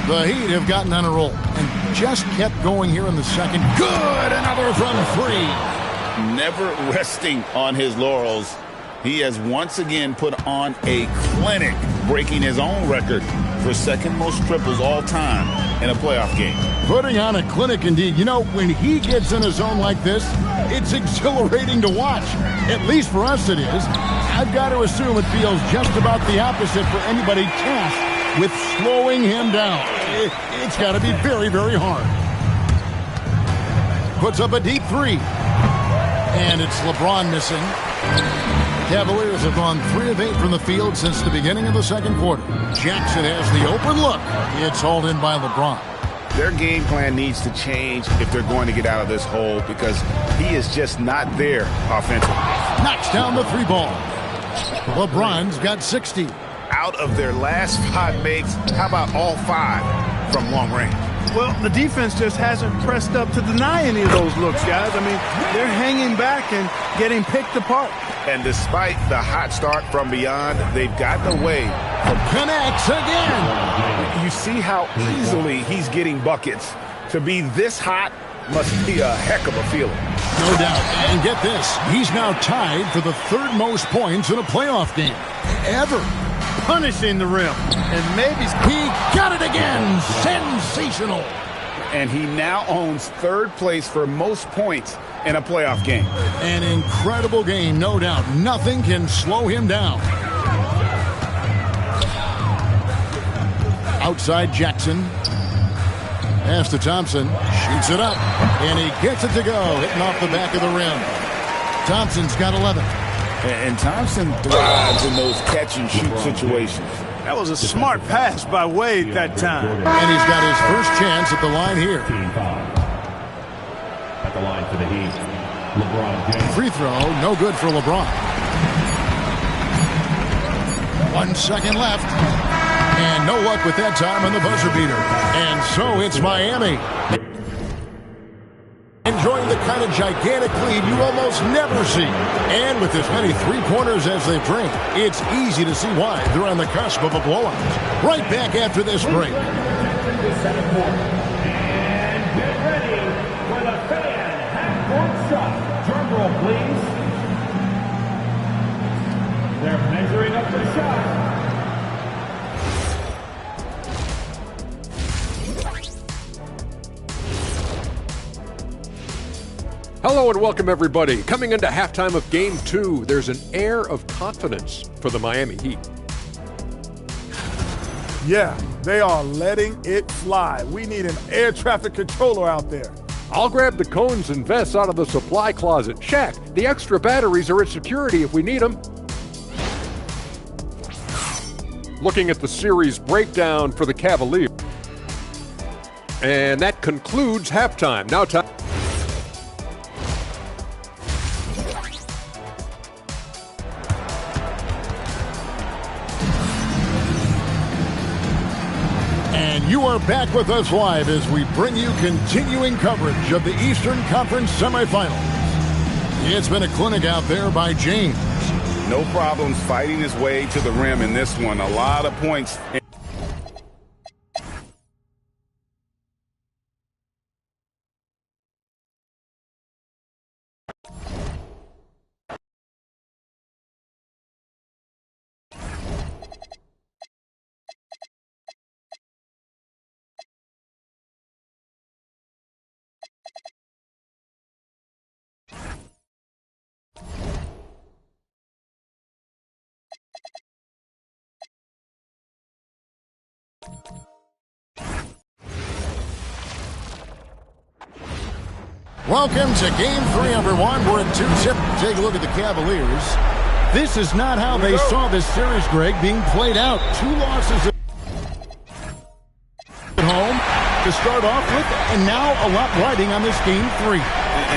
The Heat have gotten on a roll and just kept going here in the second. Good! Another from 3. Never resting on his laurels. He has once again put on a clinic, breaking his own record for second most triples all time in a playoff game. Putting on a clinic indeed. You know, when he gets in a zone like this, it's exhilarating to watch. At least for us it is. I've got to assume it feels just about the opposite for anybody tasked with slowing him down. It's got to be very, very hard. Puts up a deep 3. And it's LeBron missing. Cavaliers have gone 3 of 8 from the field since the beginning of the second quarter. Jackson has the open look. It's hauled in by LeBron. Their game plan needs to change if they're going to get out of this hole because he is just not there offensively. Knocks down the 3 ball. LeBron's got 60. Out of their last 5 makes, how about all 5 from long range? Well, the defense just hasn't pressed up to deny any of those looks, guys. I mean, they're hanging back and getting picked apart. And despite the hot start from beyond, they've gotten away from... Connects again. You see how easily he's getting buckets. To be this hot must be a heck of a feeling. No doubt. And get this, he's now tied for the third most points in a playoff game ever. Punishing the rim. And maybe he got it again. Sensational. And he now owns third place for most points in a playoff game. An incredible game, no doubt. Nothing can slow him down. Outside Jackson. Pass to Thompson. Shoots it up. And he gets it to go. Hitting off the back of the rim. Thompson's got 11. And Thompson thrives in those catch-and-shoot situations. That was a smart pass by Wade that time. And he's got his first chance at the line here. At the line for the Heat, LeBron James. Free throw, no good for LeBron. 1 second left. And no luck with that time on the buzzer beater. And so it's Miami. Enjoying the kind of gigantic lead you almost never see. And with as many three-pointers as they've drained, it's easy to see why they're on the cusp of a blowout. Right back after this break. And get ready for the fan half-court shot. Drum roll, please. They're measuring up the shot. Hello and welcome, everybody. Coming into halftime of Game 2, there's an air of confidence for the Miami Heat. Yeah, they are letting it fly. We need an air traffic controller out there. I'll grab the cones and vests out of the supply closet. Shaq, the extra batteries are at security if we need them. Looking at the series breakdown for the Cavaliers. And that concludes halftime. Now time. You are back with us live as we bring you continuing coverage of the Eastern Conference semifinals. It's been a clinic out there by James. No problems fighting his way to the rim in this one. A lot of points. Welcome to Game 3, everyone. We're at 2-zip. Take a look at the Cavaliers. This is not how they saw this series, Greg, being played out. 2 losses at home to start off with, and now a lot riding on this Game 3.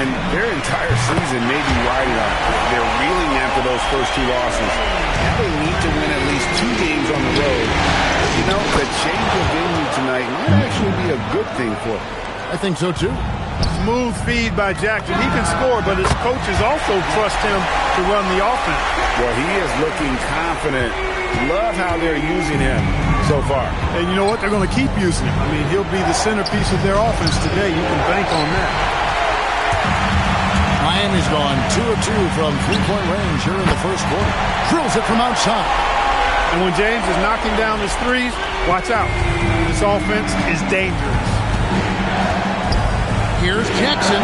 And their entire season may be riding on. They're reeling after those first 2 losses. Now they need to win at least 2 games on the road. You know, the change of venue tonight might actually be a good thing for them. I think so, too. Smooth feed by Jackson. He can score, but his coaches also trust him to run the offense. Well, he is looking confident. Love how they're using him so far. And you know what? They're going to keep using him. I mean, he'll be the centerpiece of their offense today. You can bank on that. Miami's gone 2 of 2 from three-point range here in the first quarter. Drills it from outside. And when James is knocking down his threes, watch out. This offense is dangerous. Here's Jackson.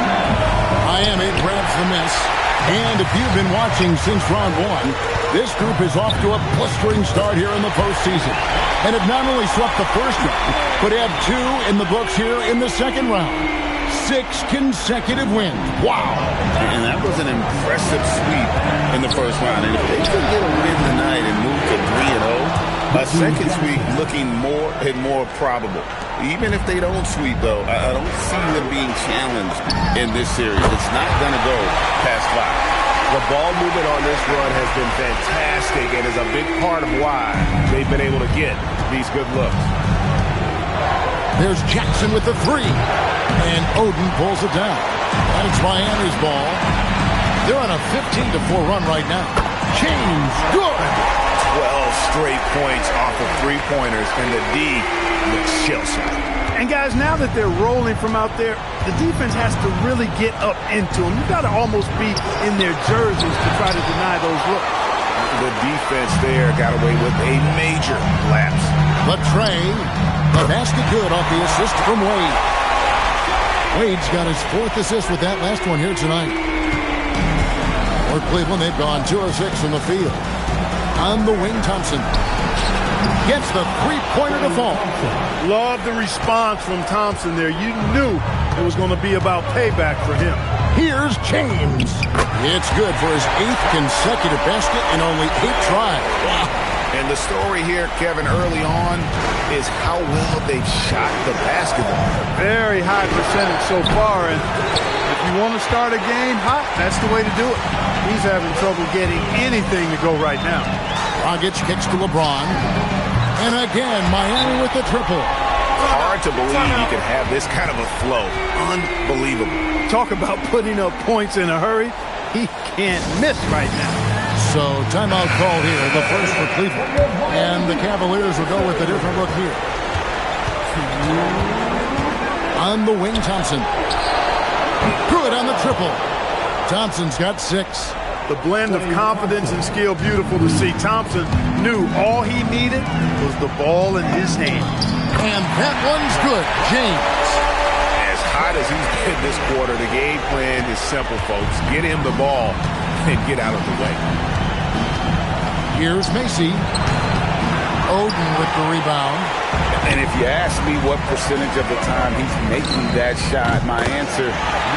Miami grabs the miss. And if you've been watching since round 1, this group is off to a blistering start here in the postseason. And have not only swept the first round, but have 2 in the books here in the second round. 6 consecutive wins. Wow. And that was an impressive sweep in the first round. And if they can get a win tonight and move to 3-0, a second sweep looking more and more probable. Even if they don't sweep, though, I don't see them being challenged in this series. It's not going to go past 5. The ball movement on this run has been fantastic and is a big part of why they've been able to get these good looks. There's Jackson with the 3. And Oden pulls it down. And it's Miami's ball. They're on a 15-4 run right now. James, good. 12 straight points off of three-pointers, and the D looks shell-shocked. And guys, now that they're rolling from out there, the defense has to really get up into them. You've got to almost be in their jerseys to try to deny those looks. The defense there got away with a major lapse. But Trey, the basket good off the assist from Wade. Wade's got his 4th assist with that last one here tonight. For Cleveland, they've gone 2 of 6 from the field. On the wing, Thompson gets the three-pointer to fall. Love the response from Thompson there. You knew it was going to be about payback for him. Here's James. It's good for his 8th consecutive basket in only 8 tries. Wow. And the story here, Kevin, early on is how well they've shot the basketball. Very high percentage so far, and if you want to start a game hot, that's the way to do it. He's having trouble getting anything to go right now. Dragic kicks to LeBron. And again, Miami with the triple. Hard to believe you can have this kind of a flow. Unbelievable. Talk about putting up points in a hurry. He can't miss right now. So timeout call here, the first for Cleveland. And the Cavaliers will go with a different look here. On the wing, Thompson. Good on the triple. Thompson's got 6. The blend of confidence and skill, beautiful to see. Thompson knew all he needed was the ball in his hand. And that one's good. James. As hot as he's been this quarter, the game plan is simple, folks. Get him the ball and get out of the way. Here's Macy. Oden with the rebound. And if you ask me what percentage of the time he's making that shot, my answer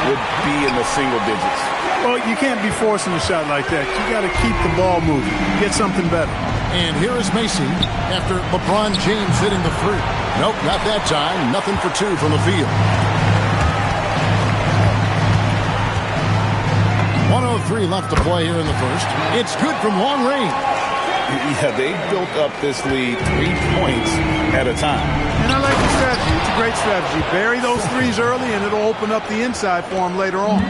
would be in the single digits. Well, you can't be forcing a shot like that. You got to keep the ball moving. Get something better. And here is Macy after LeBron James hitting the 3. Nope, not that time. Nothing for 2 from the field. 1:03 left to play here in the first. It's good from long range. Yeah, they built up this lead 3 points at a time. And I like the strategy. It's a great strategy. Bury those threes early, and it'll open up the inside for him later on.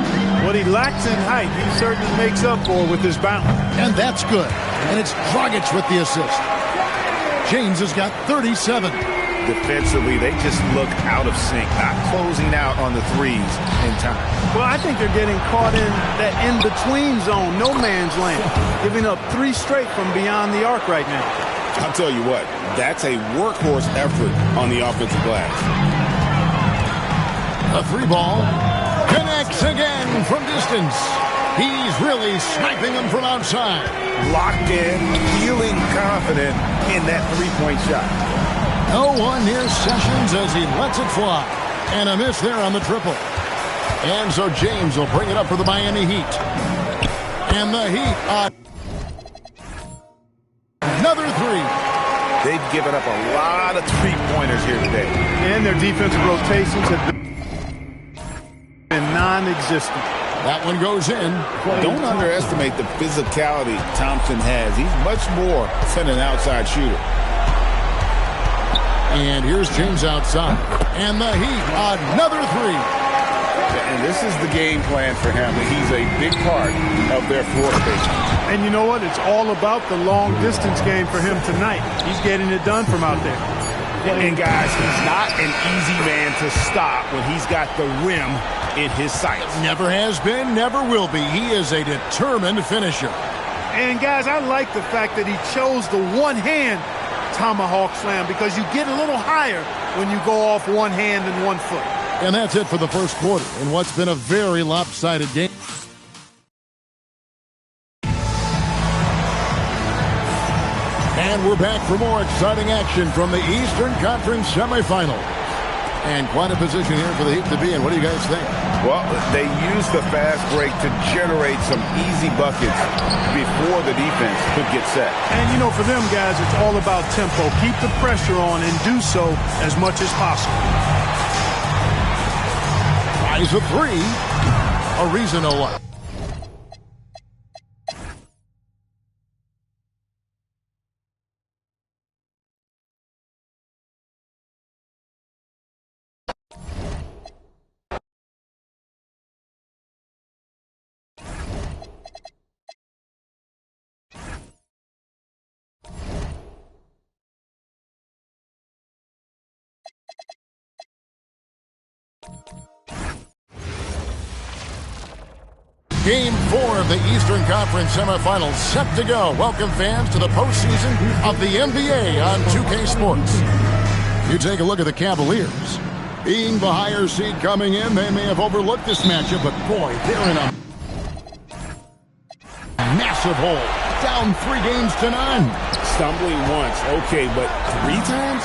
What he lacks in height, he certainly makes up for with his bounce. And that's good. And it's Dragic with the assist. James has got 37. Defensively, they just look out of sync, not closing out on the threes in time. Well, I think they're getting caught in that in-between zone, no man's land, giving up 3 straight from beyond the arc right now. I'll tell you what, that's a workhorse effort on the offensive glass. A 3 ball connects again from distance. He's really sniping them from outside. Locked in, feeling confident in that 3-point shot. No one near Sessions as he lets it fly. And a miss there on the triple. And so James will bring it up for the Miami Heat. And the Heat another 3. They've given up a lot of 3-pointers here today. And their defensive rotations have been non-existent. That one goes in. Don't underestimate the physicality Thompson has. He's much more than an outside shooter. And here's James outside. And the Heat, another 3. And this is the game plan for him. He's a big part of their floor spacing. And you know what? It's all about the long-distance game for him tonight. He's getting it done from out there. And, guys, he's not an easy man to stop when he's got the rim in his sights. Never has been, never will be. He is a determined finisher. And, guys, I like the fact that he chose the one-hand tomahawk slam because you get a little higher when you go off one hand and 1 foot. And that's it for the first quarter in what's been a very lopsided game. And we're back for more exciting action from the Eastern Conference semifinal. And quite a position here for the Heat to be in. What do you guys think? Well, they used the fast break to generate some easy buckets before the defense could get set. And, you know, for them guys, it's all about tempo. Keep the pressure on and do so as much as possible. Rise of 3. Ariza what? Game 4 of the Eastern Conference semifinals set to go. Welcome, fans, to the postseason of the NBA on 2K Sports. You take a look at the Cavaliers. Being the higher seed coming in, they may have overlooked this matchup, but boy, they're in a massive hole. Down 3 games to none. Stumbling once, okay, but 3 times?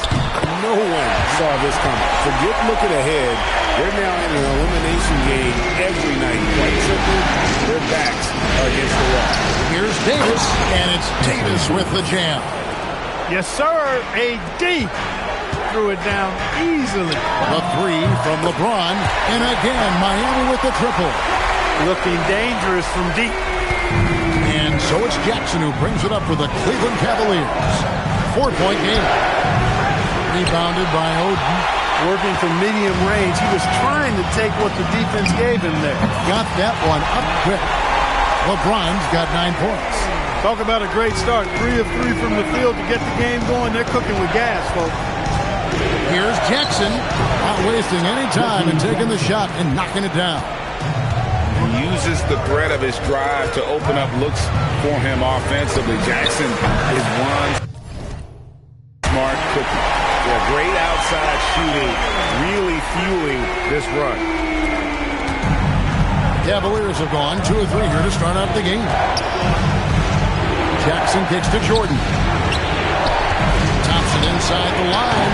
No one saw this coming. Forget looking ahead. They're now in an elimination game every night. Quite simply, their backs are against the wall. Here's Davis, and it's Davis with the jam. Yes, sir. AD threw it down easily. The 3 from LeBron, and again, Miami with the triple. Looking dangerous from deep. And so it's Jackson who brings it up for the Cleveland Cavaliers. 4-point game. Rebounded by Oden. Working from medium range. He was trying to take what the defense gave him there. Got that one up quick. LeBron's got 9 points. Talk about a great start. 3 of 3 from the field to get the game going. They're cooking with gas, folks. Here's Jackson. Not wasting any time and taking the shot and knocking it down. He uses the threat of his drive to open up looks for him offensively. Jackson is one smart cookie. Yeah, great outside shooting, really fueling this run. Cavaliers have gone 2 of 3 here to start out the game. Jackson kicks to Jordan. Thompson inside the line,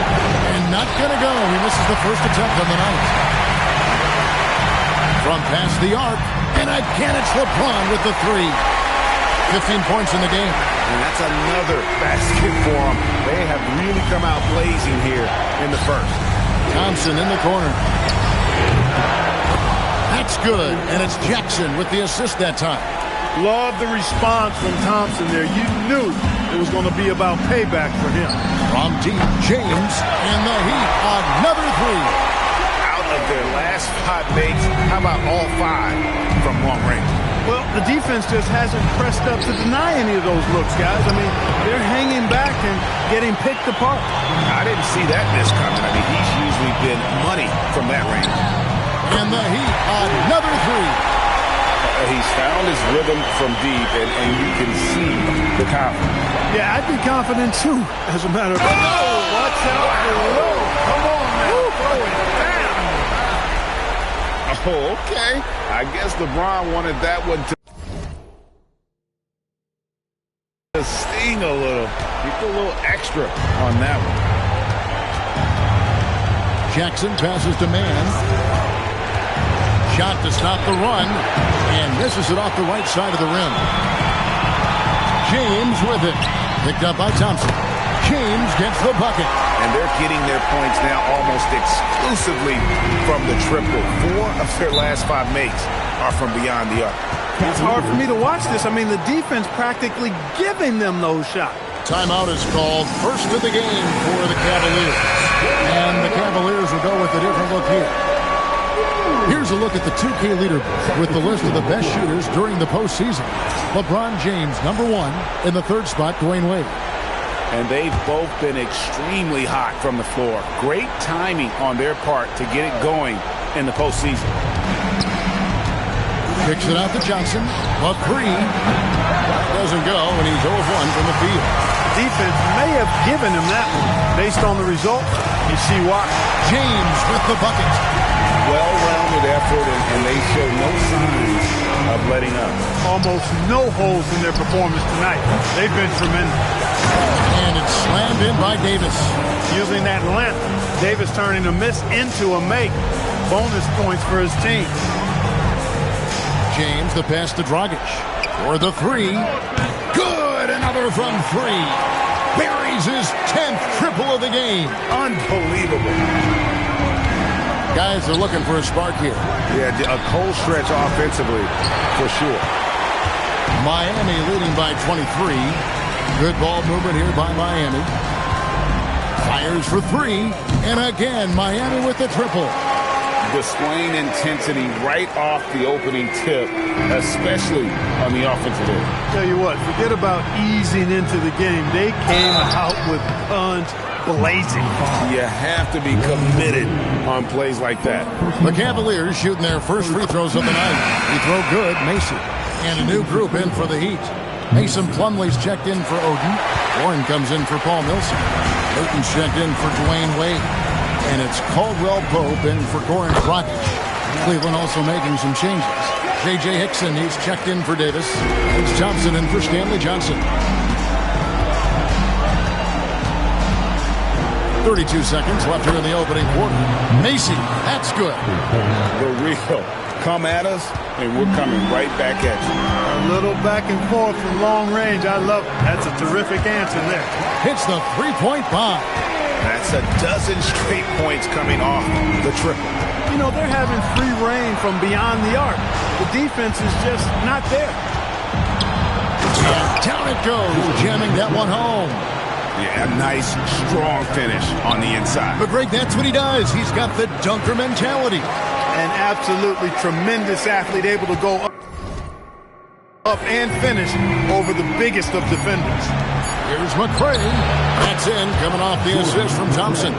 and not going to go. He misses the first attempt on the night. From past the arc, and again it's LeBron with the 3. 15 points in the game. And that's another basket for them. They have really come out blazing here in the first. Thompson in the corner. That's good, and it's Jackson with the assist that time. Love the response from Thompson there. You knew it was going to be about payback for him. From deep, James in the Heat. Another 3. Out of their last 5 makes, how about all 5 from long range? Well, the defense just hasn't pressed up to deny any of those looks, guys. I mean, they're hanging back and getting picked apart. I didn't see that miss coming. I mean, he's usually been money from that range. In the Heat, another 3. He's found his rhythm from deep, and you can see the confidence. Yeah, I'd be confident, too, as a matter of fact. Oh, watch out below. Come on, man. Throw it down. Oh, okay. I guess LeBron wanted that one to sting a little. He put a little extra on that one. Jackson passes to Mann. Shot to stop the run, and misses it off the right side of the rim. James with it. Picked up by Thompson. James gets the bucket. And they're getting their points now almost exclusively from the triple. 4 of their last 5 makes are from beyond the arc. It's hard for me to watch this. I mean, the defense practically giving them those shots. Timeout is called. First of the game for the Cavaliers. And the Cavaliers will go with a different look here. Here's a look at the 2K leaderboard with the list of the best shooters during the postseason. LeBron James, number 1. In the 3rd spot, Dwayne Wade. And they've both been extremely hot from the floor. Great timing on their part to get it going in the postseason. Kicks it out to Johnson. A 3. Doesn't go, and he's 0 of 1 from the field. Defense may have given him that one. Based on the result, you see why. James with the bucket. Well-rounded effort, and they show no signs of letting up. Almost no holes in their performance tonight. They've been tremendous. And it's slammed in by Davis. Using that length, Davis turning a miss into a make. Bonus points for his team. James, the pass to Dragic. For the 3. Good! Another from 3. Buries his 10th triple of the game. Unbelievable. Guys are looking for a spark here. Yeah, a cold stretch offensively, for sure. Miami leading by 23. Good ball movement here by Miami. Fires for 3. And again, Miami with the triple. Displaying intensity right off the opening tip, especially on the offensive end. Tell you what, forget about easing into the game. They came out with punch blazing far. You have to be committed on plays like that. The Cavaliers shooting their first free throws of the night. He throw good, Macy. And a new group in for the Heat. Mason Plumlee's checked in for Odin. Warren comes in for Paul Millsap. Newton's checked in for Dwayne Wade. And it's Caldwell Pope in for Goran Dragic. Cleveland also making some changes. J.J. Hickson, he's checked in for Davis. It's Thompson in for Stanley Johnson. 32 seconds left here in the opening quarter. Macy, that's good. The real come at us, and we're coming right back at you. A little back and forth from long range. I love it. That's a terrific answer there. Hits the three-point bomb. That's a dozen straight points coming off the triple. You know, they're having free reign from beyond the arc. The defense is just not there. And down it goes, jamming that one home. Yeah, a nice, strong finish on the inside. But Greg, that's what he does. He's got the dunker mentality. An absolutely tremendous athlete, able to go up and finish over the biggest of defenders. Here's McRae. That's in, coming off the assist from Thompson.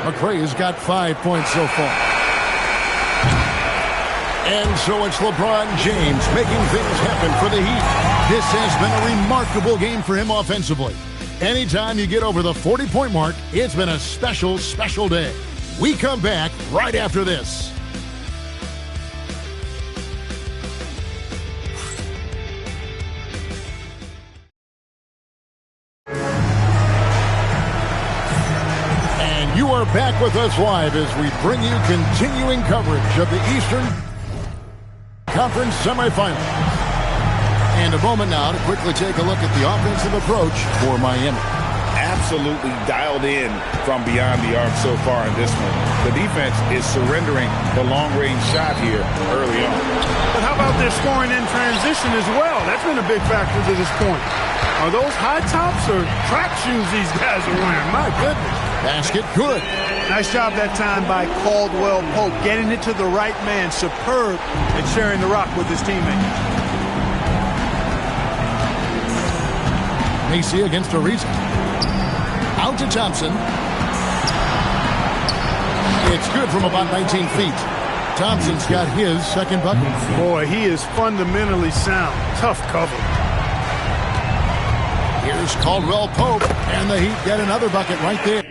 McRae has got 5 points so far. And so it's LeBron James making things happen for the Heat. This has been a remarkable game for him offensively. Anytime you get over the 40-point mark, it's been a special, special day. We come back right after this. And you are back with us live as we bring you continuing coverage of the Eastern Conference semifinals. And a moment now to quickly take a look at the offensive approach for Miami. Absolutely dialed in from beyond the arc so far in this one. The defense is surrendering the long-range shot here early on. But how about their scoring in transition as well? That's been a big factor to this point. Are those high tops or track shoes these guys are wearing? My goodness. Basket good. Nice job that time by Caldwell Pope, getting it to the right man. Superb at sharing the rock with his teammates. Macy against Ariza. Out to Thompson. It's good from about 19 feet. Thompson's got his second bucket. Boy, he is fundamentally sound. Tough cover. Here's Caldwell Pope, and the Heat get another bucket right there.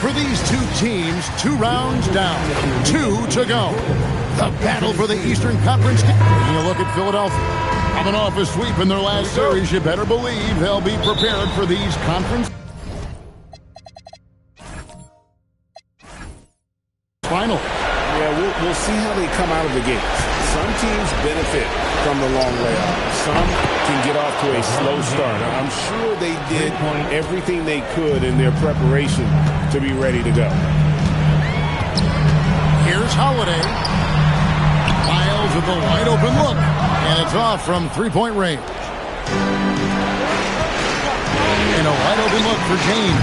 For these two teams, 2 rounds down, 2 to go. The battle for the Eastern Conference. Taking a look at Philadelphia. Coming off a sweep in their last series, you better believe they'll be prepared for these conference final. Yeah, we'll see how they come out of the gates. Some teams benefit from the long layoff. Some can get off to a slow start. I'm sure they did everything they could in their preparation to be ready to go. Here's Holiday. Miles with a wide open look. And it's off from three-point range. And a wide open look for James.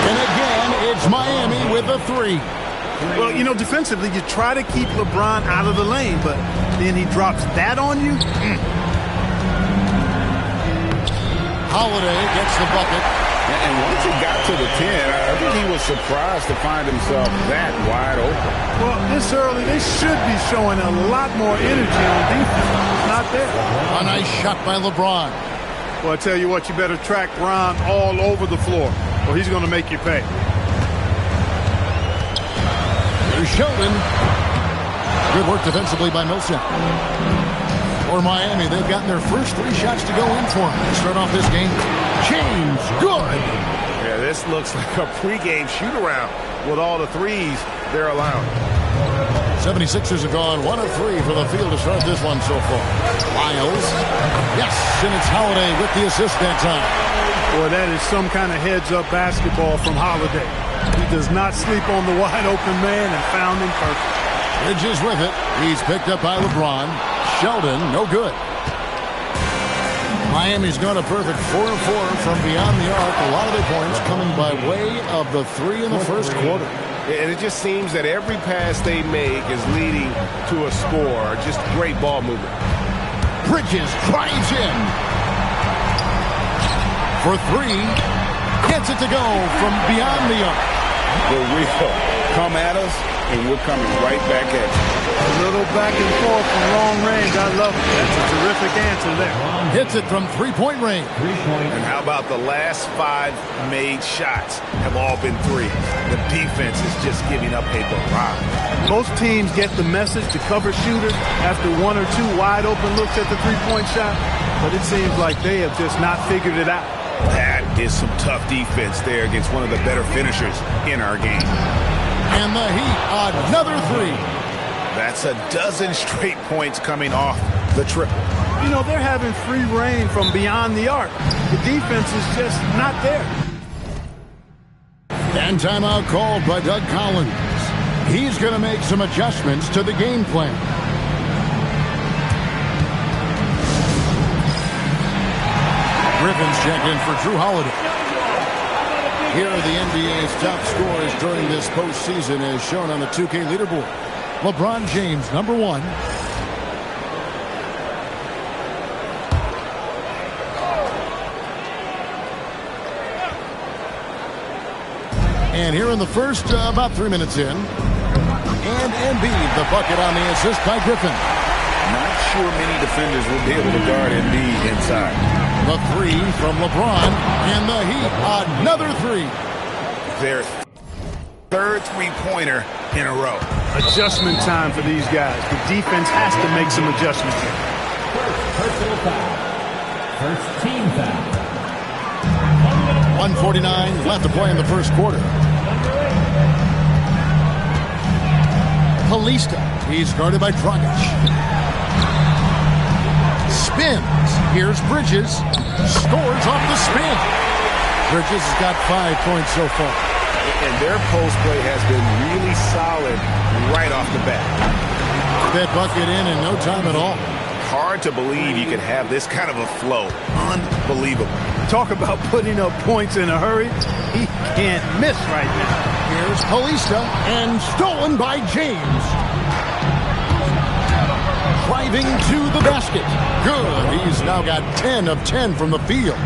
And again, it's Miami with a 3. Well, you know, defensively, you try to keep LeBron out of the lane, but then he drops that on you. Holiday gets the bucket. And once he got to the 10, I think he was surprised to find himself that wide open. Well, this early, they should be showing a lot more energy on defense. It's not there. A nice shot by LeBron. Well, I tell you what, you better track Bron all over the floor, or he's going to make you pay. Here's Sheldon. Good work defensively by Millsap. For Miami, they've gotten their first 3 shots to go in for them to start off this game. James, good. Yeah, this looks like a pregame shoot-around with all the threes they're allowing. 76ers have gone 1 of 3 for the field to start this one so far. Miles. Yes, and it's Holiday with the assist that time. Boy, that is some kind of heads-up basketball from Holiday. He does not sleep on the wide-open man and found him perfect. Bridges with it. He's picked up by LeBron. Sheldon, no good. Miami's gone a perfect 4 of 4 from beyond the arc. A lot of their points coming by way of the 3 in the first quarter. And it just seems that every pass they make is leading to a score. Just great ball movement. Bridges drives in. For 3. Gets it to go from beyond the arc. The wheel come at us, and we're coming right back at you. A little back and forth from long range. I love it. That's a terrific answer there. Hits it from 3-point range. And how about the last 5 made shots have all been threes? The defense is just giving up a barrage. Most teams get the message to cover shooters after 1 or 2 wide open looks at the 3-point shot, but it seems like they have just not figured it out. That is some tough defense there against one of the better finishers in our game. And the Heat, another 3. That's a dozen straight points coming off the triple. You know, they're having free reign from beyond the arc. The defense is just not there. And timeout called by Doug Collins. He's going to make some adjustments to the game plan. Griffin's checked in for Drew Holiday. Here are the NBA's top scorers during this postseason as shown on the 2K leaderboard. LeBron James, number 1. And here in the first, about 3 minutes in. And Embiid, the bucket on the assist by Griffin. Not sure many defenders will be able to guard Embiid inside. The 3 from LeBron, and the Heat, another 3. Their third three-pointer in a row. Adjustment time for these guys. The defense has to make some adjustments here. Personal foul. First team foul. 1:49 left to play in the first quarter. Kalista, he's guarded by Dragic. Spins. Here's Bridges. Scores off the spin. Bridges has got 5 points so far. And their post play has been really solid right off the bat. That bucket in no time at all. Hard to believe you could have this kind of a flow. Unbelievable. Talk about putting up points in a hurry. He can't miss right now. Here's Kalista, and stolen by James. Driving to the basket. Good. He's now got 10 of 10 from the field.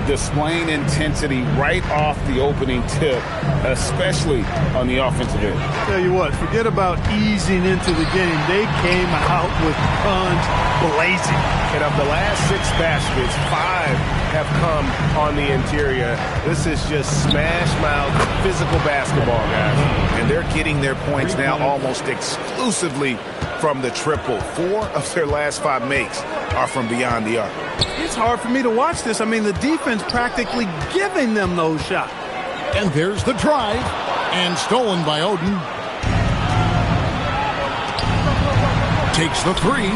displaying intensity right off the opening tip, especially on the offensive end. Tell you what, forget about easing into the game. They came out with guns blazing. And of the last 6 baskets, 5 have come on the interior. This is just smash-mouth physical basketball, guys. And they're getting their points now almost exclusively from the triple. 4 of their last 5 makes are from beyond the arc. It's hard for me to watch this. I mean, the defense practically giving them those shots. And there's the drive. And stolen by Oden. Takes the 3.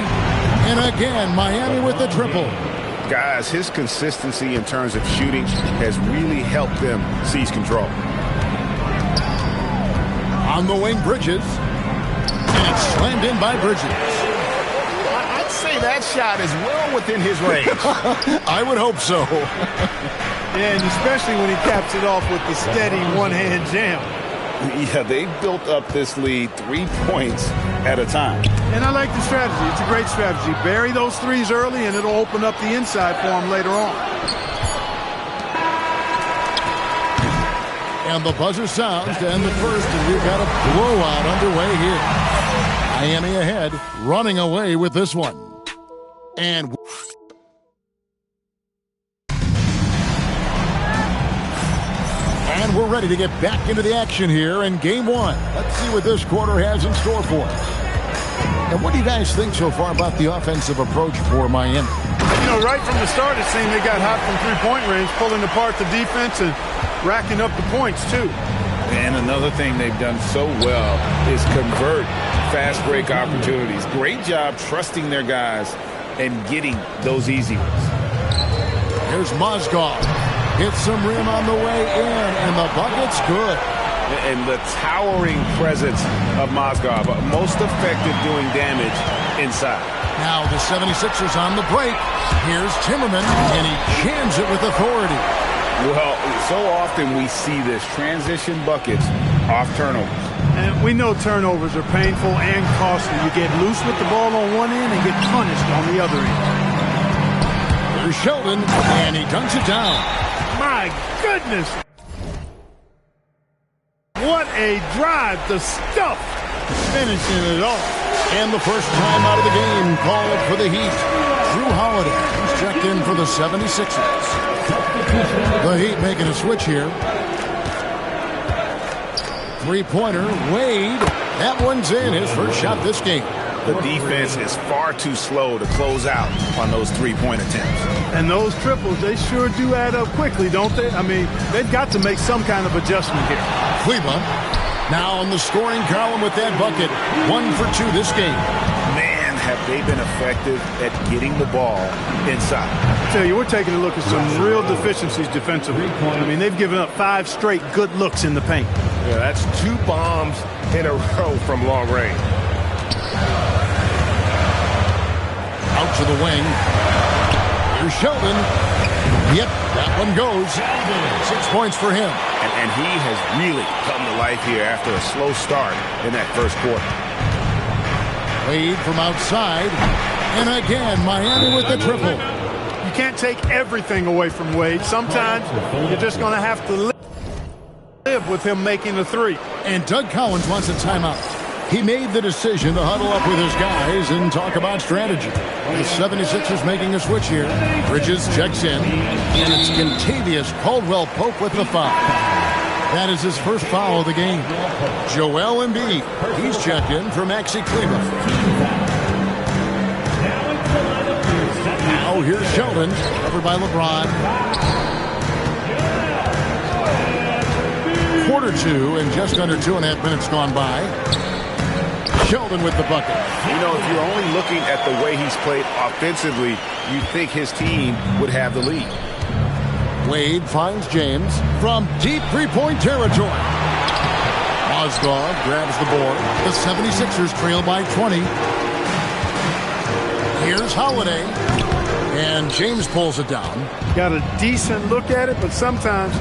And again, Miami with the triple. Guys, his consistency in terms of shooting has really helped them seize control. On the wing, Bridges. And it's slammed in by Bridges. I'd say that shot is well within his range. I would hope so. And especially when he caps it off with the steady one-hand jam. Yeah, they built up this lead 3 points at a time. And I like the strategy. It's a great strategy. Bury those threes early, and it'll open up the inside for them later on. And the buzzer sounds to end the first, and we've got a blowout underway here. Miami ahead, running away with this one. And we're ready to get back into the action here in Game 1. Let's see what this quarter has in store for us. And what do you guys think so far about the offensive approach for Miami? You know, right from the start, it seemed they got hot from three-point range, pulling apart the defense and racking up the points, too. And another thing they've done so well is convert fast break opportunities. Great job trusting their guys and getting those easy ones. Here's Mozgov. Hits some rim on the way in, and the bucket's good. And the towering presence of Mozgov, most effective doing damage inside. Now the 76ers on the break. Here's Timmerman, and he jams it with authority. Well, so often we see this transition buckets off turnovers. And we know turnovers are painful and costly. You get loose with the ball on one end and get punished on the other end. Here's Sheldon, and he dunks it down. My goodness. What a drive. The stuff. Finishing it off. And the first time out of the game called for the Heat. Drew Holiday. He's checked in for the 76ers. The Heat making a switch here. Three-pointer. Wade. That one's in. His first shot this game. The defense is far too slow to close out on those three-point attempts. And those triples, they sure do add up quickly, don't they? I mean, they've got to make some kind of adjustment here. Cleveland now in the scoring column with that bucket. 1 for 2 this game. Man, have they been effective at getting the ball inside. I tell you, we're taking a look at some real deficiencies defensively. I mean, they've given up 5 straight good looks in the paint. Yeah, that's 2 bombs in a row from long range. Out to the wing. Here's Sheldon. Yep, that one goes. 6 points for him. And he has really come to life here after a slow start in that first quarter. Wade from outside. And again, Miami with the triple. You can't take everything away from Wade. Sometimes you're just going to have to live with him making a 3. And Doug Collins wants a timeout. He made the decision to huddle up with his guys and talk about strategy. The 76ers making a switch here. Bridges checks in. And it's Kentavious Caldwell-Pope with the foul. That is his first foul of the game. Joel Embiid. He's checked in for Maxi Kleber. Now here's Sheldon. Covered by LeBron. Quarter 2 and just under 2.5 minutes gone by. Sheldon with the bucket. You know, if you're only looking at the way he's played offensively, you'd think his team would have the lead. Wade finds James from deep three-point territory. Mozgov grabs the board. The 76ers trail by 20. Here's Holiday. And James pulls it down. Got a decent look at it, but sometimes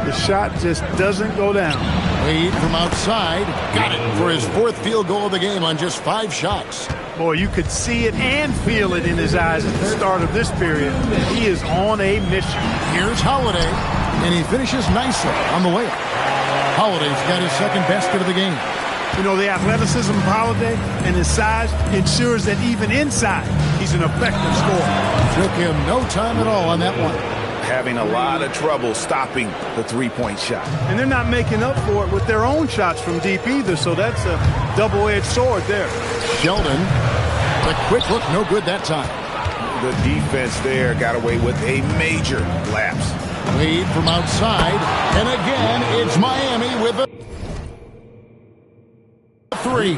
the shot just doesn't go down. Wade from outside. Got it for his 4th field goal of the game on just 5 shots. Boy, you could see it and feel it in his eyes at the start of this period. He is on a mission. Here's Holiday, and he finishes nicely on the way up. Holiday's got his second basket of the game. You know, the athleticism of Holiday and his size ensures that even inside, he's an effective scorer. Took him no time at all on that one. Having a lot of trouble stopping the three-point shot. And they're not making up for it with their own shots from deep either, so that's a double-edged sword there. Sheldon, the quick look, no good that time. The defense there got away with a major lapse. Wade from outside, and again, it's Miami with a three.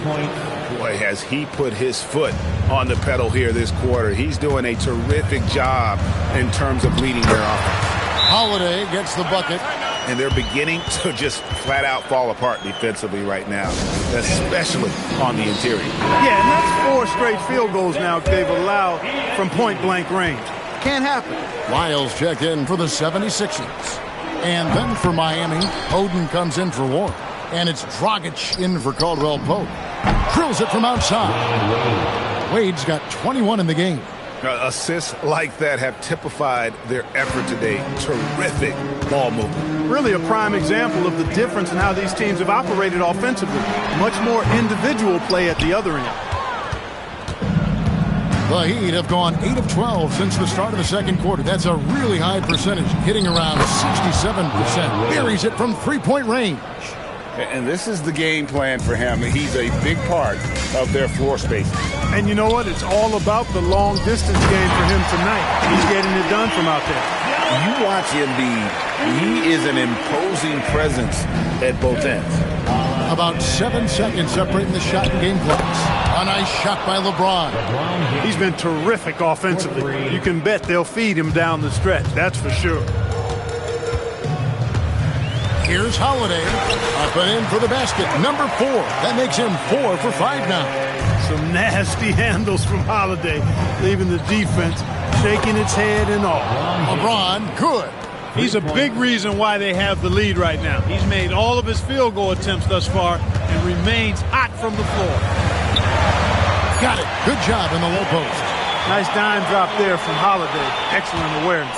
Boy, has he put his foot on the pedal here this quarter. He's doing a terrific job in terms of leading their offense. Holiday gets the bucket. And they're beginning to just flat out fall apart defensively right now, especially on the interior. Yeah, and that's 4 straight field goals now they've allowed from point-blank range. Can't happen. Lyles checked in for the 76ers. And then for Miami, Oden comes in for Warren. And it's Dragic in for Caldwell Pope. Drills it from outside. Wade's got 21 in the game. Assists like that have typified their effort today. Terrific ball movement. Really a prime example of the difference in how these teams have operated offensively. Much more individual play at the other end. The Heat have gone 8 of 12 since the start of the second quarter. That's a really high percentage, hitting around 67%. Buries it from three-point range. And this is the game plan for him. He's a big part of their floor space. And you know what? It's all about the long-distance game for him tonight. He's getting it done from out there. You watch Embiid. He is an imposing presence at both ends. About 7 seconds separating the shot and game clocks. A nice shot by LeBron. He's been terrific offensively. You can bet they'll feed him down the stretch. That's for sure. Here's Holiday. Up and in for the basket. Number 4. That makes him 4 for 5 now. Some nasty handles from Holiday, leaving the defense shaking its head and all. LeBron, good. He's a big reason why they have the lead right now. He's made all of his field goal attempts thus far and remains hot from the floor. Got it. Good job in the low post. Nice dime drop there from Holiday. Excellent awareness.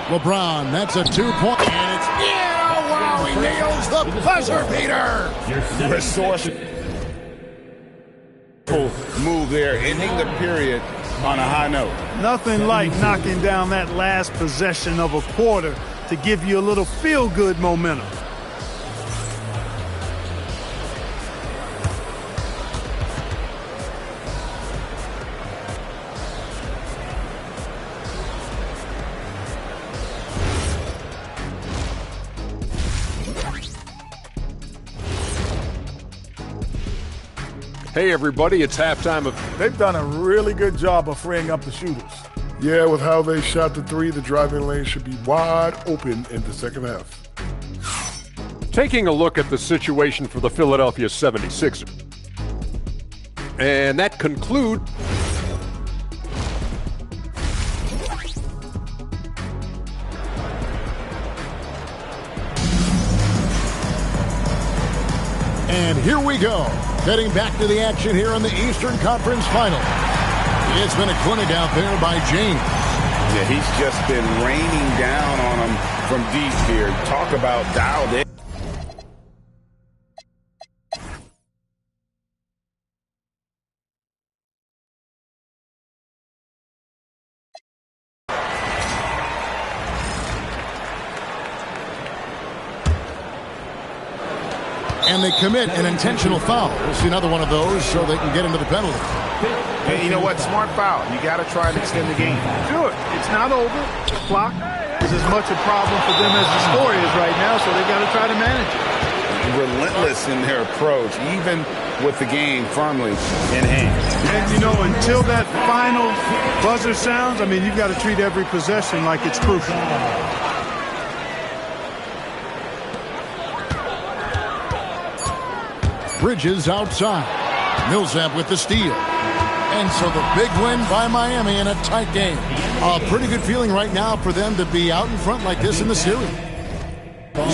LeBron, that's a 2-point. And it's, yeah, wow, he nails the buzzer beater. Resourceful move there, ending the period on a high note. Nothing like knocking down that last possession of a quarter to give you a little feel-good momentum. Hey, everybody, it's halftime of... They've done a really good job of freeing up the shooters. Yeah, with how they shot the three, the driving lane should be wide open in the second half. Taking a look at the situation for the Philadelphia 76ers. And that concludes... And here we go. Getting back to the action here in the Eastern Conference Final. It's been a clinic out there by James. Yeah, he's just been raining down on them from deep here. Talk about dialed in. And they commit an intentional foul. We'll see another one of those so they can get into the penalty. And you know what? Smart foul. You got to try and extend the game. Sure, it's not over. The clock is as much a problem for them as the score is right now, so they got to try to manage it. Relentless in their approach, even with the game firmly in hand. And, you know, until that final buzzer sounds, I mean, you've got to treat every possession like it's crucial. Bridges outside. Millsap with the steal. And so the big win by Miami in a tight game. A pretty good feeling right now for them to be out in front like this in the series.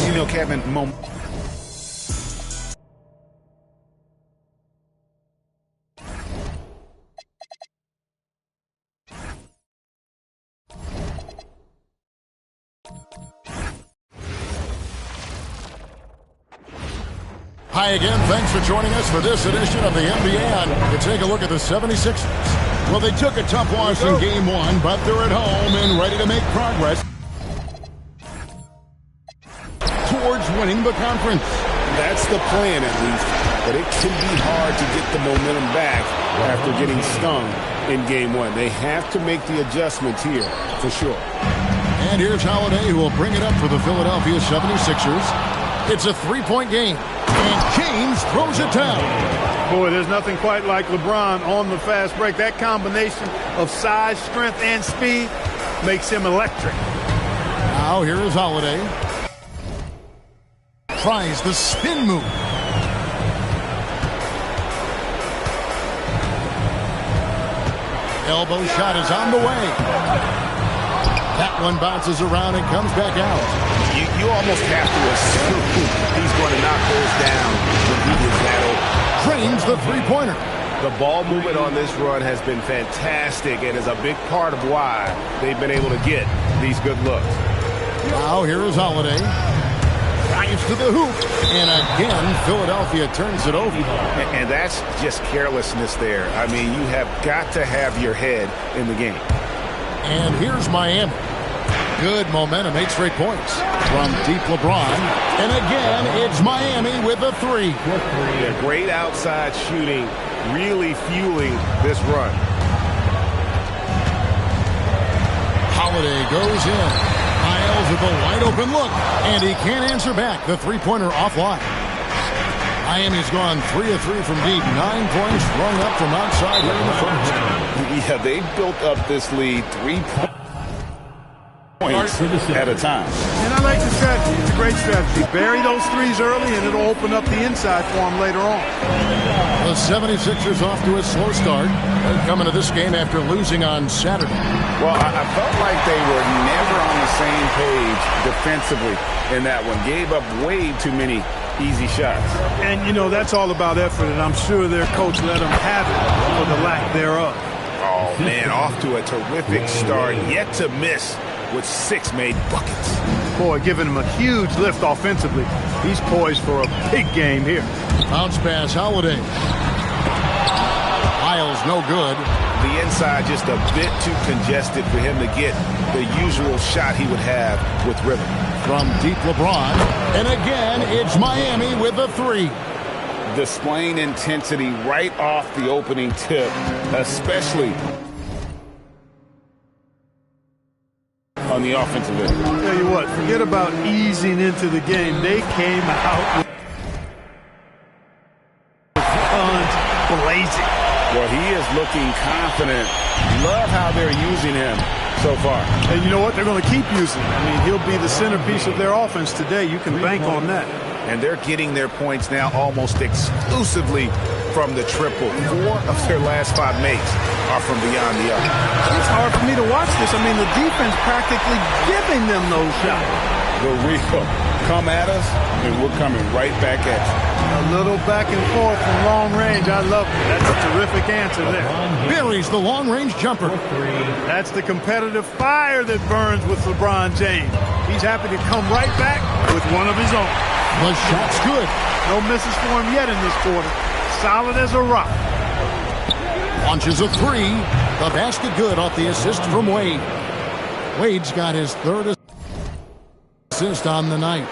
You know, Kevin, Hi again. Thanks for joining us for this edition of the NBA. And to take a look at the 76ers. Well, they took a tough loss in Game 1, but they're at home and ready to make progress towards winning the conference. That's the plan, at least. But it can be hard to get the momentum back after getting stung in Game 1. They have to make the adjustments here, for sure. And here's Holiday, who will bring it up for the Philadelphia 76ers. It's a three-point game, and James throws it down. Boy, there's nothing quite like LeBron on the fast break. That combination of size, strength, and speed makes him electric. Now here is Holiday. Tries the spin move. Elbow shot is on the way. That one bounces around and comes back out. You almost have to assume he's going to knock those down when he is that open. Drains the three-pointer. The ball movement on this run has been fantastic and is a big part of why they've been able to get these good looks. Now here is Holiday. Drives to the hoop. And again, Philadelphia turns it over. And that's just carelessness there. I mean, you have got to have your head in the game. And here's Miami. Good momentum, 8 straight points from deep LeBron. And again, it's Miami with a three. Yeah, great outside shooting, really fueling this run. Holiday goes in. Miles with a wide open look. And he can't answer back. The three-pointer offline. Miami's gone 3 of 3 from deep. 9 points thrown up from outside here in the first. Yeah, they built up this lead 3 points at a time. And I like the strategy. It's a great strategy. Bury those threes early, and it'll open up the inside for them later on. The 76ers off to a slow start. They're coming to this game after losing on Saturday. Well, I felt like they were never on the same page defensively in that one. Gave up way too many easy shots. And, you know, that's all about effort, and I'm sure their coach let them have it for the lack thereof. Oh, man, off to a terrific start. Yet to miss with 6 made buckets. Boy, giving him a huge lift offensively. He's poised for a big game here. Bounce pass, Holiday. Miles, no good. The inside just a bit too congested for him to get the usual shot he would have with rhythm. From deep LeBron. And again, it's Miami with a three. Displaying intensity right off the opening tip, especially on the offensive end. Tell you what, forget about easing into the game. They came out with guns blazing. Well, he is looking confident. Love how they're using him so far. And you know what? They're going to keep using him. I mean, he'll be the centerpiece of their offense today. You can bank on that. And they're getting their points now almost exclusively from the triple. 4 of their last 5 makes are from beyond the arc. It's hard for me to watch this. I mean, the defense practically giving them those shots. The real come at us, and we're coming right back at you. A little back and forth from long range. I love it. That's a terrific answer there. Buries the long-range jumper. That's the competitive fire that burns with LeBron James. He's happy to come right back with one of his own. The shot's good. No misses for him yet in this quarter. Solid as a rock. Launches a three. The basket good off the assist from Wade. Wade's got his 3rd assist on the night.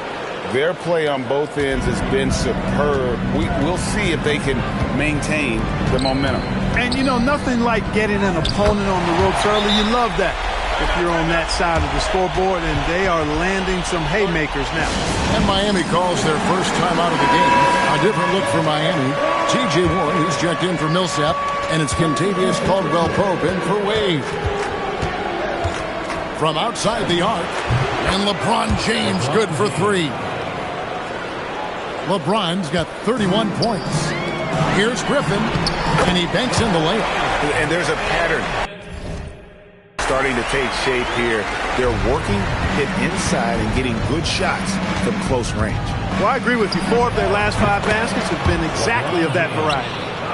Their play on both ends has been superb. We'll see if they can maintain the momentum. And, you know, nothing like getting an opponent on the ropes early. You love that if you're on that side of the scoreboard, and they are landing some haymakers now. And Miami calls their first time out of the game. A different look for Miami. T.J. Warren, who's checked in for Millsap, and it's Kentavious Caldwell-Pope in for Wade. From outside the arc, and LeBron James good for 3. LeBron's got 31 points. Here's Griffin, and he banks in the layup. And there's a pattern starting to take shape here. They're working it inside and getting good shots from close range. Well, I agree with you. 4 of their last 5 baskets have been exactly of that variety.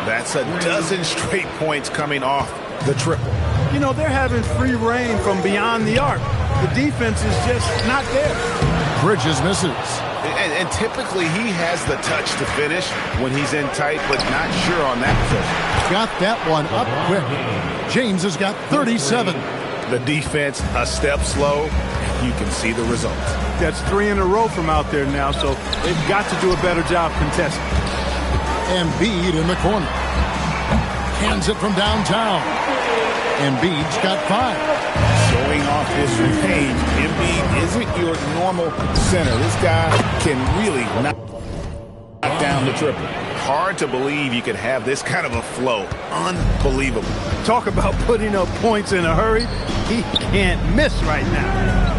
That's a dozen straight points coming off the triple. You know, they're having free reign from beyond the arc. The defense is just not there. Bridges misses. and typically he has the touch to finish when he's in tight, but not sure on that possession. Got that one up quick. James has got 37. The defense a step slow. You can see the results. That's 3 in a row from out there now, so they've got to do a better job contesting. Embiid in the corner. Hands it from downtown. Embiid's got 5. Showing off his range. Embiid isn't your normal center. This guy can really knock down the triple. Hard to believe you could have this kind of a flow. Unbelievable. Talk about putting up points in a hurry. He can't miss right now.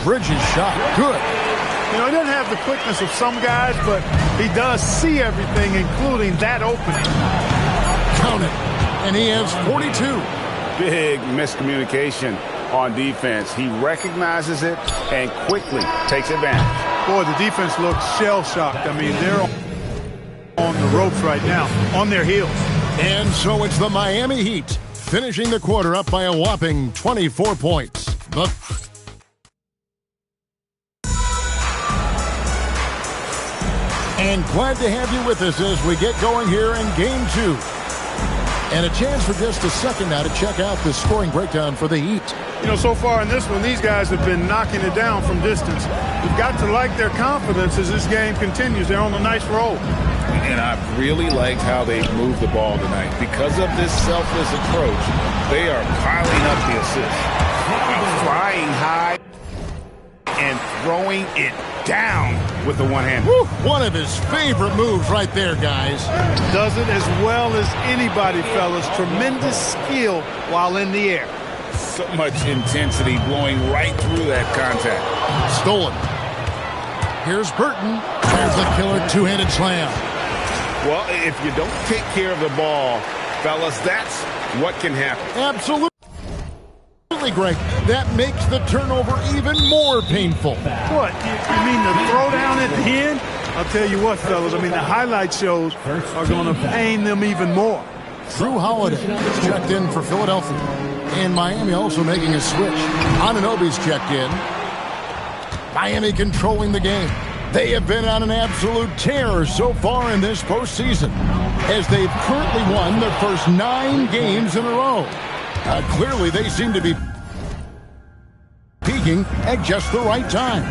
Bridges shot. Good. You know, he doesn't have the quickness of some guys, but he does see everything, including that opening. Count it. And he has 42. Big miscommunication on defense. He recognizes it and quickly takes advantage. Boy, the defense looks shell-shocked. I mean, they're on the ropes right now, on their heels. And so it's the Miami Heat, finishing the quarter up by a whopping 24 points. But and glad to have you with us as we get going here in Game 2. And a chance for just a second now to check out the scoring breakdown for the Heat. You know, so far in this one, these guys have been knocking it down from distance. You've got to like their confidence as this game continues. They're on a nice roll. And I really liked how they moved the ball tonight. Because of this selfless approach, they are piling up the assists. Flying high and throwing it down with the one-hand. One of his favorite moves right there, guys. Does it as well as anybody, fellas. Tremendous skill while in the air. So much intensity blowing right through that contact. Stolen. Here's Burton. There's the killer two-handed slam. Well, if you don't take care of the ball, fellas, that's what can happen. Absolutely, Greg. That makes the turnover even more painful. What? You mean the throwdown at the end? I'll tell you what, fellas. I mean, the highlight shows are going to pain them even more. Drew Holiday checked in for Philadelphia. And Miami also making a switch. Anunoby's checked in. Miami controlling the game. They have been on an absolute tear so far in this postseason, as they've currently won their first 9 games in a row. Clearly, they seem to be peaking at just the right time.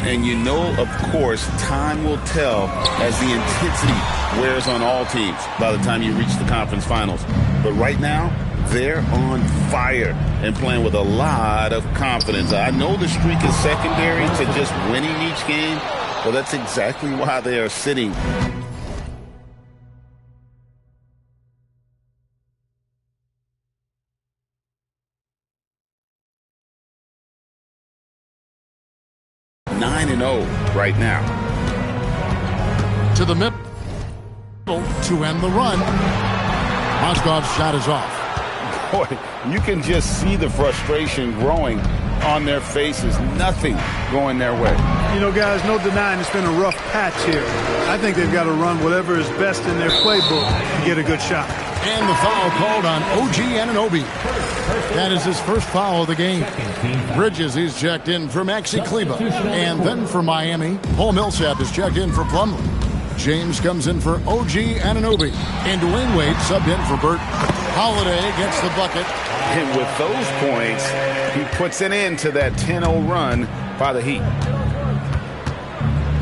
And you know, of course, time will tell as the intensity wears on all teams by the time you reach the conference finals. But right now, they're on fire and playing with a lot of confidence. I know the streak is secondary to just winning each game, but that's exactly why they are sitting. Right now. To the middle to end the run. Mozgov's shot is off. Boy, you can just see the frustration growing on their faces. Nothing going their way. You know, guys, no denying it's been a rough patch here. I think they've got to run whatever is best in their playbook to get a good shot. And the foul called on OG Anunoby. That is his first foul of the game. Bridges, he's checked in for Maxi Kleber. And then for Miami, Paul Millsap is checked in for Plumlee. James comes in for OG Anunoby. And Dwayne Wade subbed in for Burton. Holiday gets the bucket. And with those points, he puts an end to that 10-0 run by the Heat.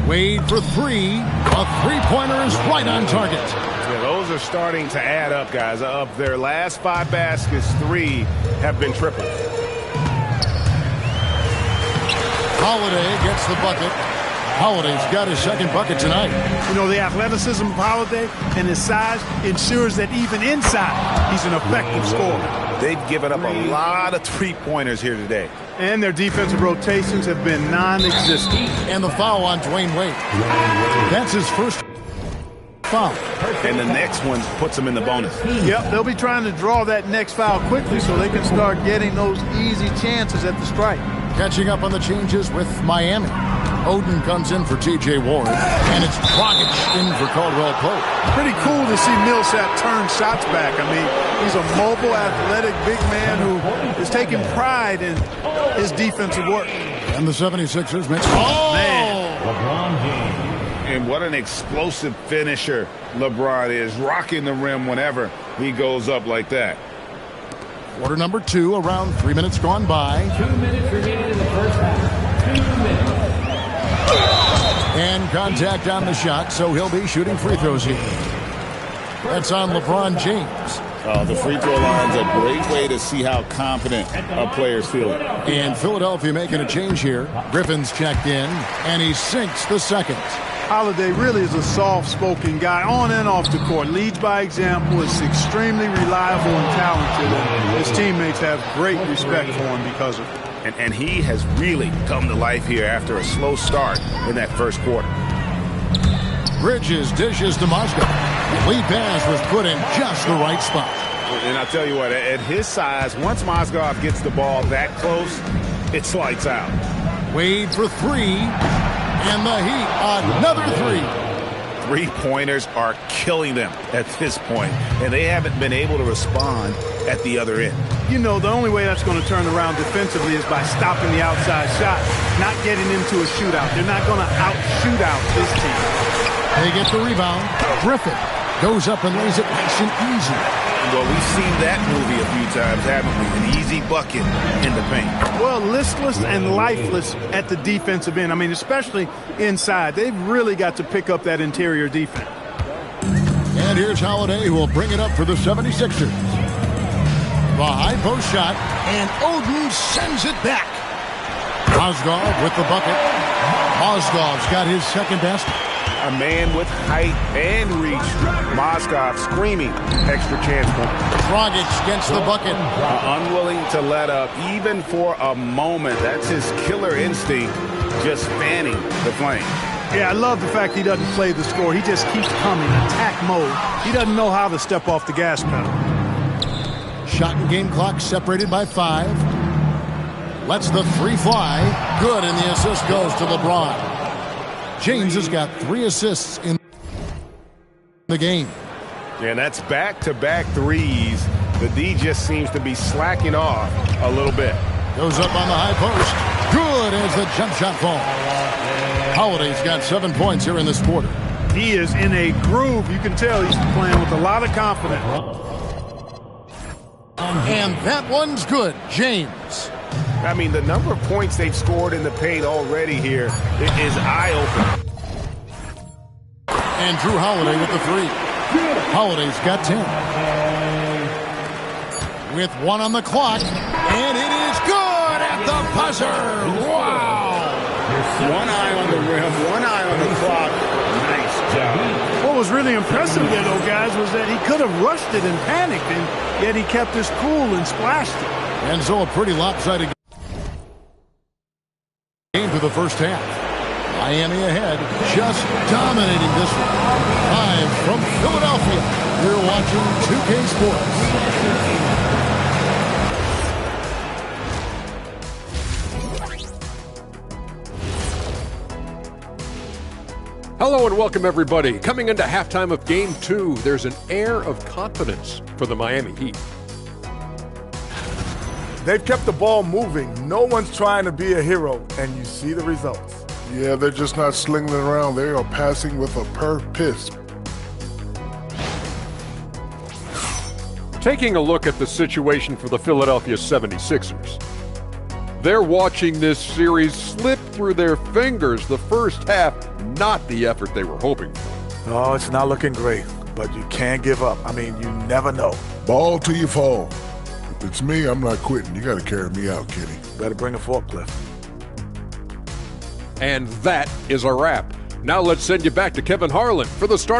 Wade for 3. A three-pointer is right on target. Yeah, those are starting to add up, guys. Of their last 5 baskets, 3 have been triples. Holiday gets the bucket. Holiday's got his second bucket tonight. You know, the athleticism of Holiday and his size ensures that even inside, he's an effective scorer. They've given up a lot of three-pointers here today. And their defensive rotations have been non-existent. And the foul on Dwayne Wade. That's his first foul. And the next one puts him in the bonus. Yep, they'll be trying to draw that next foul quickly so they can start getting those easy chances at the strike. Catching up on the changes with Miami. Oden comes in for T.J. Ward, and it's Dragic in for Caldwell Pope. Pretty cool to see Millsap turn shots back. I mean, he's a mobile, athletic, big man who is taking pride in his defensive work. And the 76ers makes... Oh, man. And what an explosive finisher LeBron is, rocking the rim whenever he goes up like that. Quarter number 2, around 3 minutes gone by. 2 minutes remaining in the first half. 2 minutes. And contact on the shot, so he'll be shooting free throws here. That's on LeBron James. The free throw line's a great way to see how confident a player's feeling. And Philadelphia making a change here. Griffin's checked in, and he sinks the second. Holiday really is a soft-spoken guy on and off the court. Leads by example, is extremely reliable and talented. And his teammates have great respect for him because of it. And he has really come to life here after a slow start in that first quarter. Bridges dishes to Moscow. The lead pass was put in just the right spot. And I'll tell you what, at his size, once Mozgov gets the ball that close, it's lights out. Wade for 3, and the Heat, another 3. Three-pointers are killing them at this point, and they haven't been able to respond at the other end. You know, the only way that's going to turn around defensively is by stopping the outside shot, not getting into a shootout. They're not going to out-shoot out this team. They get the rebound. Griffin goes up and lays it nice and easy. Well, we've seen that movie a few times, haven't we? An easy bucket in the paint. Well, listless and lifeless at the defensive end. I mean, especially inside. They've really got to pick up that interior defense. And here's Holiday, who will bring it up for the 76ers. The high post shot, and Oden sends it back. Mozgov with the bucket. Mozgov's got his second basket. A man with height and reach. Mozgov screaming extra chance point. Dragic gets the bucket. Unwilling to let up even for a moment. That's his killer instinct, just fanning the flame. Yeah, I love the fact he doesn't play the score. He just keeps coming, attack mode. He doesn't know how to step off the gas pedal. Shot and game clock separated by 5. Lets the 3 fly. Good, and the assist goes to LeBron. James has got 3 assists in the game. And that's back-to-back threes. The D just seems to be slacking off a little bit. Goes up on the high post. Good as the jump shot falls. Holiday's got 7 points here in this quarter. He is in a groove. You can tell he's playing with a lot of confidence. And that one's good. James. I mean, the number of points they've scored in the paint already here is eye-opening. And Drew Holiday with the 3. Holiday's got 10. With 1 on the clock, and it is good at the buzzer. Wow! 1 eye on the rim, 1 eye on the clock. Nice job. What was really impressive there, though, guys, was that he could have rushed it and panicked, and yet he kept his cool and splashed it. And so a pretty lopsided game to the first half. Miami ahead, just dominating this one. Live from Philadelphia, you're watching 2K Sports. Hello and welcome, everybody. Coming into halftime of Game 2, there's an air of confidence for the Miami Heat. They've kept the ball moving. No one's trying to be a hero, and you see the results. Yeah, they're just not slinging it around. They are passing with a purpose. Taking a look at the situation for the Philadelphia 76ers. They're watching this series slip through their fingers. The first half, not the effort they were hoping for. Oh, it's not looking great, but you can't give up. I mean, you never know. Ball till you fall. If it's me, I'm not quitting. You got to carry me out, Kenny. Better bring a forklift. And that is a wrap. Now let's send you back to Kevin Harlan for the start of